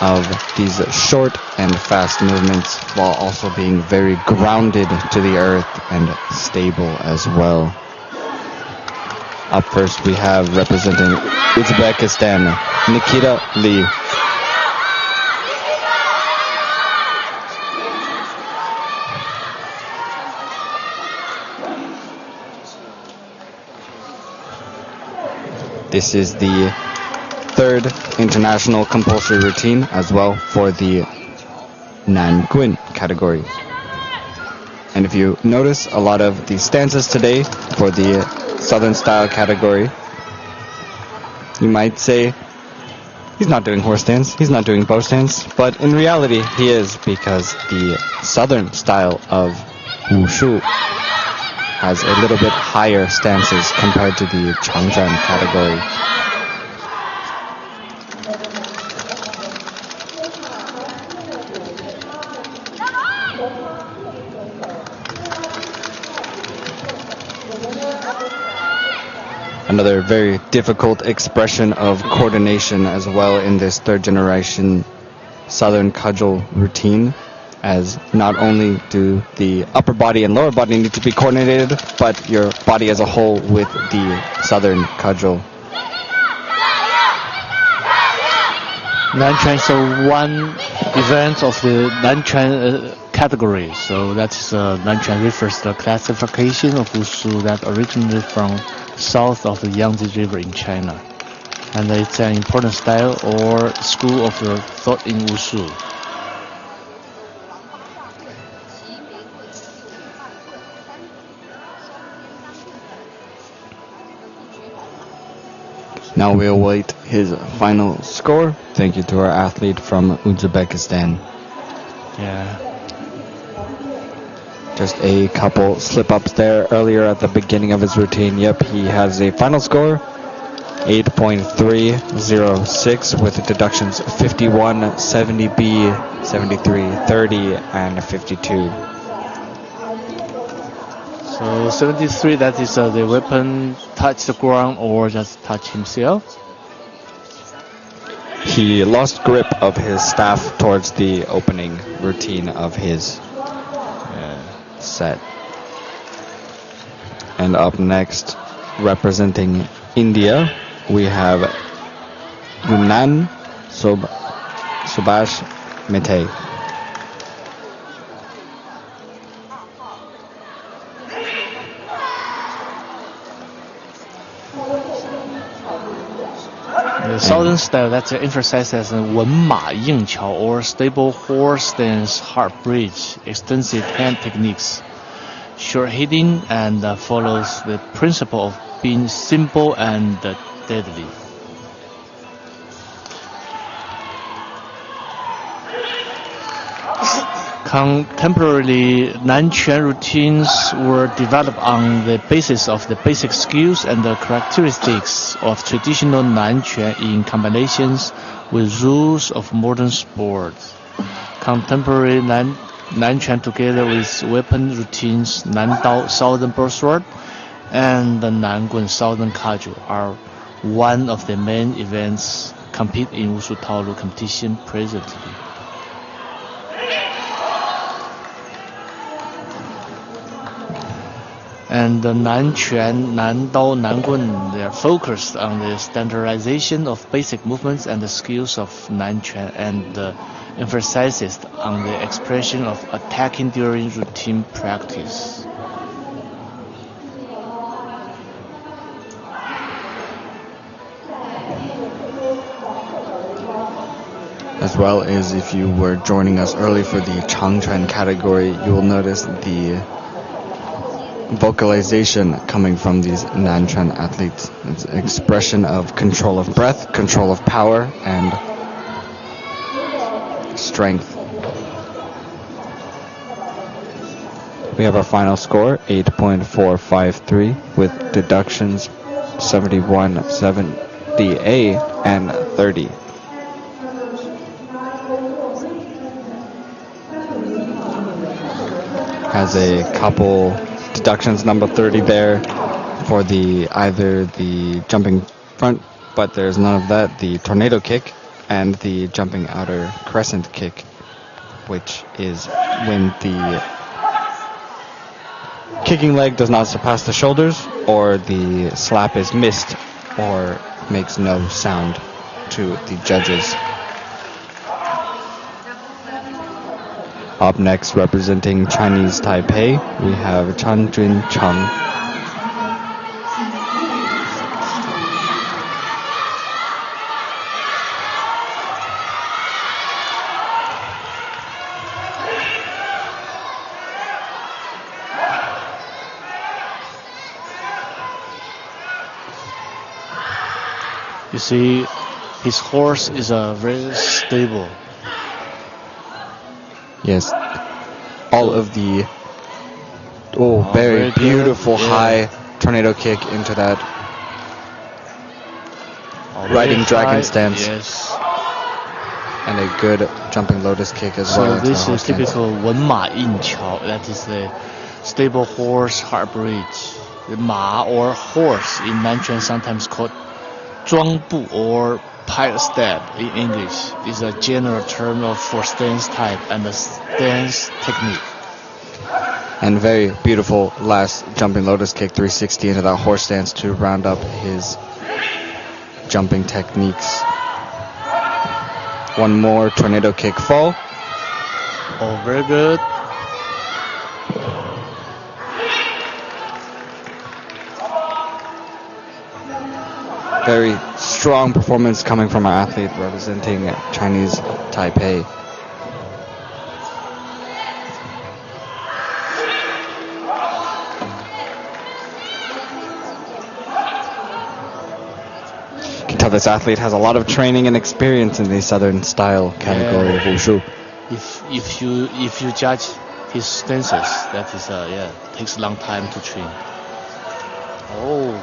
of these short and fast movements while also being very grounded to the earth and stable as well. Up first we have, representing Uzbekistan, Nikita Lee. This is the third international compulsory routine as well for the Nangun category. And if you notice, a lot of the stances today for the Southern style category, you might say he's not doing horse stance, he's not doing bow stance, but in reality he is, because the Southern style of Wushu has a little bit higher stances compared to the Changquan category. Another very difficult expression of coordination as well in this third generation Southern Cudgel routine, as not only do the upper body and lower body need to be coordinated, but your body as a whole with the Southern Cudgel. Nanquan is one event of the Nanquan category. So that's Nanquan refers to the classification of Wushu that originated from south of the Yangtze River in China. And it's an important style or school of the thought in Wushu. Now we await his final score. Thank you to our athlete from Uzbekistan. Yeah. Just a couple slip-ups there earlier at the beginning of his routine. Yep, he has a final score, 8.306 with the deductions 51, 70B, 73, 30, and 52. So 73, that is the weapon touch the ground or just touch himself? He lost grip of his staff towards the opening routine of his set. And up next, representing India, we have Yunnan Subhash Mete. The southern style that emphasizes 文马硬桥 or stable horse stance, hard bridge, extensive hand techniques, short hitting, and follows the principle of being simple and deadly. Contemporary Nanquan routines were developed on the basis of the basic skills and the characteristics of traditional Nanquan in combinations with rules of modern sports. Contemporary Nanquan, together with weapon routines, Nandao Southern Broadsword and the Nangun Southern Cudgel, are one of the main events compete in Wushu Taolu competition presently. And the Nanquan, Nandao, Nangun, they are focused on the standardization of basic movements and the skills of Nanquan, and emphasizes on the expression of attacking during routine practice. As well as if you were joining us early for the Changquan category, you will notice the vocalization coming from these Nanquan athletes. It's an expression of control of breath, control of power, and strength. We have our final score, 8.453, with deductions 71, 70A, and 30. Has a couple deductions, number 30 there for either the jumping front, but there's none of that, the tornado kick, and the jumping outer crescent kick, which is when the kicking leg does not surpass the shoulders, or the slap is missed or makes no sound to the judges. Up next, representing Chinese Taipei, we have Changquan. You see, his horse is very stable. Yes. All of the very beautiful high tornado kick into that riding dragon stance. Yes. And a good jumping lotus kick as well. So this is typical 文马硬桥. That is the stable horse heart bridge. The ma or horse in Nanquan sometimes called 装步 or pile step in English is a general term for stance type and the stance technique. And very beautiful last jumping lotus kick 360 into that horse stance to round up his jumping techniques. One more tornado kick fall. Oh, very good. Very strong performance coming from our athlete representing Chinese Taipei. You can tell this athlete has a lot of training and experience in the Southern style category of Wushu. If you judge his stances, that is takes a long time to train. Oh.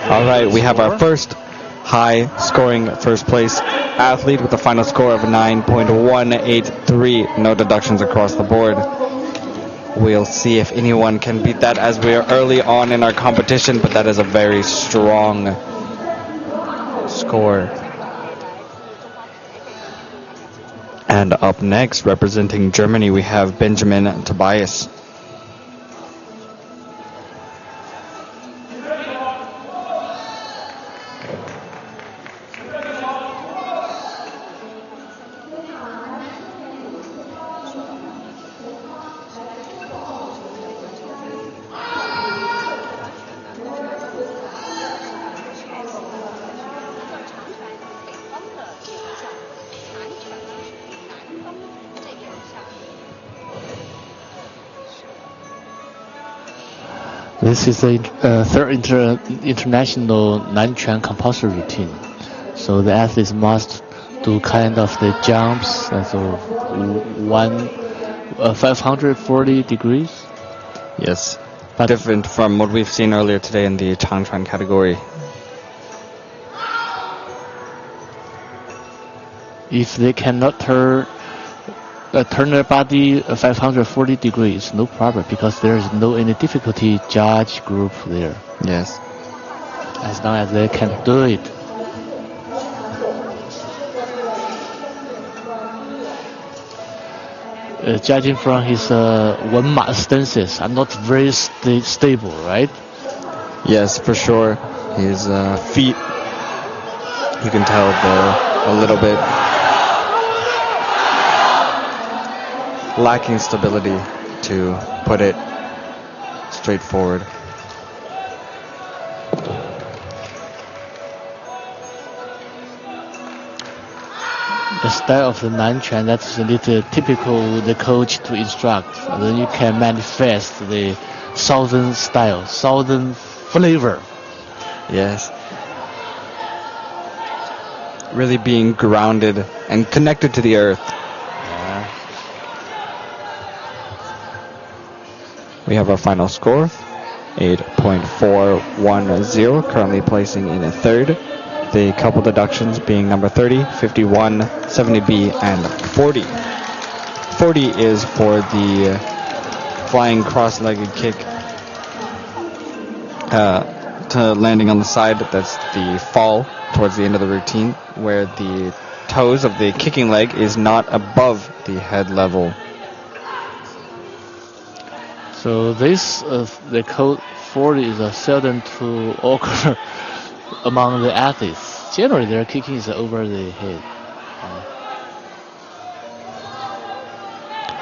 All right, we have our first high-scoring first-place athlete with a final score of 9.183. No deductions across the board. We'll see if anyone can beat that as we are early on in our competition, but that is a very strong score. And up next, representing Germany, we have Benjamin Tobias. This is the third international Nanquan compulsory routine. So the athletes must do kind of the jumps, so 540 degrees. Yes, but different from what we've seen earlier today in the Changquan category. If they cannot turn their body 540 degrees, no problem, because there is no any difficulty judge group there. Yes. As long as they can do it. Judging from his 文马 stances are not very stable, right? Yes, for sure. His feet, you can tell they're a little bit lacking stability, to put it straightforward. the style of the Nanquan, that's a little typical the coach to instruct. And then you can manifest the southern style, southern flavor. Yes. Really being grounded and connected to the earth. Yeah. We have our final score, 8.410, currently placing in third. The couple deductions being number 30, 51, 70B, and 40. 40 is for the flying cross-legged kick to landing on the side. That's the fall towards the end of the routine, where the toes of the kicking leg is not above the head level. So this, the code 40 is seldom to occur among the athletes. Generally, their kicking is over the head.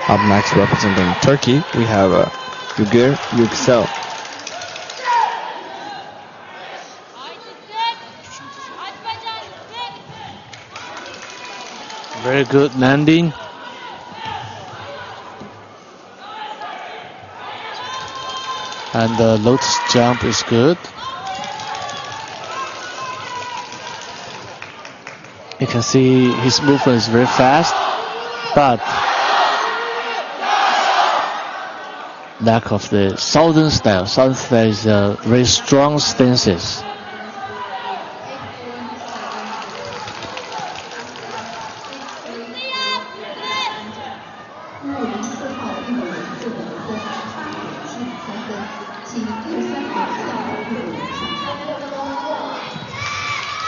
Up next, representing Turkey, we have Uyghur Yüksel. Very good landing. And the lotus jump is good. You can see his movement is very fast, but lack of the southern style. Southern style is very strong stances.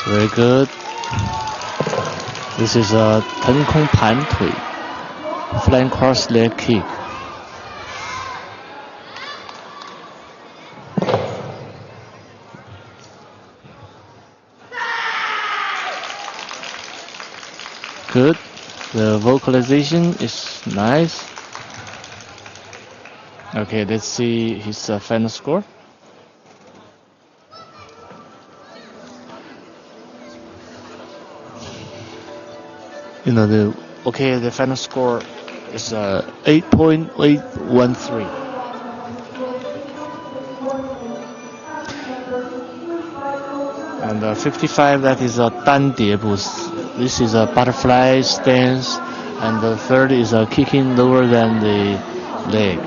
Very good. This is a 腾空盘腿 flying cross leg kick. Good. The vocalization is nice. Okay, let's see his final score. You know, the final score is 8.813. And 55, that is a 单叠步. This is a butterfly stance, and the third is a kicking lower than the leg.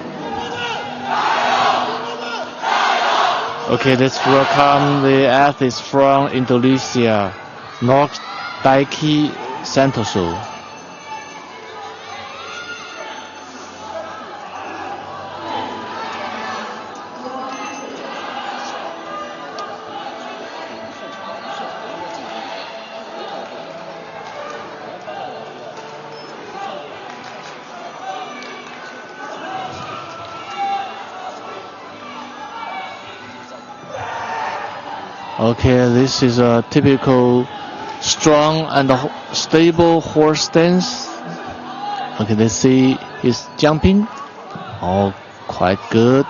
Okay, let's welcome the athletes from Indonesia, Nok Daiki Santoso. Okay, this is a typical strong and stable horse stance. Okay, let's see his jumping. Oh, quite good.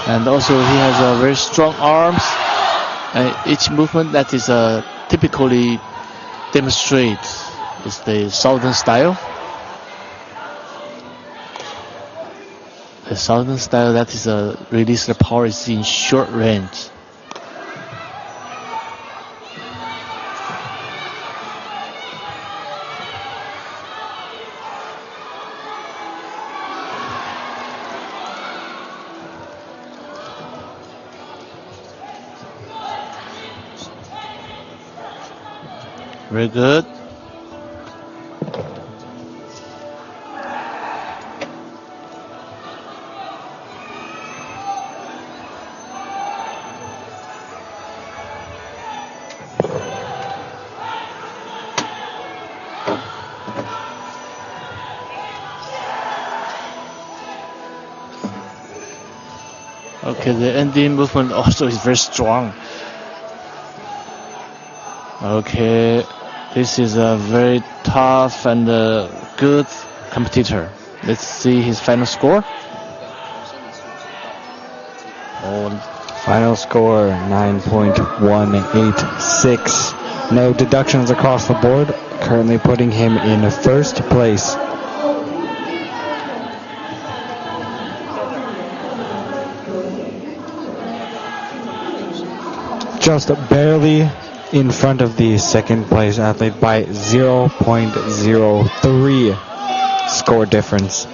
And also he has very strong arms. And each movement that is typically demonstrates is the southern style. The southern style that is release the power is in short range. Very good. Okay, the ending movement also is very strong. Okay, this is a very tough and good competitor. Let's see his final score. Final score 9.186. No deductions across the board, currently putting him in first place. Just barely in front of the second place athlete by 0.03 score difference.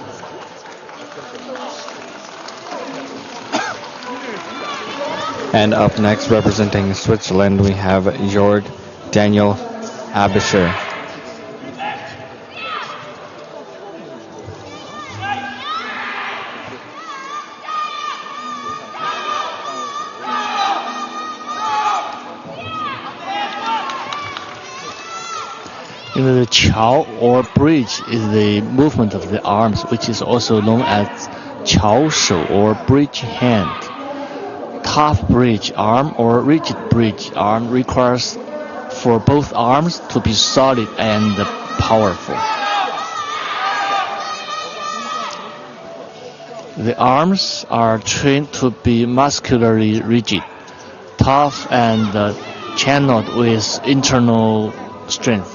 And up next, representing Switzerland, we have Jörg Daniel Abischer. The qiao or bridge is the movement of the arms, which is also known as qiao shou or bridge hand. Tough bridge arm or rigid bridge arm requires for both arms to be solid and powerful. The arms are trained to be muscularly rigid, tough, and channeled with internal strength.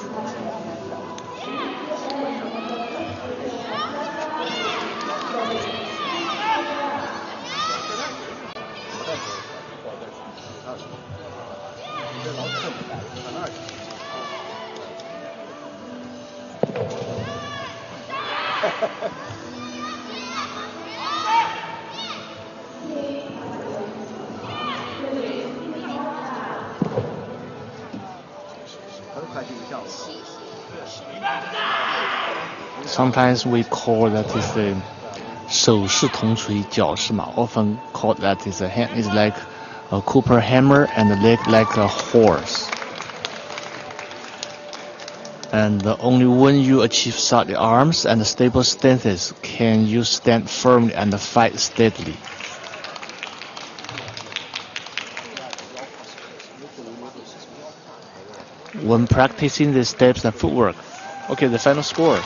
Sometimes we call that is the 手势同锤脚势马 often called that is a hand is like a copper hammer and a leg like a horse. And only when you achieve solid arms and stable stances can you stand firmly and fight steadily. When practicing the steps and footwork. Okay, the final score.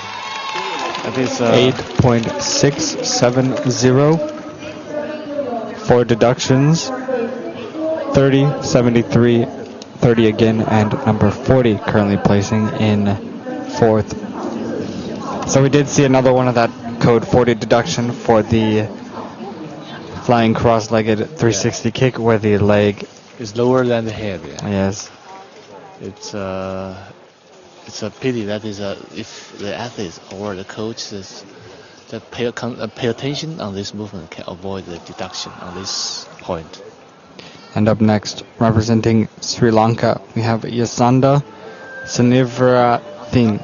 That is 8.670. 4 deductions. 30, 73, 30 again, and number 40 currently placing in 4th. So we did see another one of that code 40 deduction for the flying cross-legged 360 kick where the leg is lower than the head. Yeah. Yes. It's a pity that is if the athletes or the coaches that pay attention on this movement can avoid the deduction on this point. And up next, representing Sri Lanka, we have Yasanda Sinivarathin.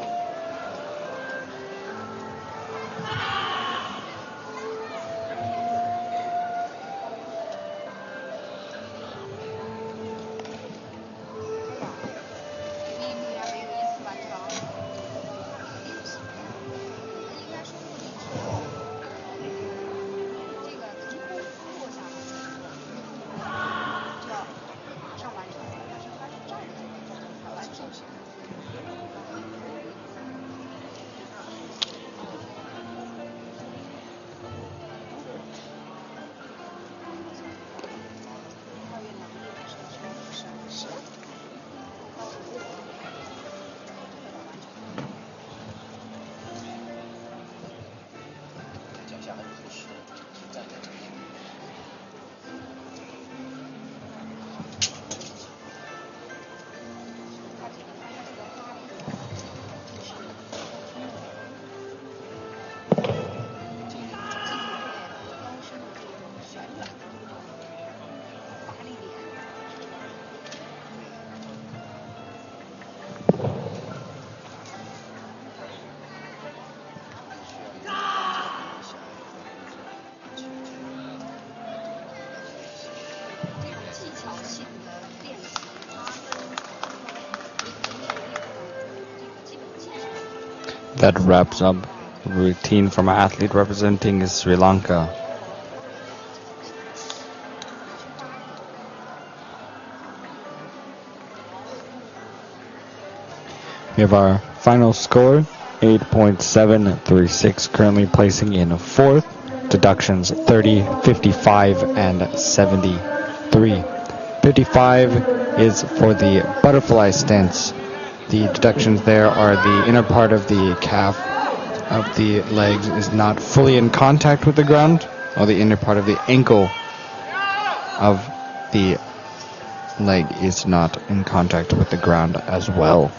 That wraps up routine from our athlete representing Sri Lanka. We have our final score, 8.736, currently placing in 4th. Deductions 30, 55, and 70. 3. 55 is for the butterfly stance. The deductions there are the inner part of the calf of the legs is not fully in contact with the ground, or the inner part of the ankle of the leg is not in contact with the ground as well.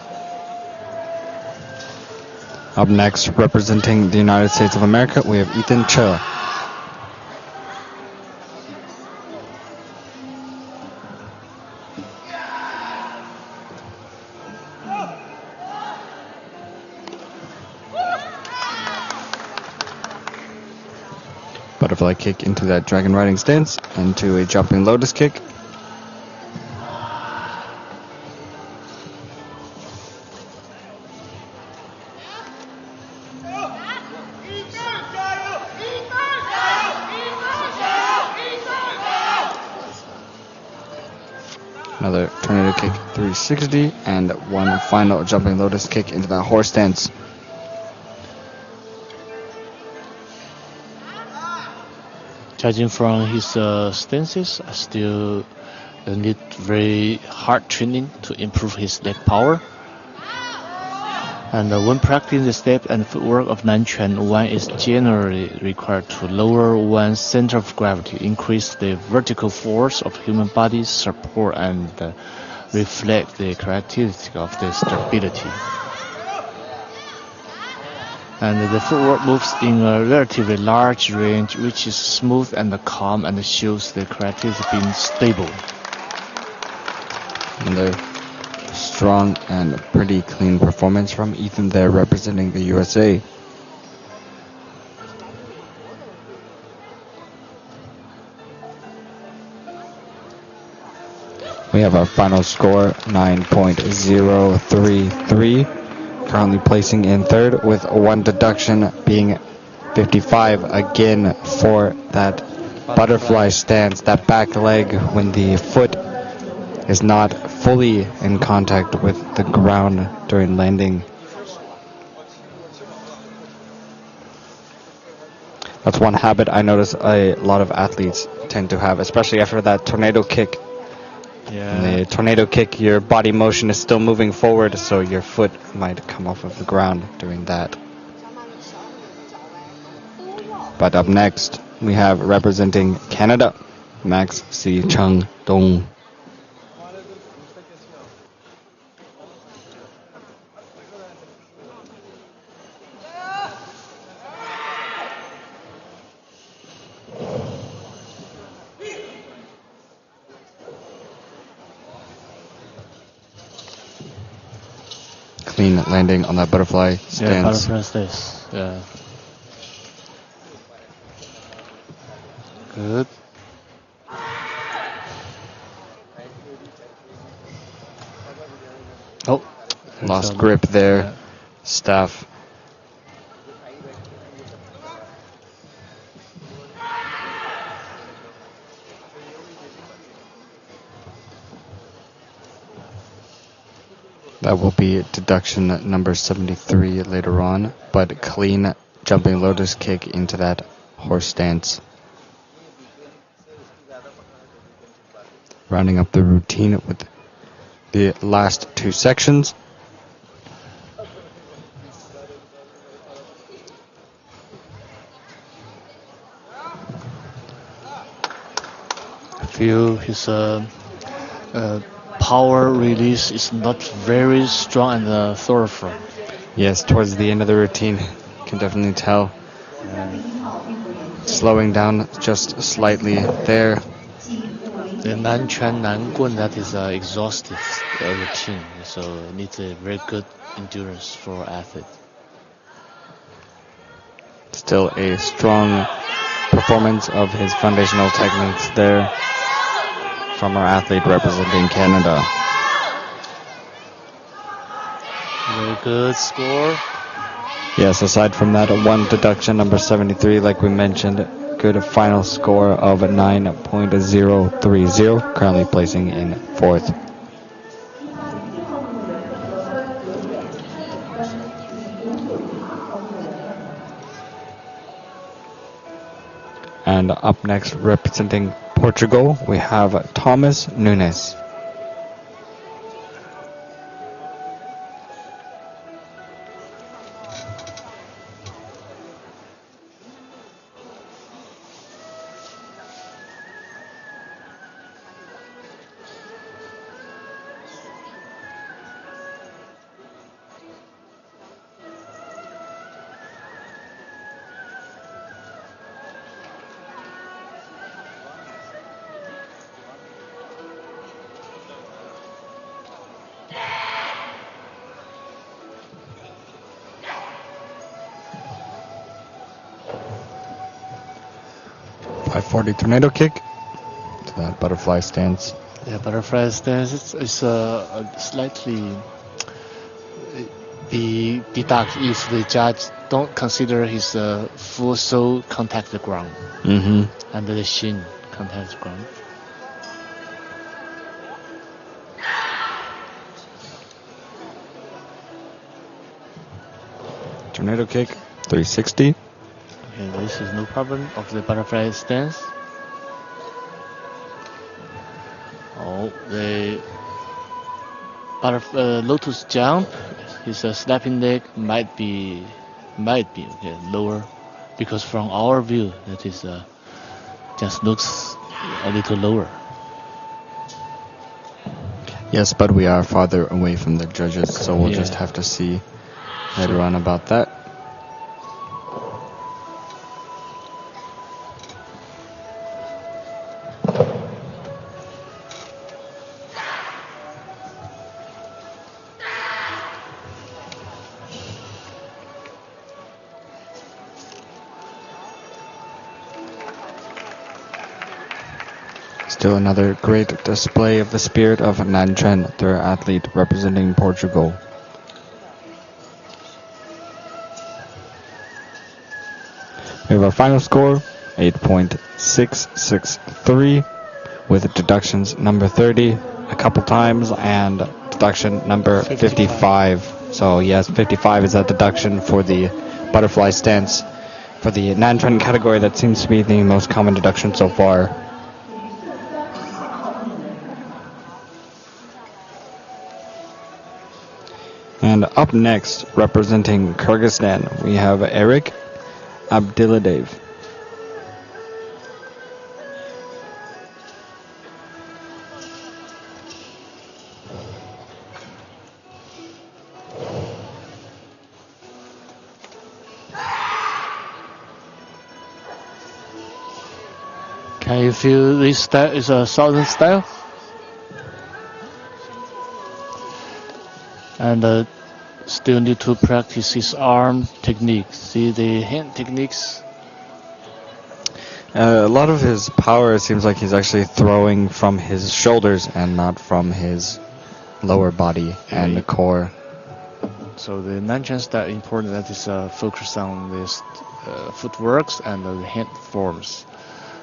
Up next, representing the United States of America, we have Ethan Che. Butterfly kick into that dragon riding stance, into a jumping lotus kick. Another tornado kick 360, and one final jumping lotus kick into that horse stance. Judging from his stances, I still need very hard training to improve his leg power. And when practicing the step and footwork of Nanquan, one is generally required to lower one's center of gravity, increase the vertical force of human body support, and reflect the characteristic of the stability. And the footwork moves in a relatively large range, which is smooth and calm and shows the characteristic being stable. Another strong and pretty clean performance from Ethan there, representing the USA. We have our final score, 9.033. Currently placing in third with one deduction being 55 again for that butterfly stance, that back leg when the foot is not fully in contact with the ground during landing. That's one habit I notice a lot of athletes tend to have, especially after that tornado kick. Yeah. In the tornado kick, your body motion is still moving forward, so your foot might come off of the ground doing that. But up next, we have representing Canada, Max C. Chung Dong. Clean landing on that butterfly stance. Yeah, butterfly stance. Yeah. Good. Oh, lost grip there. Yeah. Staff. That will be deduction number 73 later on, but clean jumping lotus kick into that horse stance. Rounding up the routine with the last two sections. I feel his power release is not very strong and thoroughful. Yes, towards the end of the routine, you can definitely tell. Slowing down just slightly there. The Nanquan, Nangun, that is an exhaustive routine, so it needs a very good endurance for athletes. Still a strong performance of his foundational techniques there from our athlete representing Canada. Very good score. Yes, aside from that, one deduction, number 73, like we mentioned, good final score of 9.030, currently placing in fourth. And up next, representing Portugal, we have Thomas Nunes. .540 tornado kick to that butterfly stance. Yeah, butterfly stance is slightly deduct if the judge don't consider his full sole contact the ground and the shin contact the ground. Tornado kick, 360. Okay, this is no problem of the butterfly stance. Oh, the lotus jump, his snapping leg might be okay, lower, because from our view that is just looks a little lower. Yes, but we are farther away from the judges, so we'll just have to see later on about that. Still another great display of the spirit of Nanquan, their athlete representing Portugal. We have our final score, 8.663, with deductions number 30 a couple times and deduction number 55. So yes, 55 is a deduction for the butterfly stance. For the Nanquan category, that seems to be the most common deduction so far. And up next, representing Kyrgyzstan, we have Eric Abdiladev. Can you feel this style is a southern style? And still need to practice his arm techniques. See the hand techniques. A lot of his power, it seems like he's actually throwing from his shoulders and not from his lower body and the core. So the Nanquan style important that is focus on this footworks and the hand forms.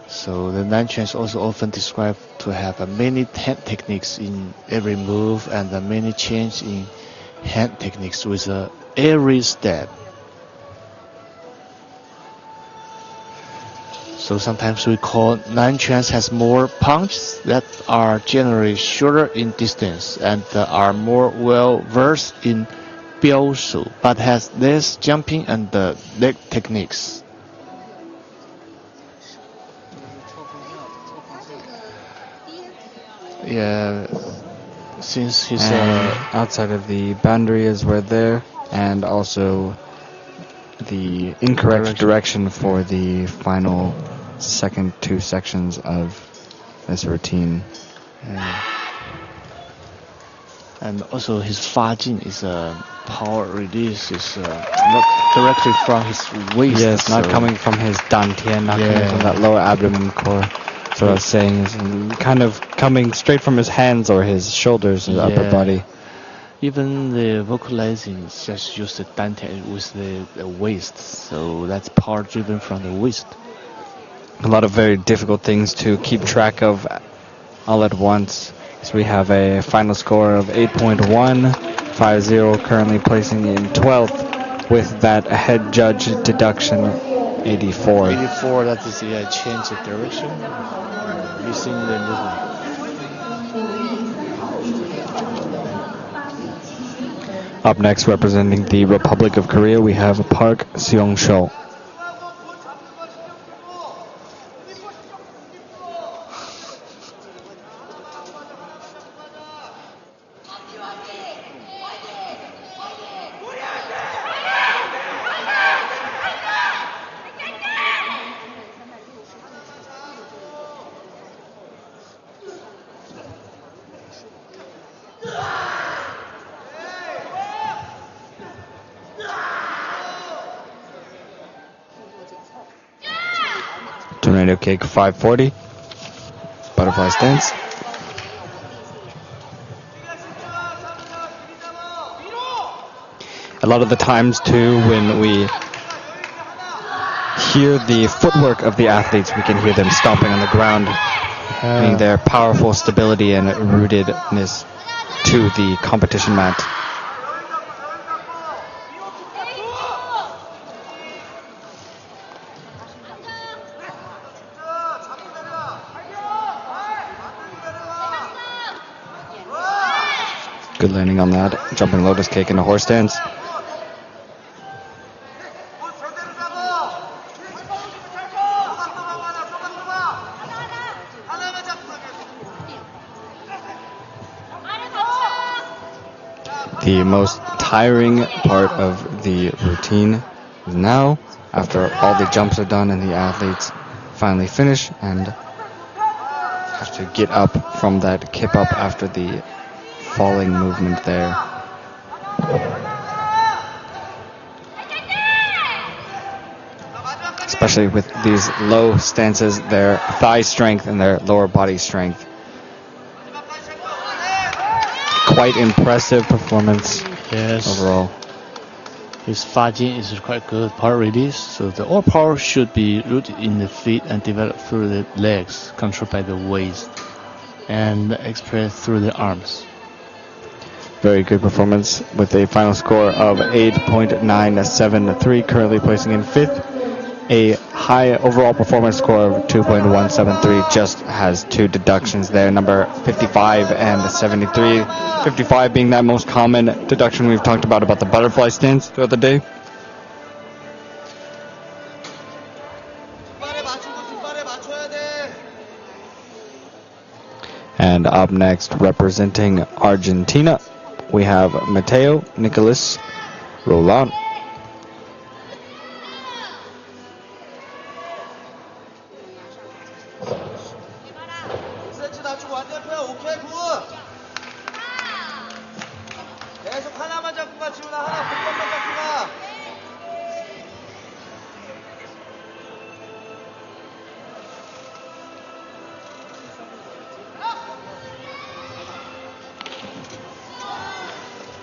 So the Nanquan is also often described to have many hand techniques in every move and many change in hand techniques with every step. So sometimes we call Nanquan has more punches that are generally shorter in distance and are more well versed in biaoshu, but has less jumping and leg techniques. Yeah, since he's outside of the boundary is where there, and also the incorrect direction for the final second two sections of this routine. And also his fajin is power release is not directly from his waist. Yes, not coming from his dantian, not coming from that lower abdomen core. So I was saying is kind of coming straight from his hands or his shoulders and upper body. Even the vocalizing just use the dantian with the waist, so that's power driven from the waist. A lot of very difficult things to keep track of all at once. So we have a final score of 8.150, currently placing in 12th with that head judge deduction 84. 84, that is change of direction. missing the movement. Up next, representing the Republic of Korea, we have Park Seong-sho. Tornado kick 540. Butterfly stance. A lot of the times too, when we hear the footwork of the athletes, we can hear them stomping on the ground, meaning their powerful stability and rootedness to the competition mat. Good landing on that. Jumping lotus kick into horse stance. The most tiring part of the routine is now, after all the jumps are done and the athletes finally finish and have to get up from that kip up after the falling movement there. Especially with these low stances, their thigh strength and their lower body strength. Quite impressive performance. Yes. Overall. His fajin is quite good power release, so the all power should be rooted in the feet and developed through the legs, controlled by the waist, and expressed through the arms. Very good performance with a final score of 8.973, currently placing in 5th. A high overall performance score of 2.173, just has 2 deductions there, number 55 and 73. 55 being that most common deduction we've talked about the butterfly stance throughout the day. And up next, representing Argentina, we have Mateo Nicolas Roland.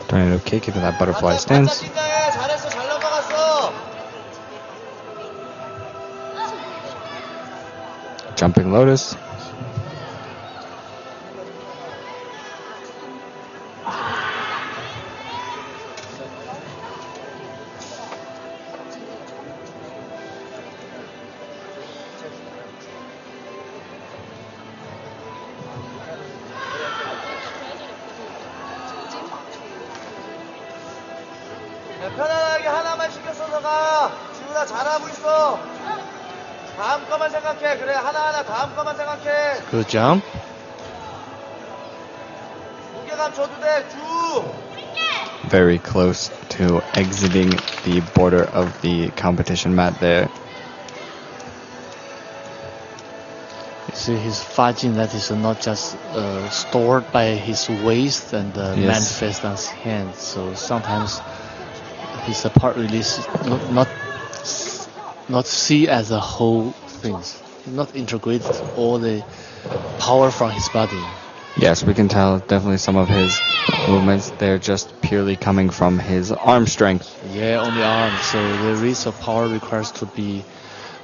Tornado kick into that butterfly stance. Jumping lotus. 편안하게 하나만 신경 써서 가. 지훈아 잘하고 있어. 다음 거만 생각해. 그래 하나하나 다음 거만 생각해. Good jump. 무게감 줘도 돼. 주. Very close to exiting the border of the competition mat there. You see his fajin that is not just stored by his waist and manifest on his hands. So sometimes his part release not see as a whole things, not integrate all the power from his body. Yes, we can tell definitely some of his movements, they're just purely coming from his arm strength. Yeah, on the arm. So the release of power requires to be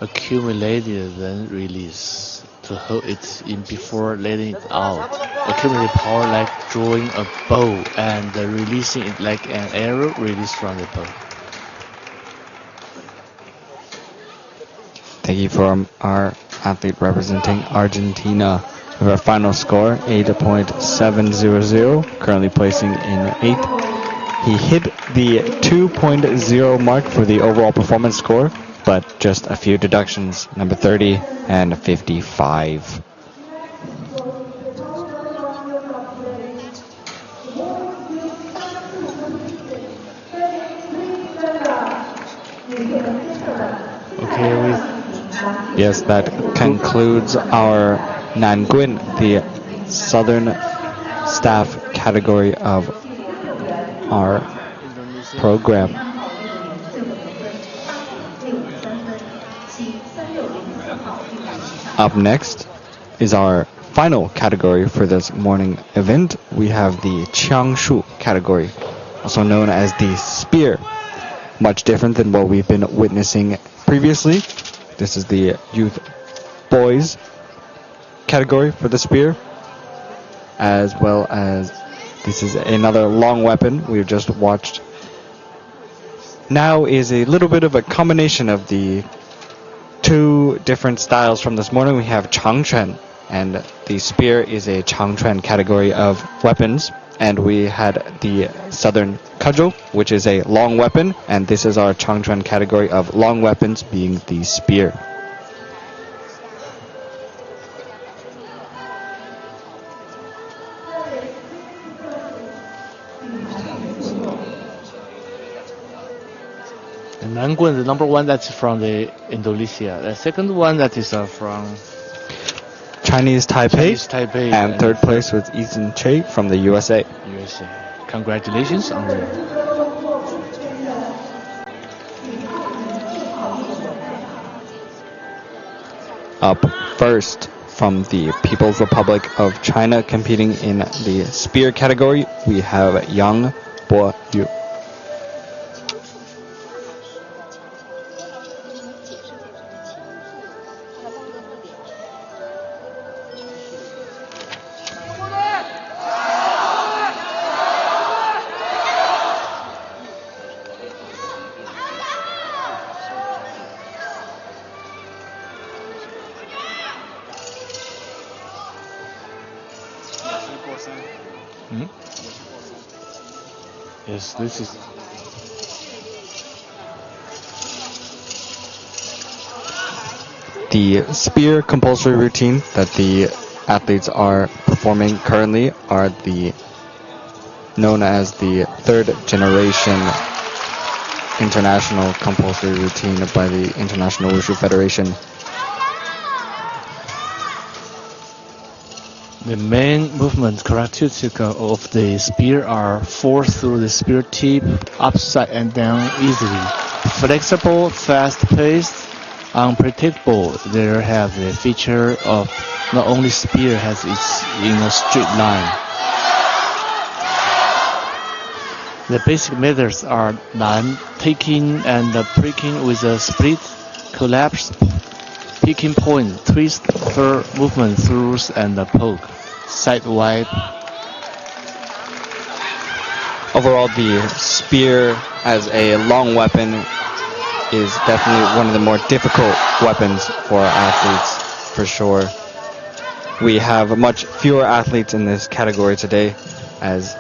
accumulated then release to hold it in before letting it out. Accumulated power like drawing a bow and releasing it like an arrow released from the bow. Thank you from our athlete representing Argentina. With our final score, 8.700, currently placing in 8th. He hit the 2.0 mark for the overall performance score, but just a few deductions, number 30 and 55. Yes, that concludes our Nangun, the southern staff category of our program. Up next is our final category for this morning event. We have the Changshu category, also known as the spear. Much different than what we've been witnessing previously. This is the youth boys category for the spear, as well as this is another long weapon we've just watched. Now is a little bit of a combination of the two different styles from this morning. We have Changquan, and the spear is a Changquan category of weapons. And we had the southern cudgel, which is a long weapon, and this is our Changquan category of long weapons, being the spear. And Nangun, the number one, that's from the Indonesia. The second one, that is from Chinese Taipei, and third and place was Ethan Che from the USA. USA. Congratulations on the. Up first from the People's Republic of China, competing in the spear category, we have Yang Bo-yu. Yes, this is. The spear compulsory routine that the athletes are performing currently are the known as the third generation international compulsory routine by the International Wushu Federation. The main movement characteristic of the spear are force through the spear tip, upside and down easily. Flexible, fast-paced, unpredictable. They have the feature of not only spear has its in a straight line. The basic methods are Nan, taking and breaking with a split, collapse, picking point, twist, fur, movement, throughs, and poke, side wipe. Overall, the spear as a long weapon is definitely one of the more difficult weapons for athletes, for sure. We have much fewer athletes in this category today, as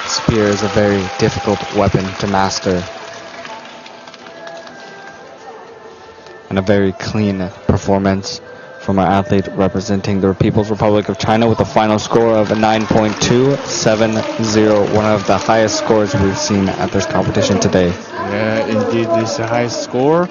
spear is a very difficult weapon to master. And a very clean performance from our athlete representing the People's Republic of China with a final score of 9.270, one of the highest scores we've seen at this competition today. Yeah, indeed, this is the highest score.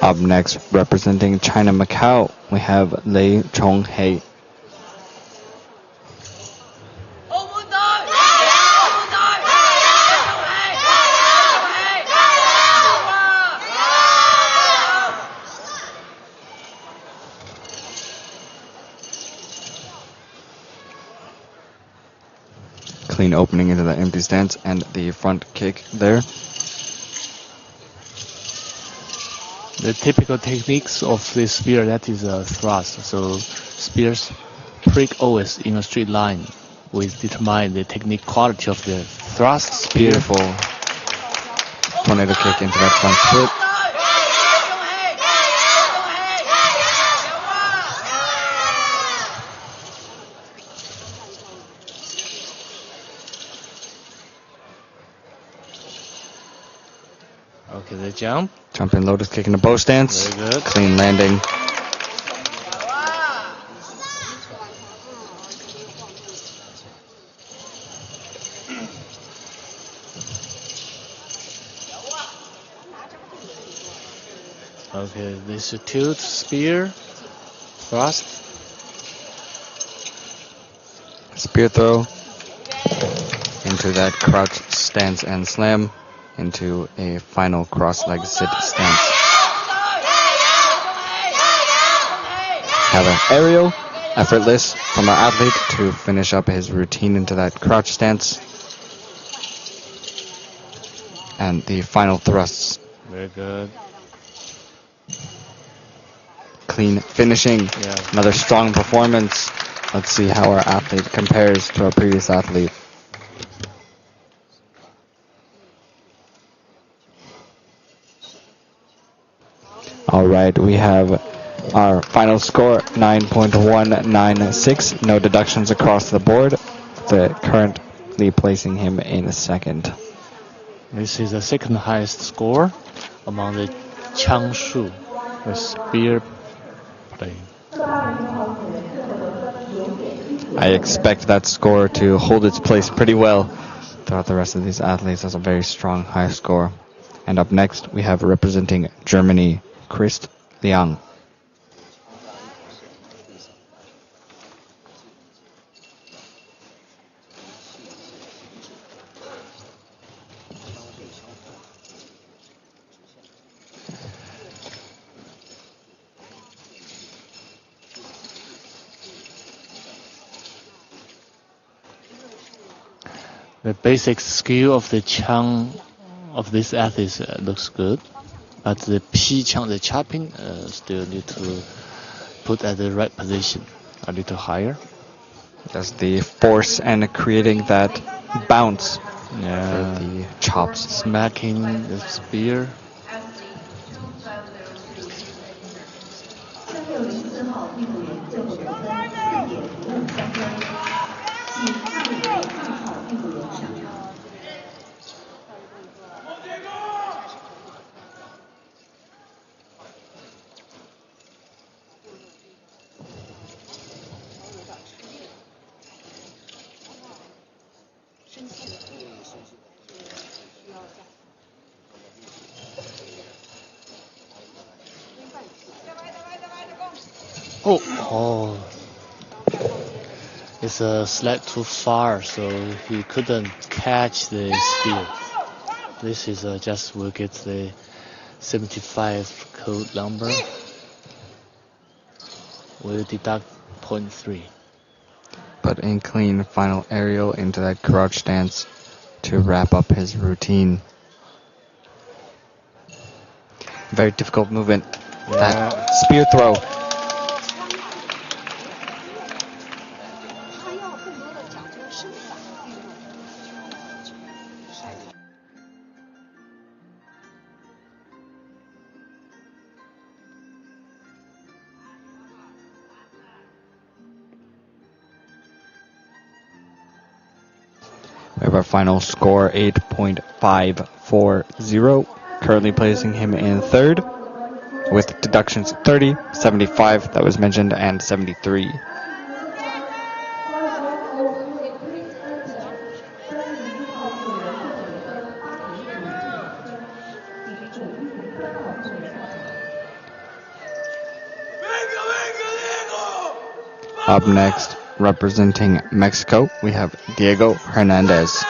Up next, representing China Macau, we have Lei Chonghei. Clean opening into the empty stance and the front kick there. The typical techniques of this spear, that is a thrust. So spears prick always in a straight line. We determine the technique quality of the thrust. Beautiful tornado kick into that front foot. Okay, the jump. Jumping lotus kick in the bow stance. Very good. Clean landing. Okay, this is tilt, spear, thrust. Spear throw into that crouch stance and slam into a final cross-leg sit stance. Have an aerial, effortless from our athlete to finish up his routine into that crouch stance. And the final thrusts. Very good. Clean finishing. Yeah. Another strong performance. Let's see how our athlete compares to our previous athlete. All right, we have our final score, 9.196. No deductions across the board. Currently placing him in second. This is the second highest score among the Changshu, the spear play. I expect that score to hold its place pretty well throughout the rest of these athletes. That's a very strong high score. And up next, we have representing Germany, Christ Liang. The basic skill of the Chang of this athlete looks good, but the P Chang, the chopping, still need to put at the right position, a little higher. Just the force and creating that bounce Yeah. for the chops. Smacking the spear. 3604号运动员最后得分4.5533分，请202号运动员上场。Oh. It's a slide too far, so he couldn't catch the spear. This is just will get the 75 code number. We'll deduct 0.3. But in clean final aerial into that crouch stance to wrap up his routine. Very difficult movement. Yeah. That spear throw. We have our final score, 8.540, currently placing him in third, with deductions 30, 75 that was mentioned, and 73. Up next, representing Mexico, we have Diego Hernandez.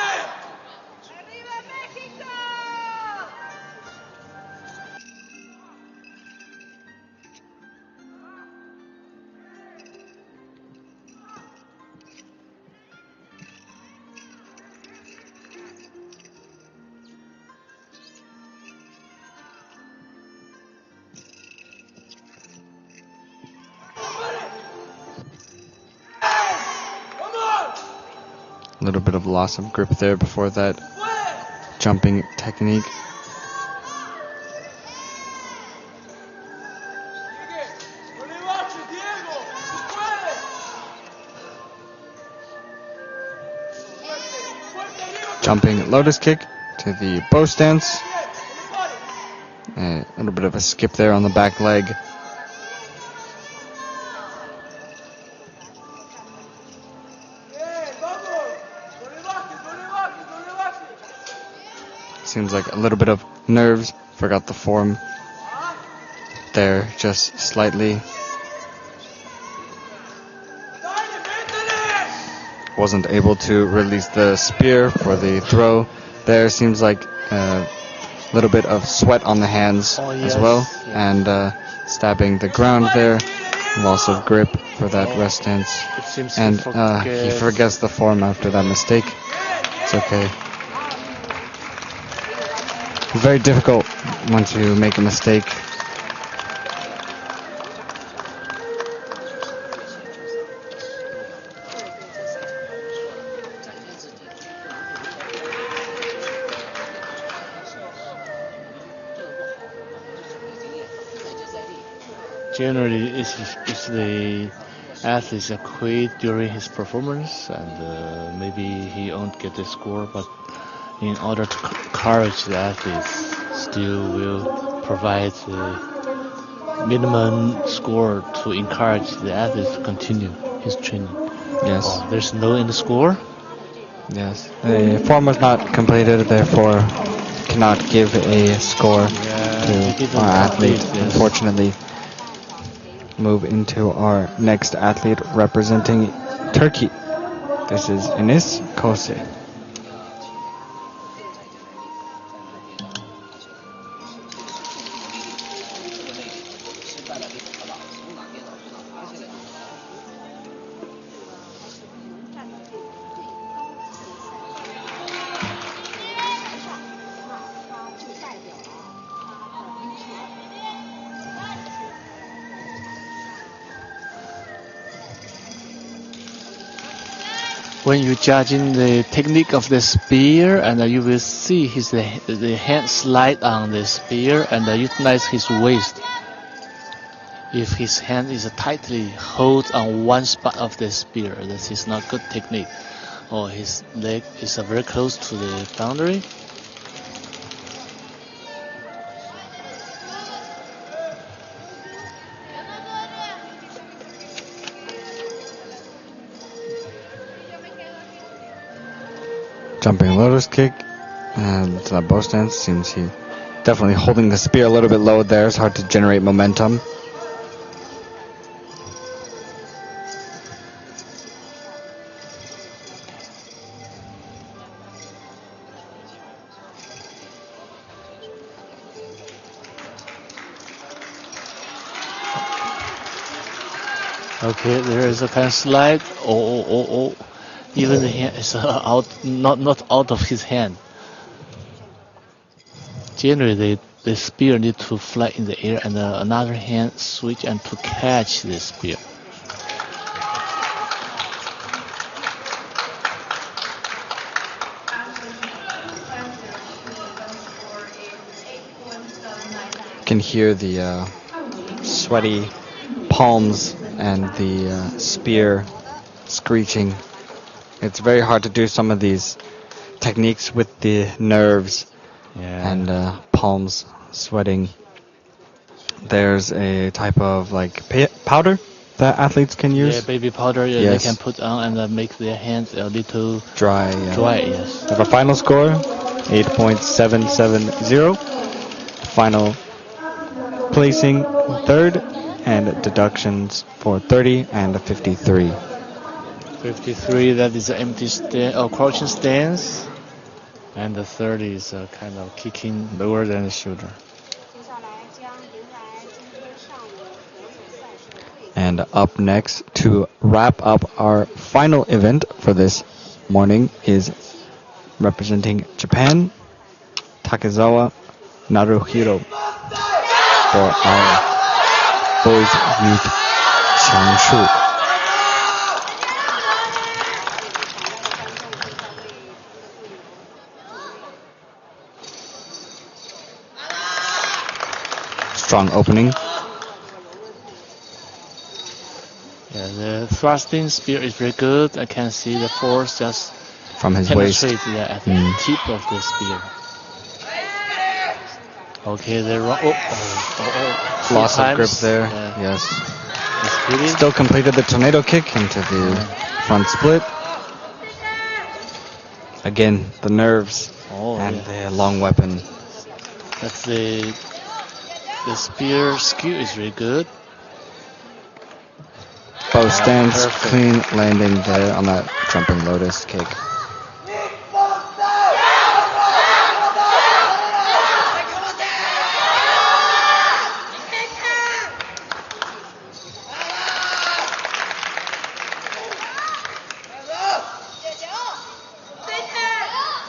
A little bit of loss of grip there before that jumping technique. Jumping lotus kick to the bow stance. A little bit of a skip there on the back leg. Seems like a little bit of nerves. Forgot the form there just slightly. Wasn't able to release the spear for the throw. There seems like a little bit of sweat on the hands as well. And stabbing the ground there. Loss of grip for that rest stance. And he forgets the form after that mistake. It's okay. Very difficult once you make a mistake. Generally, if the athlete quit during his performance and maybe he won't get the score, but in order to encourage the athletes, still will provide the minimum score to encourage the athletes to continue his training. Yes. There's no in the score. Yes. The form was not completed, therefore cannot give a score to our athlete. Yes. Unfortunately, move into our next athlete representing Turkey. This is Enis Kose. When you judging the technique of the spear, and you will see the hand slide on the spear and utilize his waist. If his hand is tightly hold on one spot of the spear, this is not good technique. Or his leg is very close to the boundary. Jumping lotus kick and that bow stance. Seems he definitely holding the spear a little bit low there. It's hard to generate momentum. Okay, there is a kind of slide. Oh. Even the hand is out, not out of his hand. Generally, the spear need to fly in the air, and another hand switch and to catch the spear. You can hear the sweaty palms and the spear screeching. It's very hard to do some of these techniques with the nerves and palms sweating. There's a type of like powder that athletes can use. Yeah, baby powder. They can put on and make their hands a little dry. Dry, yes. We have a final score, 8.770. Final placing third, and deductions for 30 and 53. 53, that is an empty stand or crouching stance, and the 30 is a kind of kicking lower than the shoulder. And up next to wrap up our final event for this morning is representing Japan, Takezawa Naruhiro for our boys youth Changshu. strong opening. Yeah, the thrusting spear is very good. I can see the force just From his waist. penetrate at the tip of the spear. Okay, they're wrong. Loss of grip there. Yeah. Yes. It's Still completed the tornado kick into the front split. Again, the nerves and the long weapon. That's the spear skill is very good. Both stance, perfect. clean landing there on that jumping lotus kick.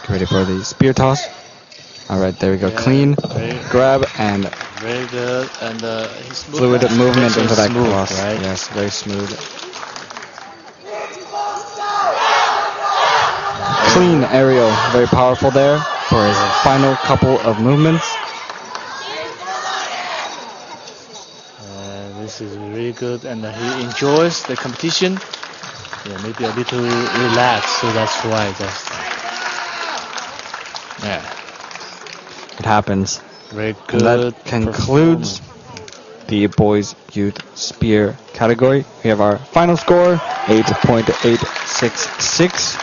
Get ready for the spear toss. All right, there we go. Clean grab and very good, and his fluid movement into that smooth, cross. right? Yes, very smooth. Clean aerial, very powerful there for his final couple of movements. This is really good, and he enjoys the competition. Yeah, maybe a little relaxed, so that's why. It happens. Very And good. that concludes the boys youth spear category. We have our final score, 8.866,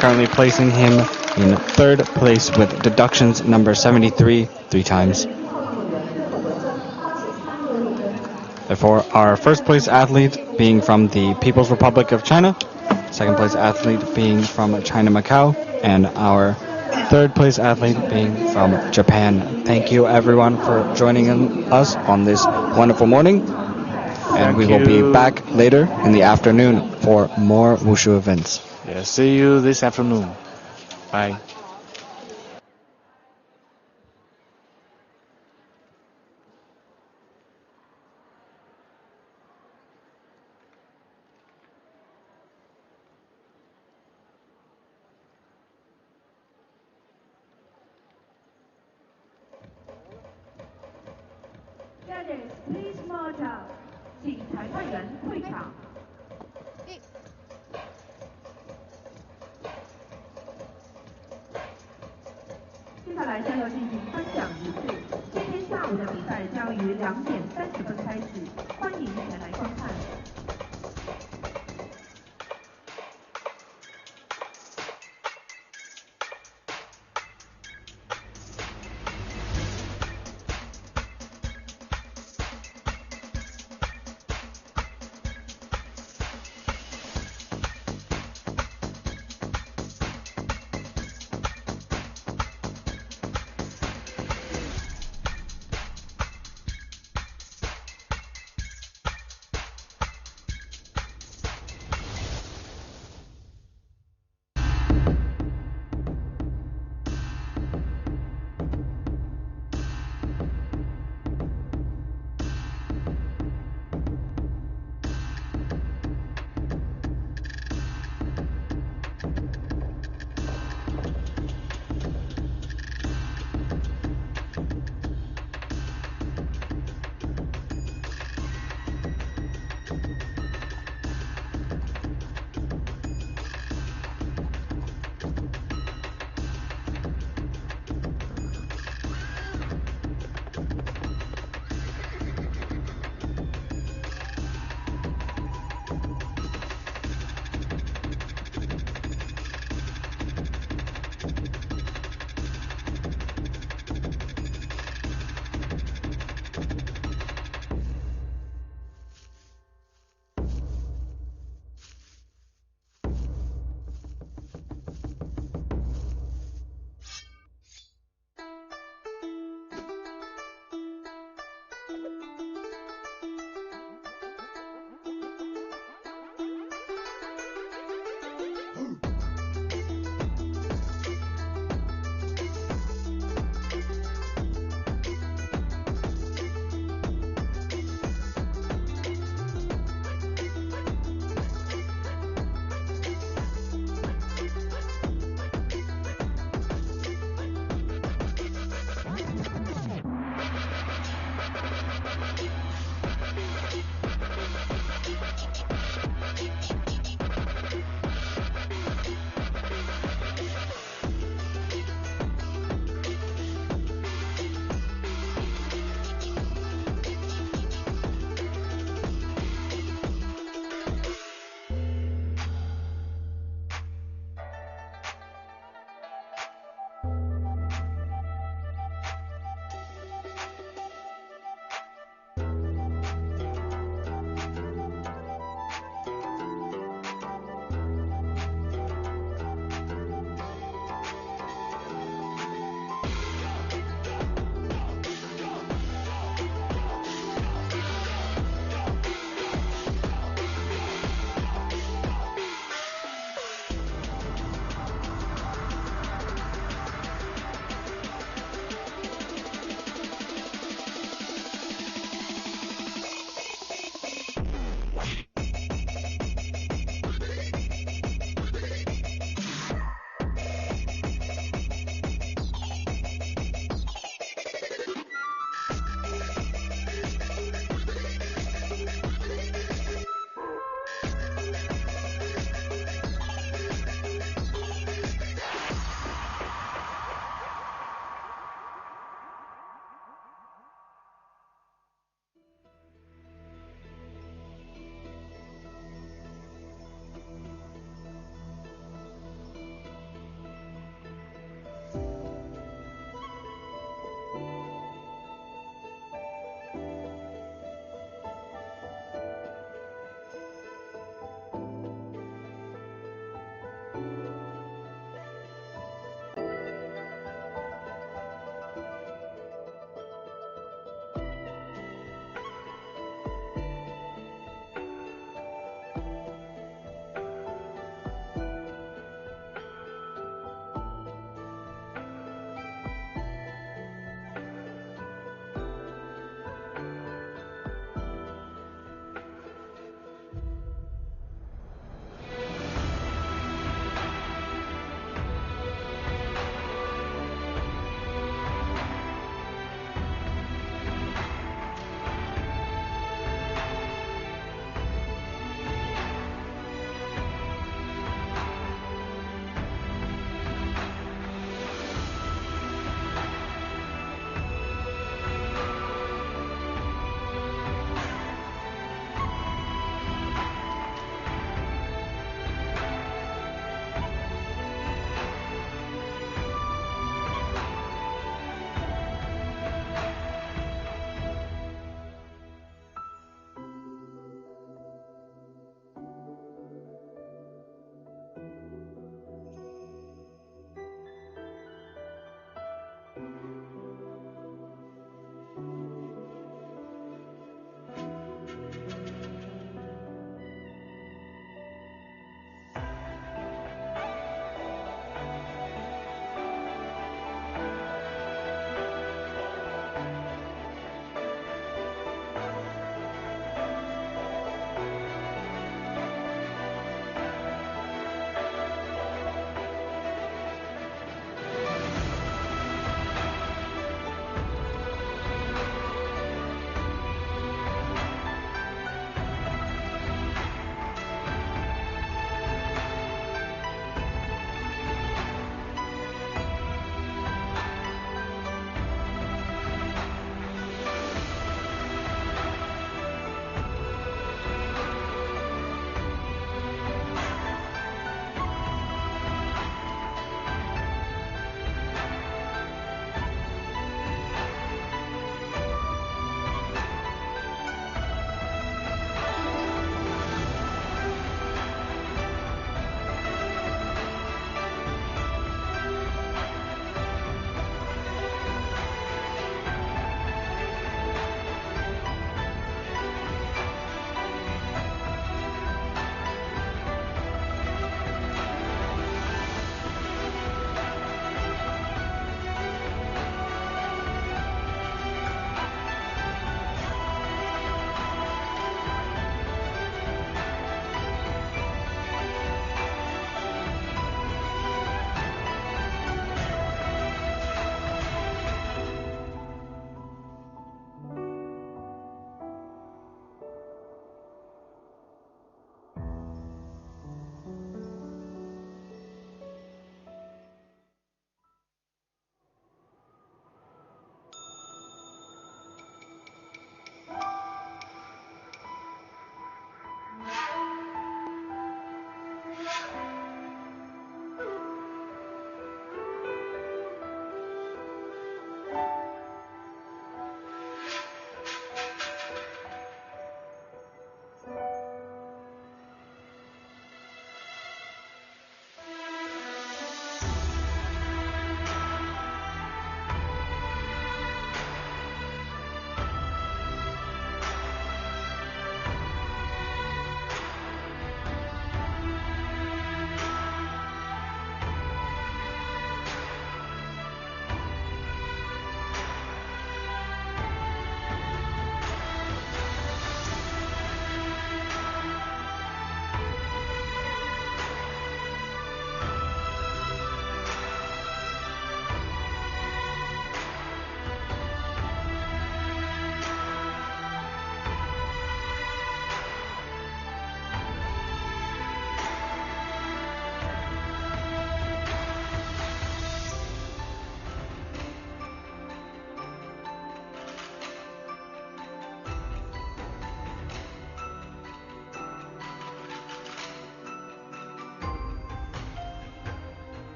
currently placing him in third place with deductions number 73 3 times. Therefore, our first place athlete being from the People's Republic of China, second place athlete being from China Macau, and our third place athlete being from Japan. Thank you everyone for joining us on this wonderful morning. And we will be back later in the afternoon for more Wushu events. Yeah, see you this afternoon. Bye. Judges, please march out. 请裁判员退场。接下来将要进行颁奖仪式。今天下午的比赛将于2点30分开始，欢迎前来观看。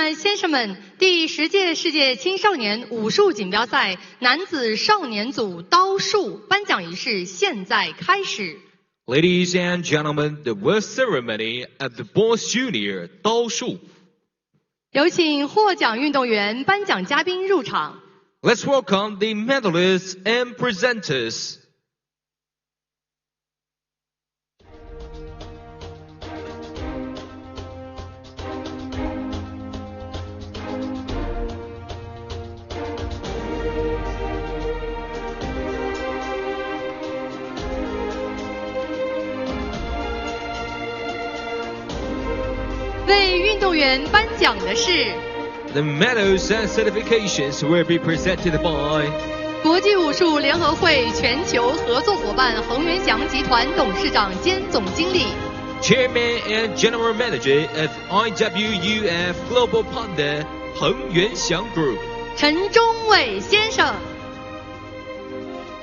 们、先生们，第10届世界青少年武术锦标赛男子少年组刀术颁奖仪式现在开始。Ladies and gentlemen, the award ceremony at the boys junior 刀术。有请获奖运动员、颁奖嘉宾入场。Let's welcome the medalists and presenters. 为运动员颁奖的是 The medals and certifications will be presented by 国际武术联合会全球合作伙伴恒源祥集团董事长兼总经理 Chairman and General Manager of IWUF Global Partner 恒源祥 Group 陈忠伟先生，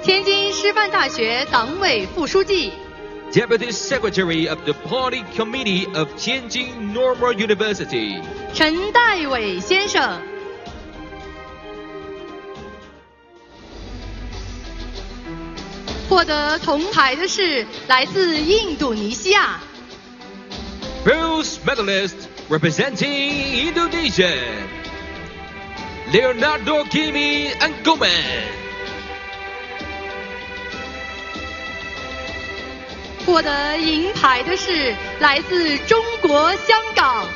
天津师范大学党委副书记Deputy Secretary of the Party Committee of Tianjin Normal University 陈代伟先生，获得铜牌的是来自印度尼西亚 Bronze medalist representing Indonesia Leonardo Kimi Nangun获得银牌的是来自中国香港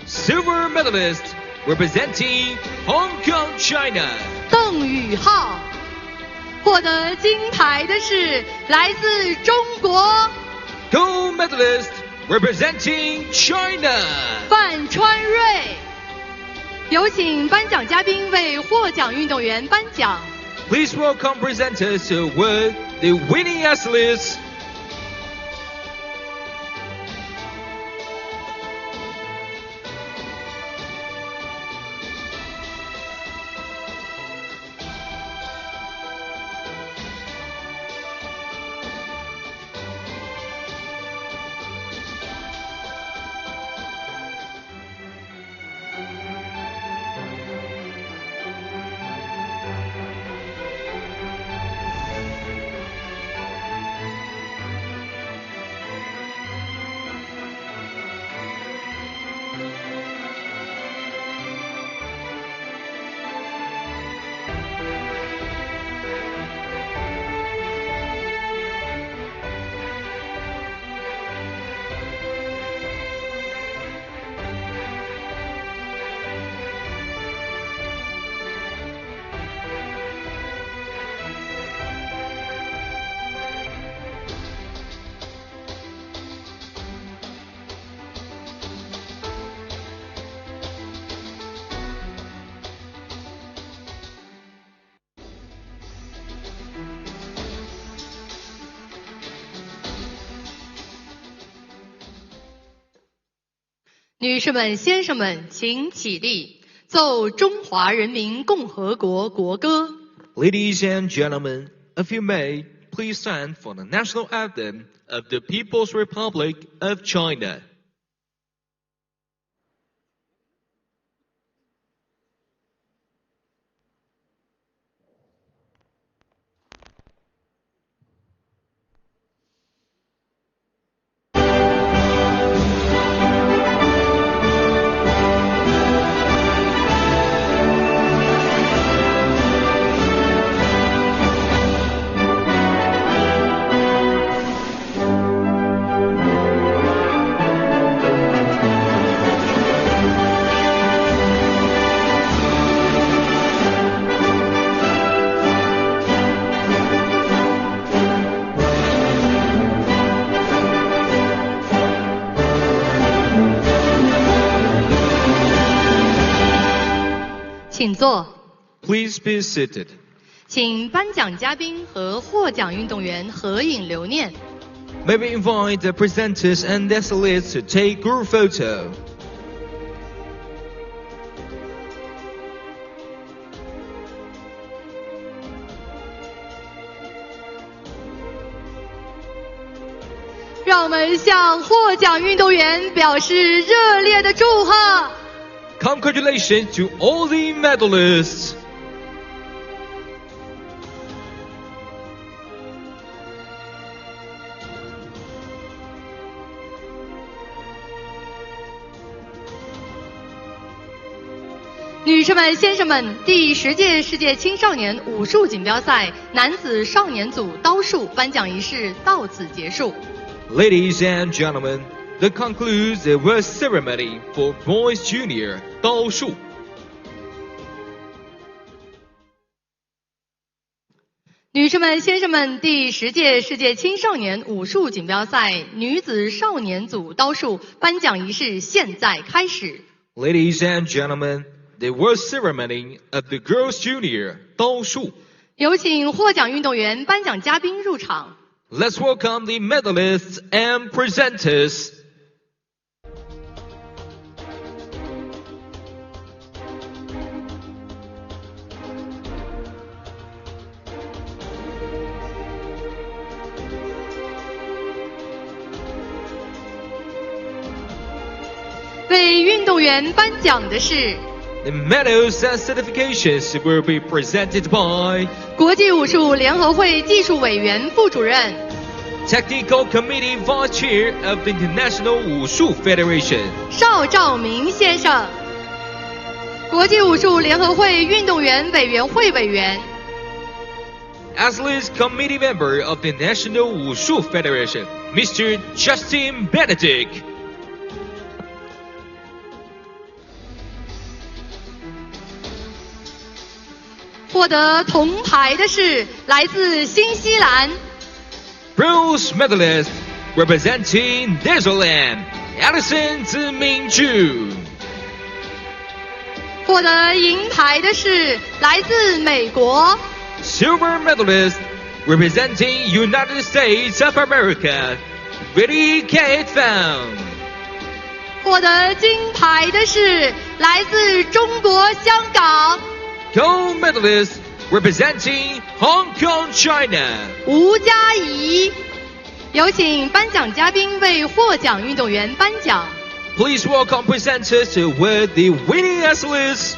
Silver medalist representing Hong Kong, China 邓宇浩，获得金牌的是来自中国 Gold medalist representing China 范川瑞。有请颁奖嘉宾为获奖运动员颁奖。 Please welcome presenters to award the winning athletes.「女士们、先生们，请起立，奏中华人民共和国国歌。 Ladies and gentlemen, if you may, please stand for the national anthem of the People's Republic of China. 请坐。 Please be seated. 请颁奖嘉宾和获奖运动员合影留念。 May we invite the presenters and athletes to take group photo. 让我们向获奖运动员表示热烈的祝贺。Congratulations to all the medalists! 女士们、先生们，第10届世界青少年武术锦标赛男子少年组刀术颁奖仪式到此结束。Ladies and gentlemen, that concludes the award ceremony for Boys Junior 刀术。女士们、先生们，第10届世界青少年武术锦标赛女子少年组刀术颁奖仪式现在开始。Ladies and gentlemen, the award ceremony of the Girls Junior 刀术。有请获奖运动员、颁奖嘉宾入场。Let's welcome the medalists and presenters. 为运动员颁奖的是 The medals and certifications will be presented by 国际武术联合会技术委员副主任 Technical Committee Vice Chair of the International Wushu Federation 邵兆明先生，国际武术联合会运动员委员会委员 Athletes Committee Member of the National Wushu Federation Mr. Justin Benedict。获得铜牌的是来自新西兰 Bronze medalist representing Netherlands, Alison 子明珠。获得银牌的是来自美国 Silver medalist representing United States of America, Willie Kate Pham。获得金牌的是来自中国香港 Gold medalist representing Hong Kong, China。吴佳怡。有请颁奖嘉宾为获奖运动员颁奖。Please welcome presenters to award the winning athletes.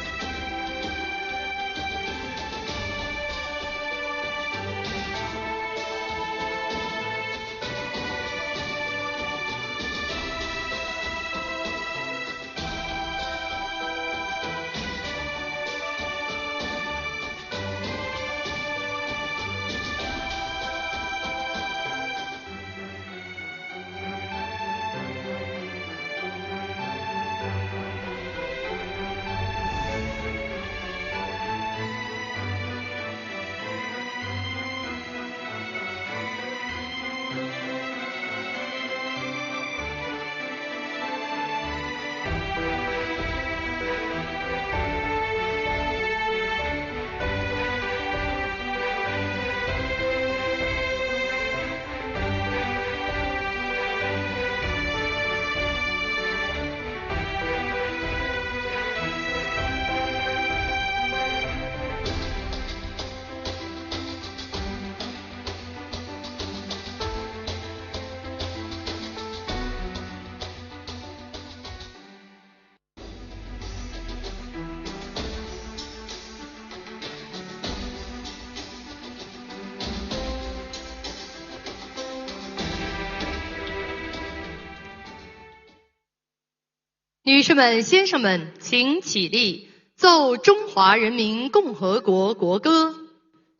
女士们、先生们，请起立，奏中华人民共和国国歌。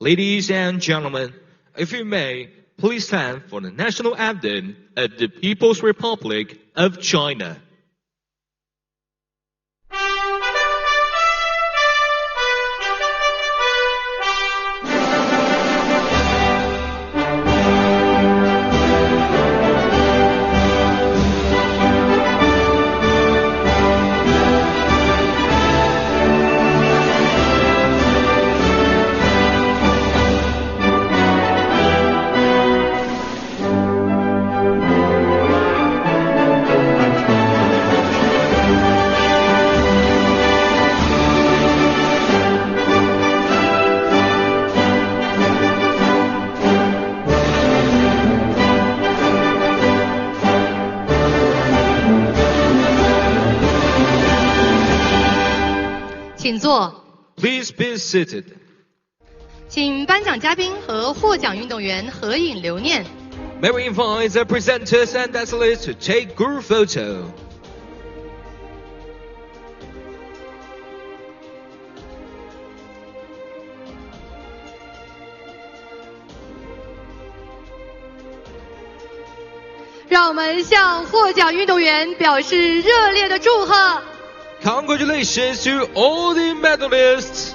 Ladies and gentlemen, if you may, please stand for the national anthem of the People's Republic of China. Please be seated. 请颁奖嘉宾和获奖运动员合影留念。May we invite the presenters and athletes to take group photo. 让我们向获奖运动员表示热烈的祝贺。Congratulations to all the medalists.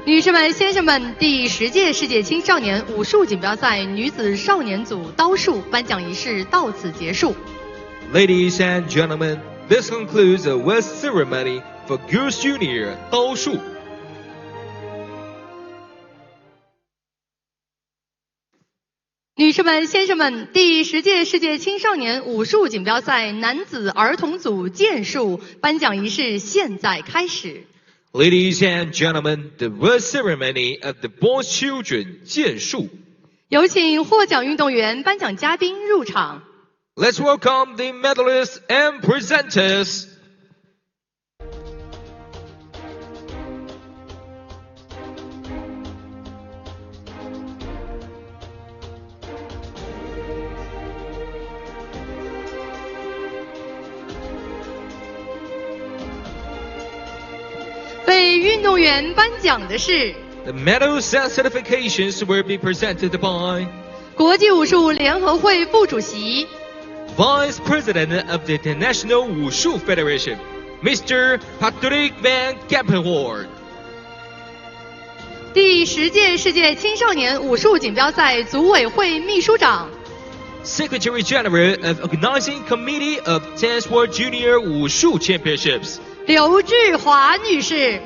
女士们、先生们，第10届世界青少年武术锦标赛女子少年组刀术颁奖仪式到此结束。Ladies and gentlemen, this concludes the award ceremony for Girls Junior 刀术。女士们、先生们，第10届世界青少年武术锦标赛男子儿童组剑术颁奖仪式现在开始。Ladies and gentlemen, the award ceremony of the boys' children 剑术。有请获奖运动员、颁奖嘉宾入场。Let's welcome the medalists and presenters. 为运动员颁奖的是 The medals and certifications will be presented by 国际武术联合会副主席 Vice President of the International Wushu Federation, Mr. Patrick Van Kempenhoort. 第10届世界青少年武术锦标赛组委会秘书长 Secretary General of Organizing Committee of 10th World Junior Wushu Championships, 刘志华女士。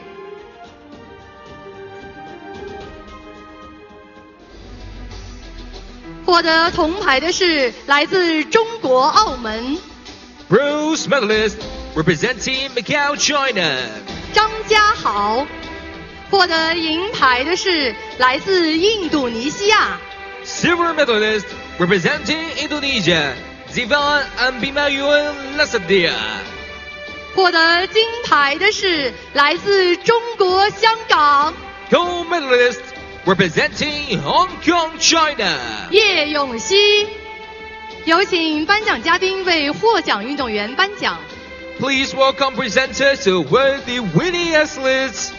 获得铜牌的是来自中国澳门 Bronze medalist representing Macau, China, 张家豪。获得银牌的是来自印度尼西亚 Silver medalist representing Indonesia, Zivan Ambimayun Lasadia. 获得金牌的是来自中国香港 Gold medalist representing Hong Kong, China. 叶永熙。有请颁奖嘉宾为获奖运动员颁奖。Please welcome presenters to award the winning athletes.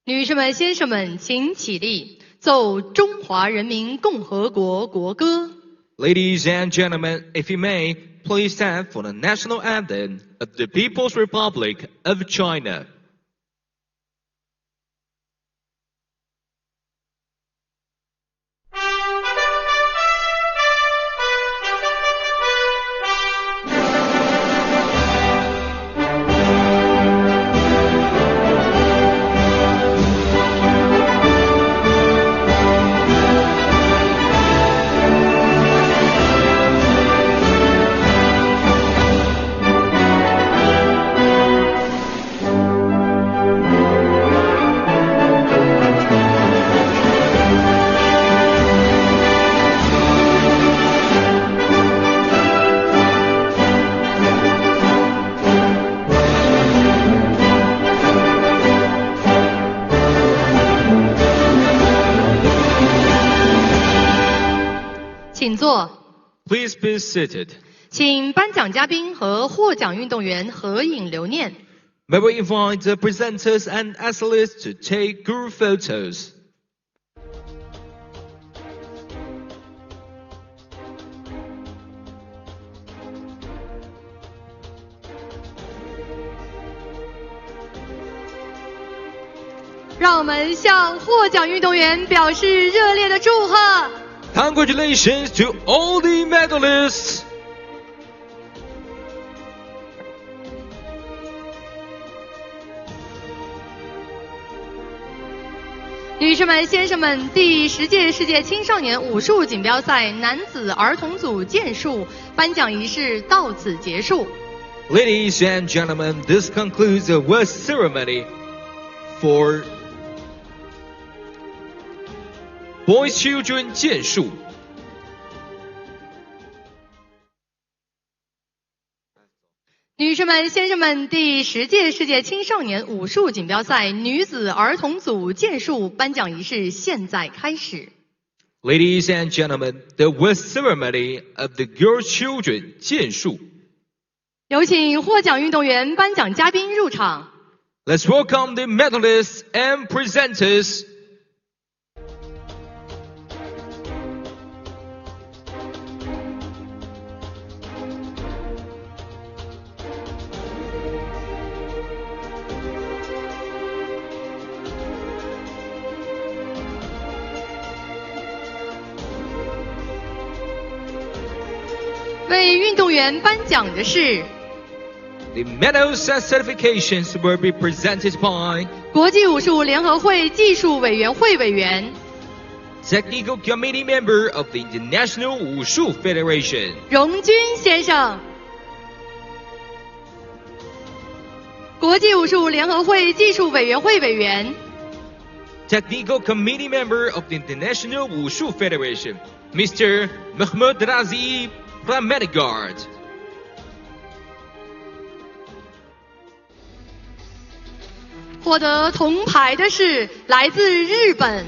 女士们、先生们，请起立，奏中华人民共和国国歌。Ladies and gentlemen, if you may, please stand for the national anthem of the People's Republic of China. 请坐。 Please be seated. 请颁奖嘉宾和获奖运动员合影留念。 May we invite the presenters and athletes to take group photos. 让我们向获奖运动员表示热烈的祝贺。 Congratulations to all the medalists. 女士们、先生们，第10届世界青少年武术锦标赛男子儿童组剑术颁奖仪式到此结束。 Ladies and gentlemen, this concludes the award ceremony for Boys Children 剑术。 女士们、先生们，第10届世界青少年武术锦标赛女子儿童组剑术颁奖仪式现在开始。 Ladies and gentlemen, the award ceremony of the girl children 剑术。 有请获奖运动员、颁奖嘉宾入场。 Let's welcome the medalists and presenters. 为运动员颁奖的是 The medals and certifications will be presented by 国际武术联合会技术委员会委员 Technical Committee member of the International Wushu Federation. 荣军先生，国际武术联合会技术委员会委员 Technical Committee member of the International Wushu Federation, Mr. Mahmoud Razi from Medigard. 获得铜牌的是来自日本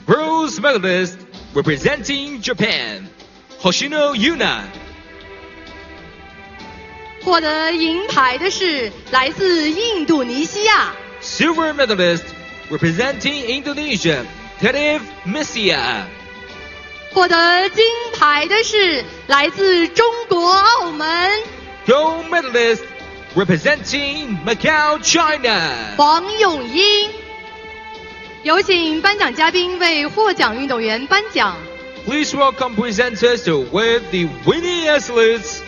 Bronze medalist representing Japan, Hoshino Yuna. 获得银牌的是来自印度尼西亚 Silver medalist representing Indonesia, Tadef Messia. 获得金牌的是来自中国澳门 Gold medalist representing Macau, China. 黄永英。有请颁奖嘉宾为获奖运动员颁奖。 Please welcome presenters to award the winning athletes.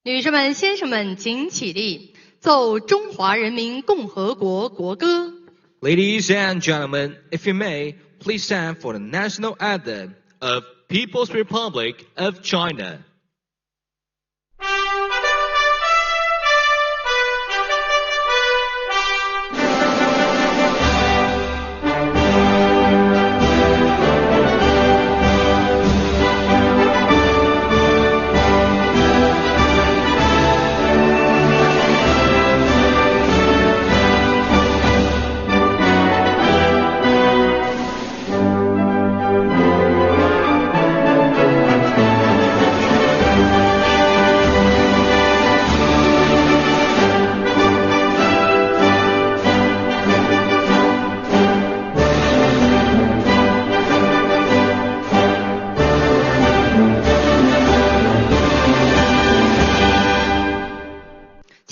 女士们、先生们，请起立，奏中华人民共和国国歌。 Ladies and gentlemen, if you may, please stand for the national anthem of People's Republic of China.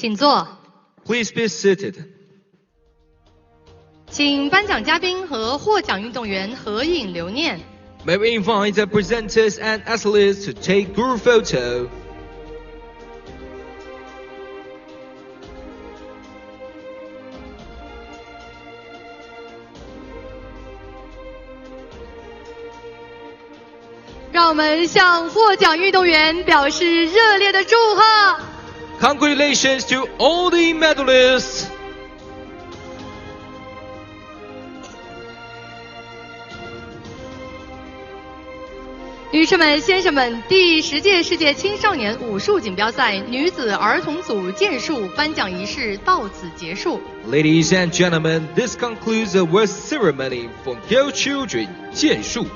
请坐。 Please be seated. 请颁奖嘉宾和获奖运动员合影留念。 May we invite the presenters and athletes to take group photo. 让我们向获奖运动员表示热烈的祝贺。 Congratulations to all the medalists. 女士们、先生们，第10届世界青少年武术锦标赛女子儿童组剑术颁奖仪式到此结束。 Ladies and gentlemen, this concludes the award ceremony for girl children 剑术。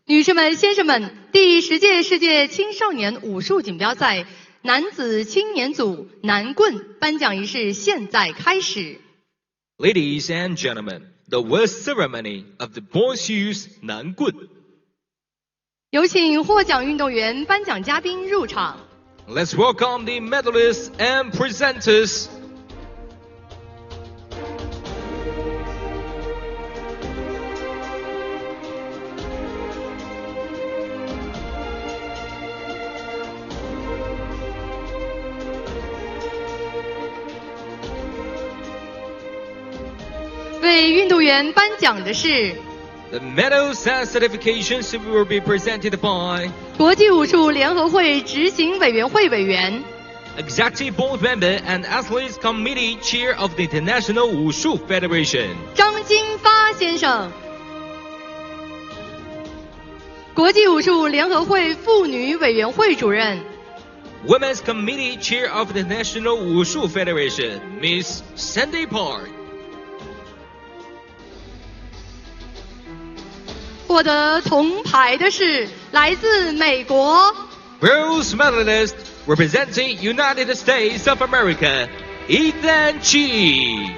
女士们、先生们，第10届世界青少年武术锦标赛男子青年组男棍颁奖仪式现在开始。 Ladies and gentlemen, the award ceremony of the boys' youth 南棍。 有请获奖运动员、颁奖嘉宾入场。 Let's welcome the medalists and presenters. 为运动员颁奖的是 The medals and certifications will be presented by 国际武术联合会执行委员会委员、 Executive Board Member and Athletes Committee Chair of the International Wushu Federation 张金发先生，国际武术联合会妇女委员会主任、 Women's Committee Chair of the National Wushu Federation Miss Sandy Park 获得铜牌的是来自美国 Bronze Medalist representing United States of America Ethan Chi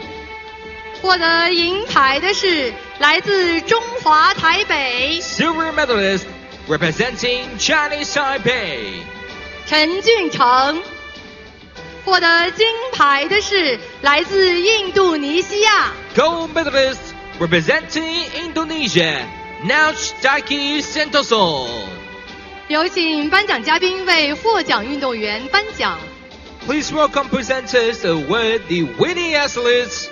获得银牌的是来自中华台北 Silver Medalist representing Chinese Taipei 陈俊成，获得金牌的是来自印度尼西亚 Gold Medalist representing Indonesia Nauchdaki Sentoso 有请颁奖嘉宾为获奖运动员颁奖。 Please welcome presenters with the winning athletes.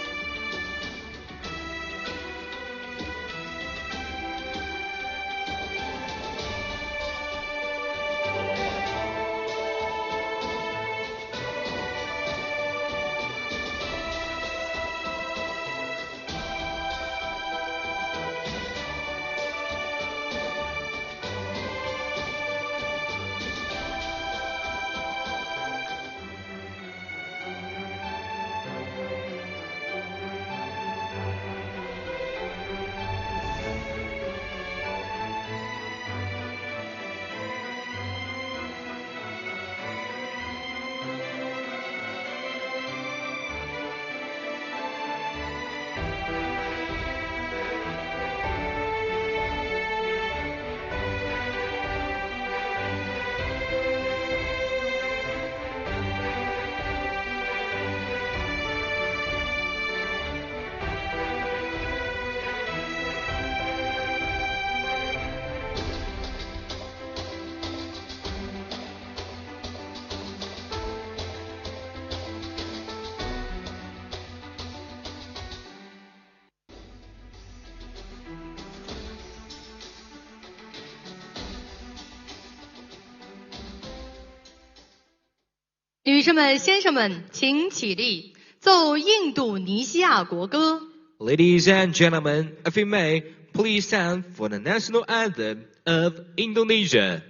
《女士们、先生们，请起立，奏印度尼西亚国歌。 Ladies and gentlemen, if you may, please stand for the national anthem of Indonesia.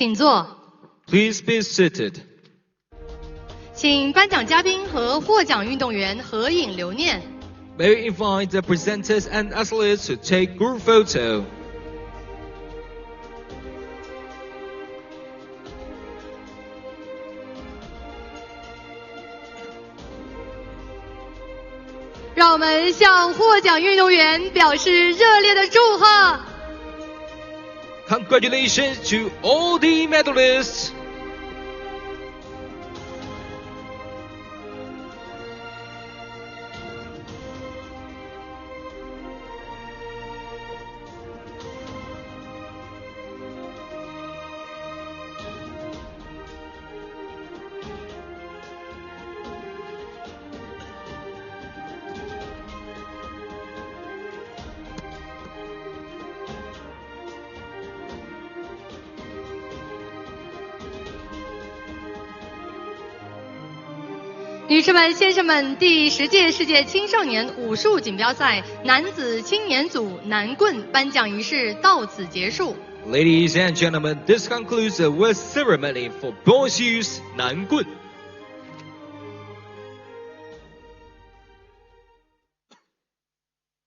请坐。 Please be seated. 请颁奖嘉宾和获奖运动员合影留念。 May we invite the presenters and athletes to take group photo. 让我们向获奖运动员表示热烈的祝贺。 Congratulations to all the medalists. 女士们、先生们，第10届世界青少年武术锦标赛男子青年组男棍颁奖仪式到此结束。 Ladies and gentlemen, this concludes the award ceremony for Wushu's Nangun.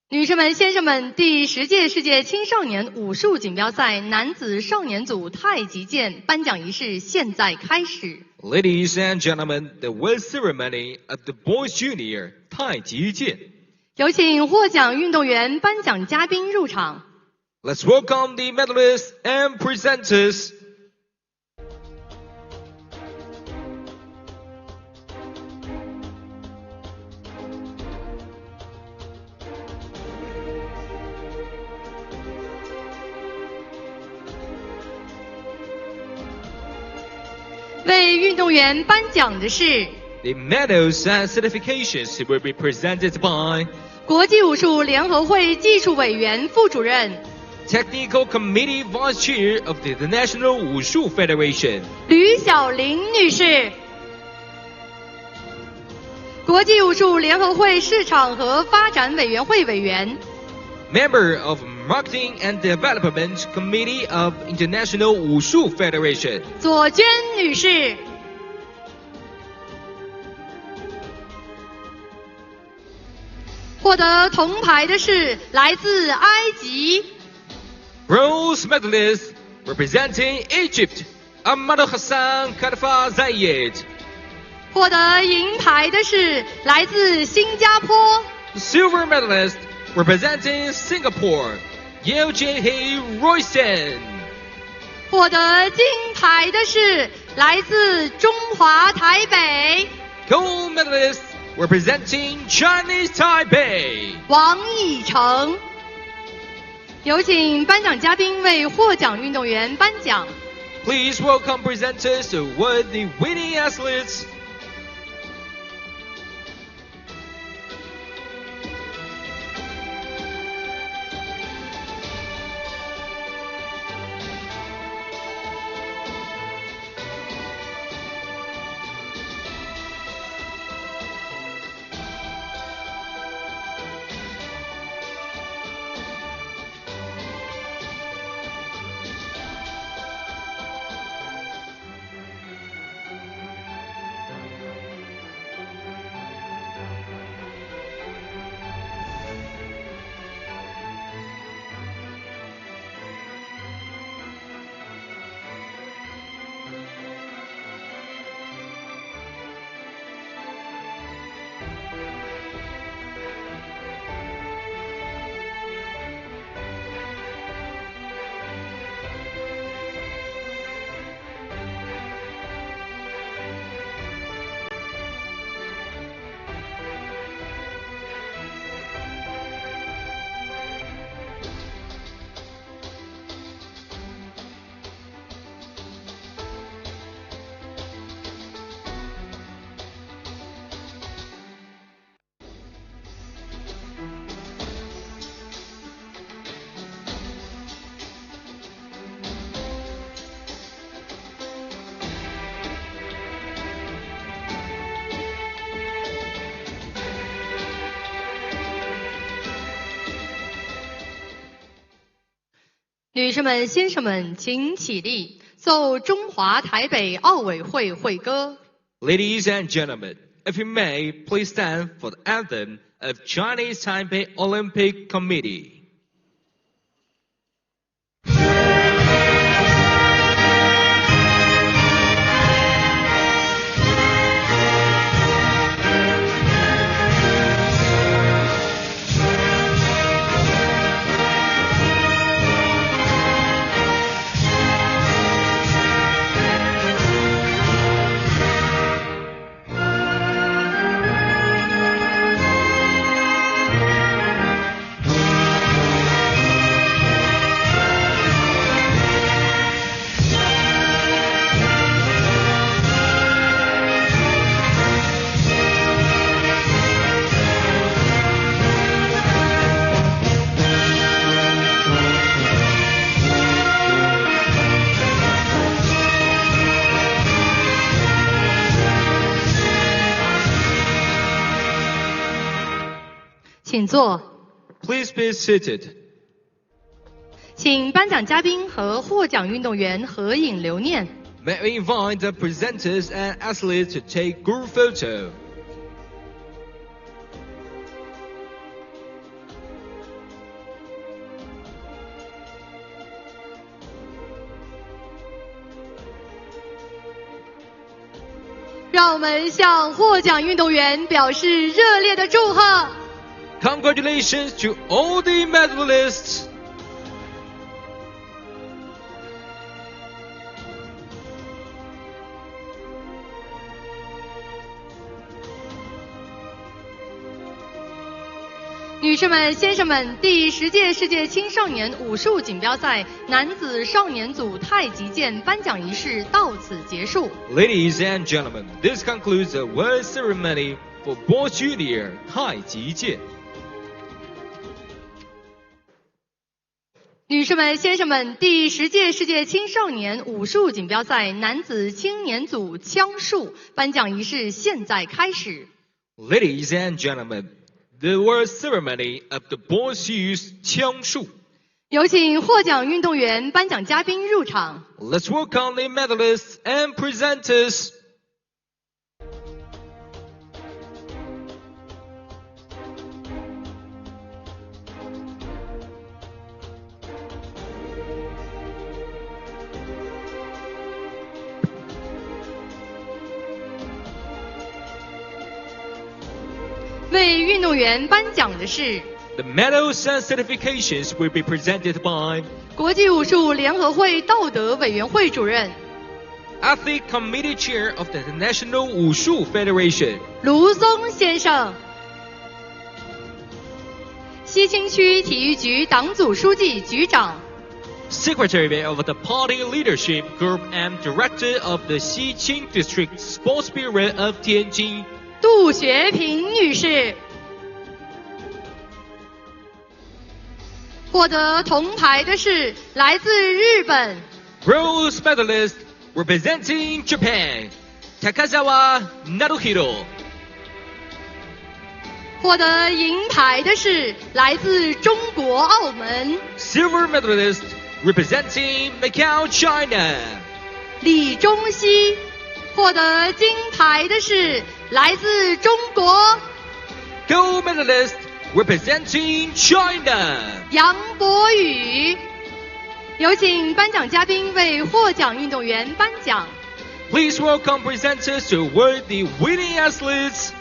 女士们、先生们，第10届世界青少年武术锦标赛男子少年组太极剑颁奖仪式现在开始。 Ladies and gentlemen, the award ceremony of the Boys Junior 太极剑。有请获奖运动员、颁奖嘉宾入场。 Let's welcome the medalists and presenters. 为运动员颁奖的是 The medals and certifications will be presented by 国际武术联合会技术委员副主任 Technical Committee Vice Chair of the International Wushu Federation 吕小玲女士，国际武术联合会市场和发展委员会委员 Member of Marketing and Development Committee of International Wushu Federation 左娟女士。获得铜牌的是来自埃及 Bronze medalist representing Egypt Ahmad Hassan Khalifa Zayed 获得银牌的是来自新加坡 Silver medalist representing Singapore Yeo Jae Royston 获得金牌的是来自中华台北 Gold medalist representing Chinese Taipei 王以诚。有请颁奖嘉宾为获奖运动员颁奖。 Please welcome presenters to award the winning athletes.女士们、先生们，请起立。奏中华台北奥委会会歌。 Ladies and gentlemen, if you may, please stand for the anthem of Chinese Taipei Olympic Committee. 请坐。 Please be seated. 请颁奖嘉宾和获奖运动员合影留念。 May we invite the presenters and athletes to take group photo. 让我们向获奖运动员表示热烈的祝贺。 Congratulations to all the medalists. 女士们、先生们，第10届世界青少年武术锦标赛男子少年组太极剑颁奖仪式到此结束。 Ladies and gentlemen, this concludes the award ceremony for Boys Junior 太极剑。 女士们、先生们，第10届世界青少年武术锦标赛男子青年组枪术颁奖仪式现在开始。 Ladies and gentlemen, the award ceremony of the Boys Youth 枪术。 有请获奖运动员、颁奖嘉宾入场。 Let's welcome the medalists and presenters. 为运动员颁奖的是 The medals and certifications will be presented by 国际武术联合会道德委员会主任 Athlete Committee Chair of the National Wushu Federation. 卢松先生，西青区体育局党组书记、局长 Secretary of the Party Leadership Group and Director of the Xiqing District Sports Bureau of Tianjin. 杜学平女士。获得铜牌的是来自日本 Bronze medalist representing Japan, Takazawa Naruhiro. 获得银牌的是来自中国澳门 Silver medalist representing Macau, China. 李中熙。获得金牌的是来自中国 Gold medalist representing China. 杨博宇。有请颁奖嘉宾为获奖运动员颁奖。 Please welcome presenters to award the winning athletes.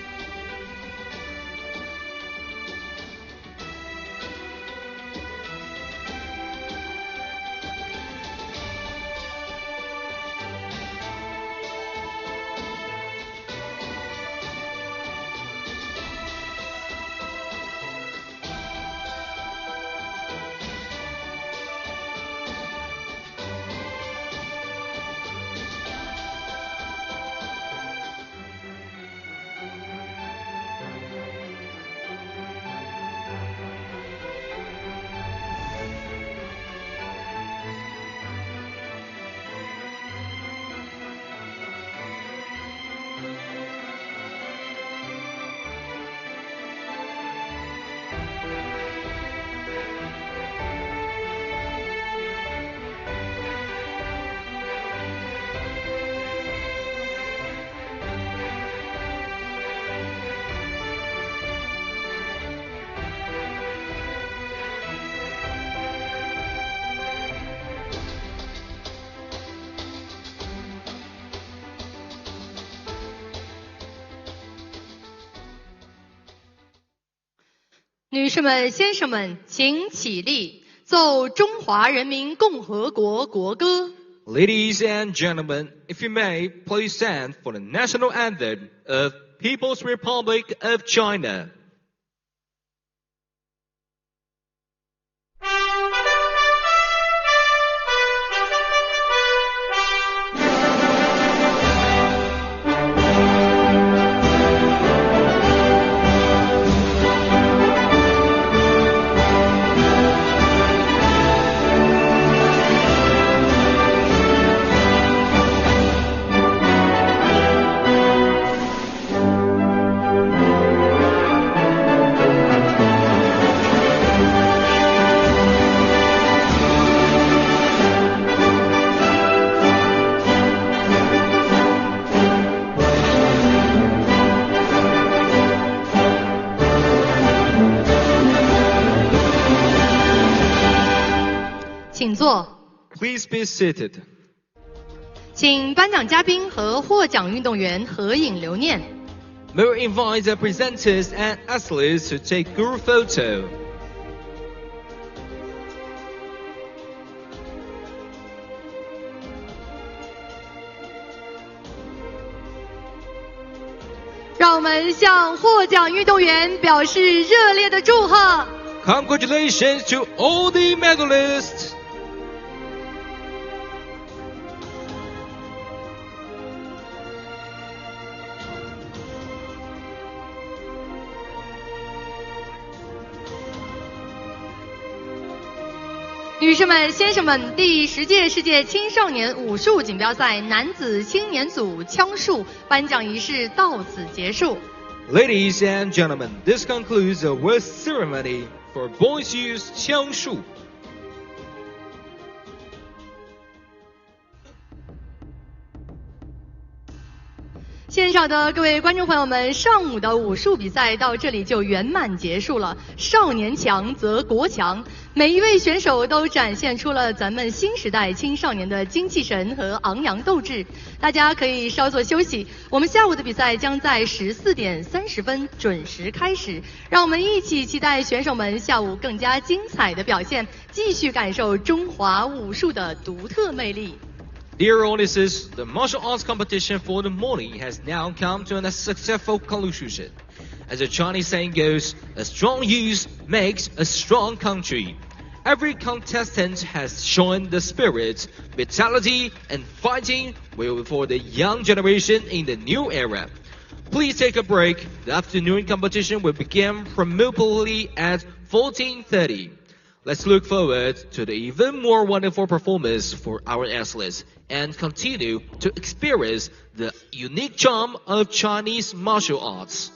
女士们、先生们，请起立，奏中华人民共和国国歌。Ladies and gentlemen, if you may, please stand for the national anthem of People's Republic of China. 请坐。 Please be seated. 请颁奖嘉宾和获奖运动员合影留念。 May we invite the presenters and athletes to take group photo. 让我们向获奖运动员表示热烈的祝贺。 Congratulations to all the medalists. 女士们、先生们，第10届世界青少年武术锦标赛男子青年组枪术颁奖仪式到此结束。 Ladies and gentlemen, this concludes the award ceremony for Boys Youth Qiangshu. 现场的各位观众朋友们，上午的武术比赛到这里就圆满结束了。少年强则国强，每一位选手都展现出了咱们新时代青少年的精气神和昂扬斗志。大家可以稍作休息，我们下午的比赛将在14点30分准时开始。让我们一起期待选手们下午更加精彩的表现，继续感受中华武术的独特魅力。 Dear audiences, the martial arts competition for the morning has now come to a successful conclusion. As the Chinese saying goes, a strong youth makes a strong country. Every contestant has shown the spirit, vitality, and fighting will for the young generation in the new era. Please take a break. The afternoon competition will begin promptly at 14:30. Let's look forward to the even more wonderful performance for our athletes and continue to experience the unique charm of Chinese martial arts.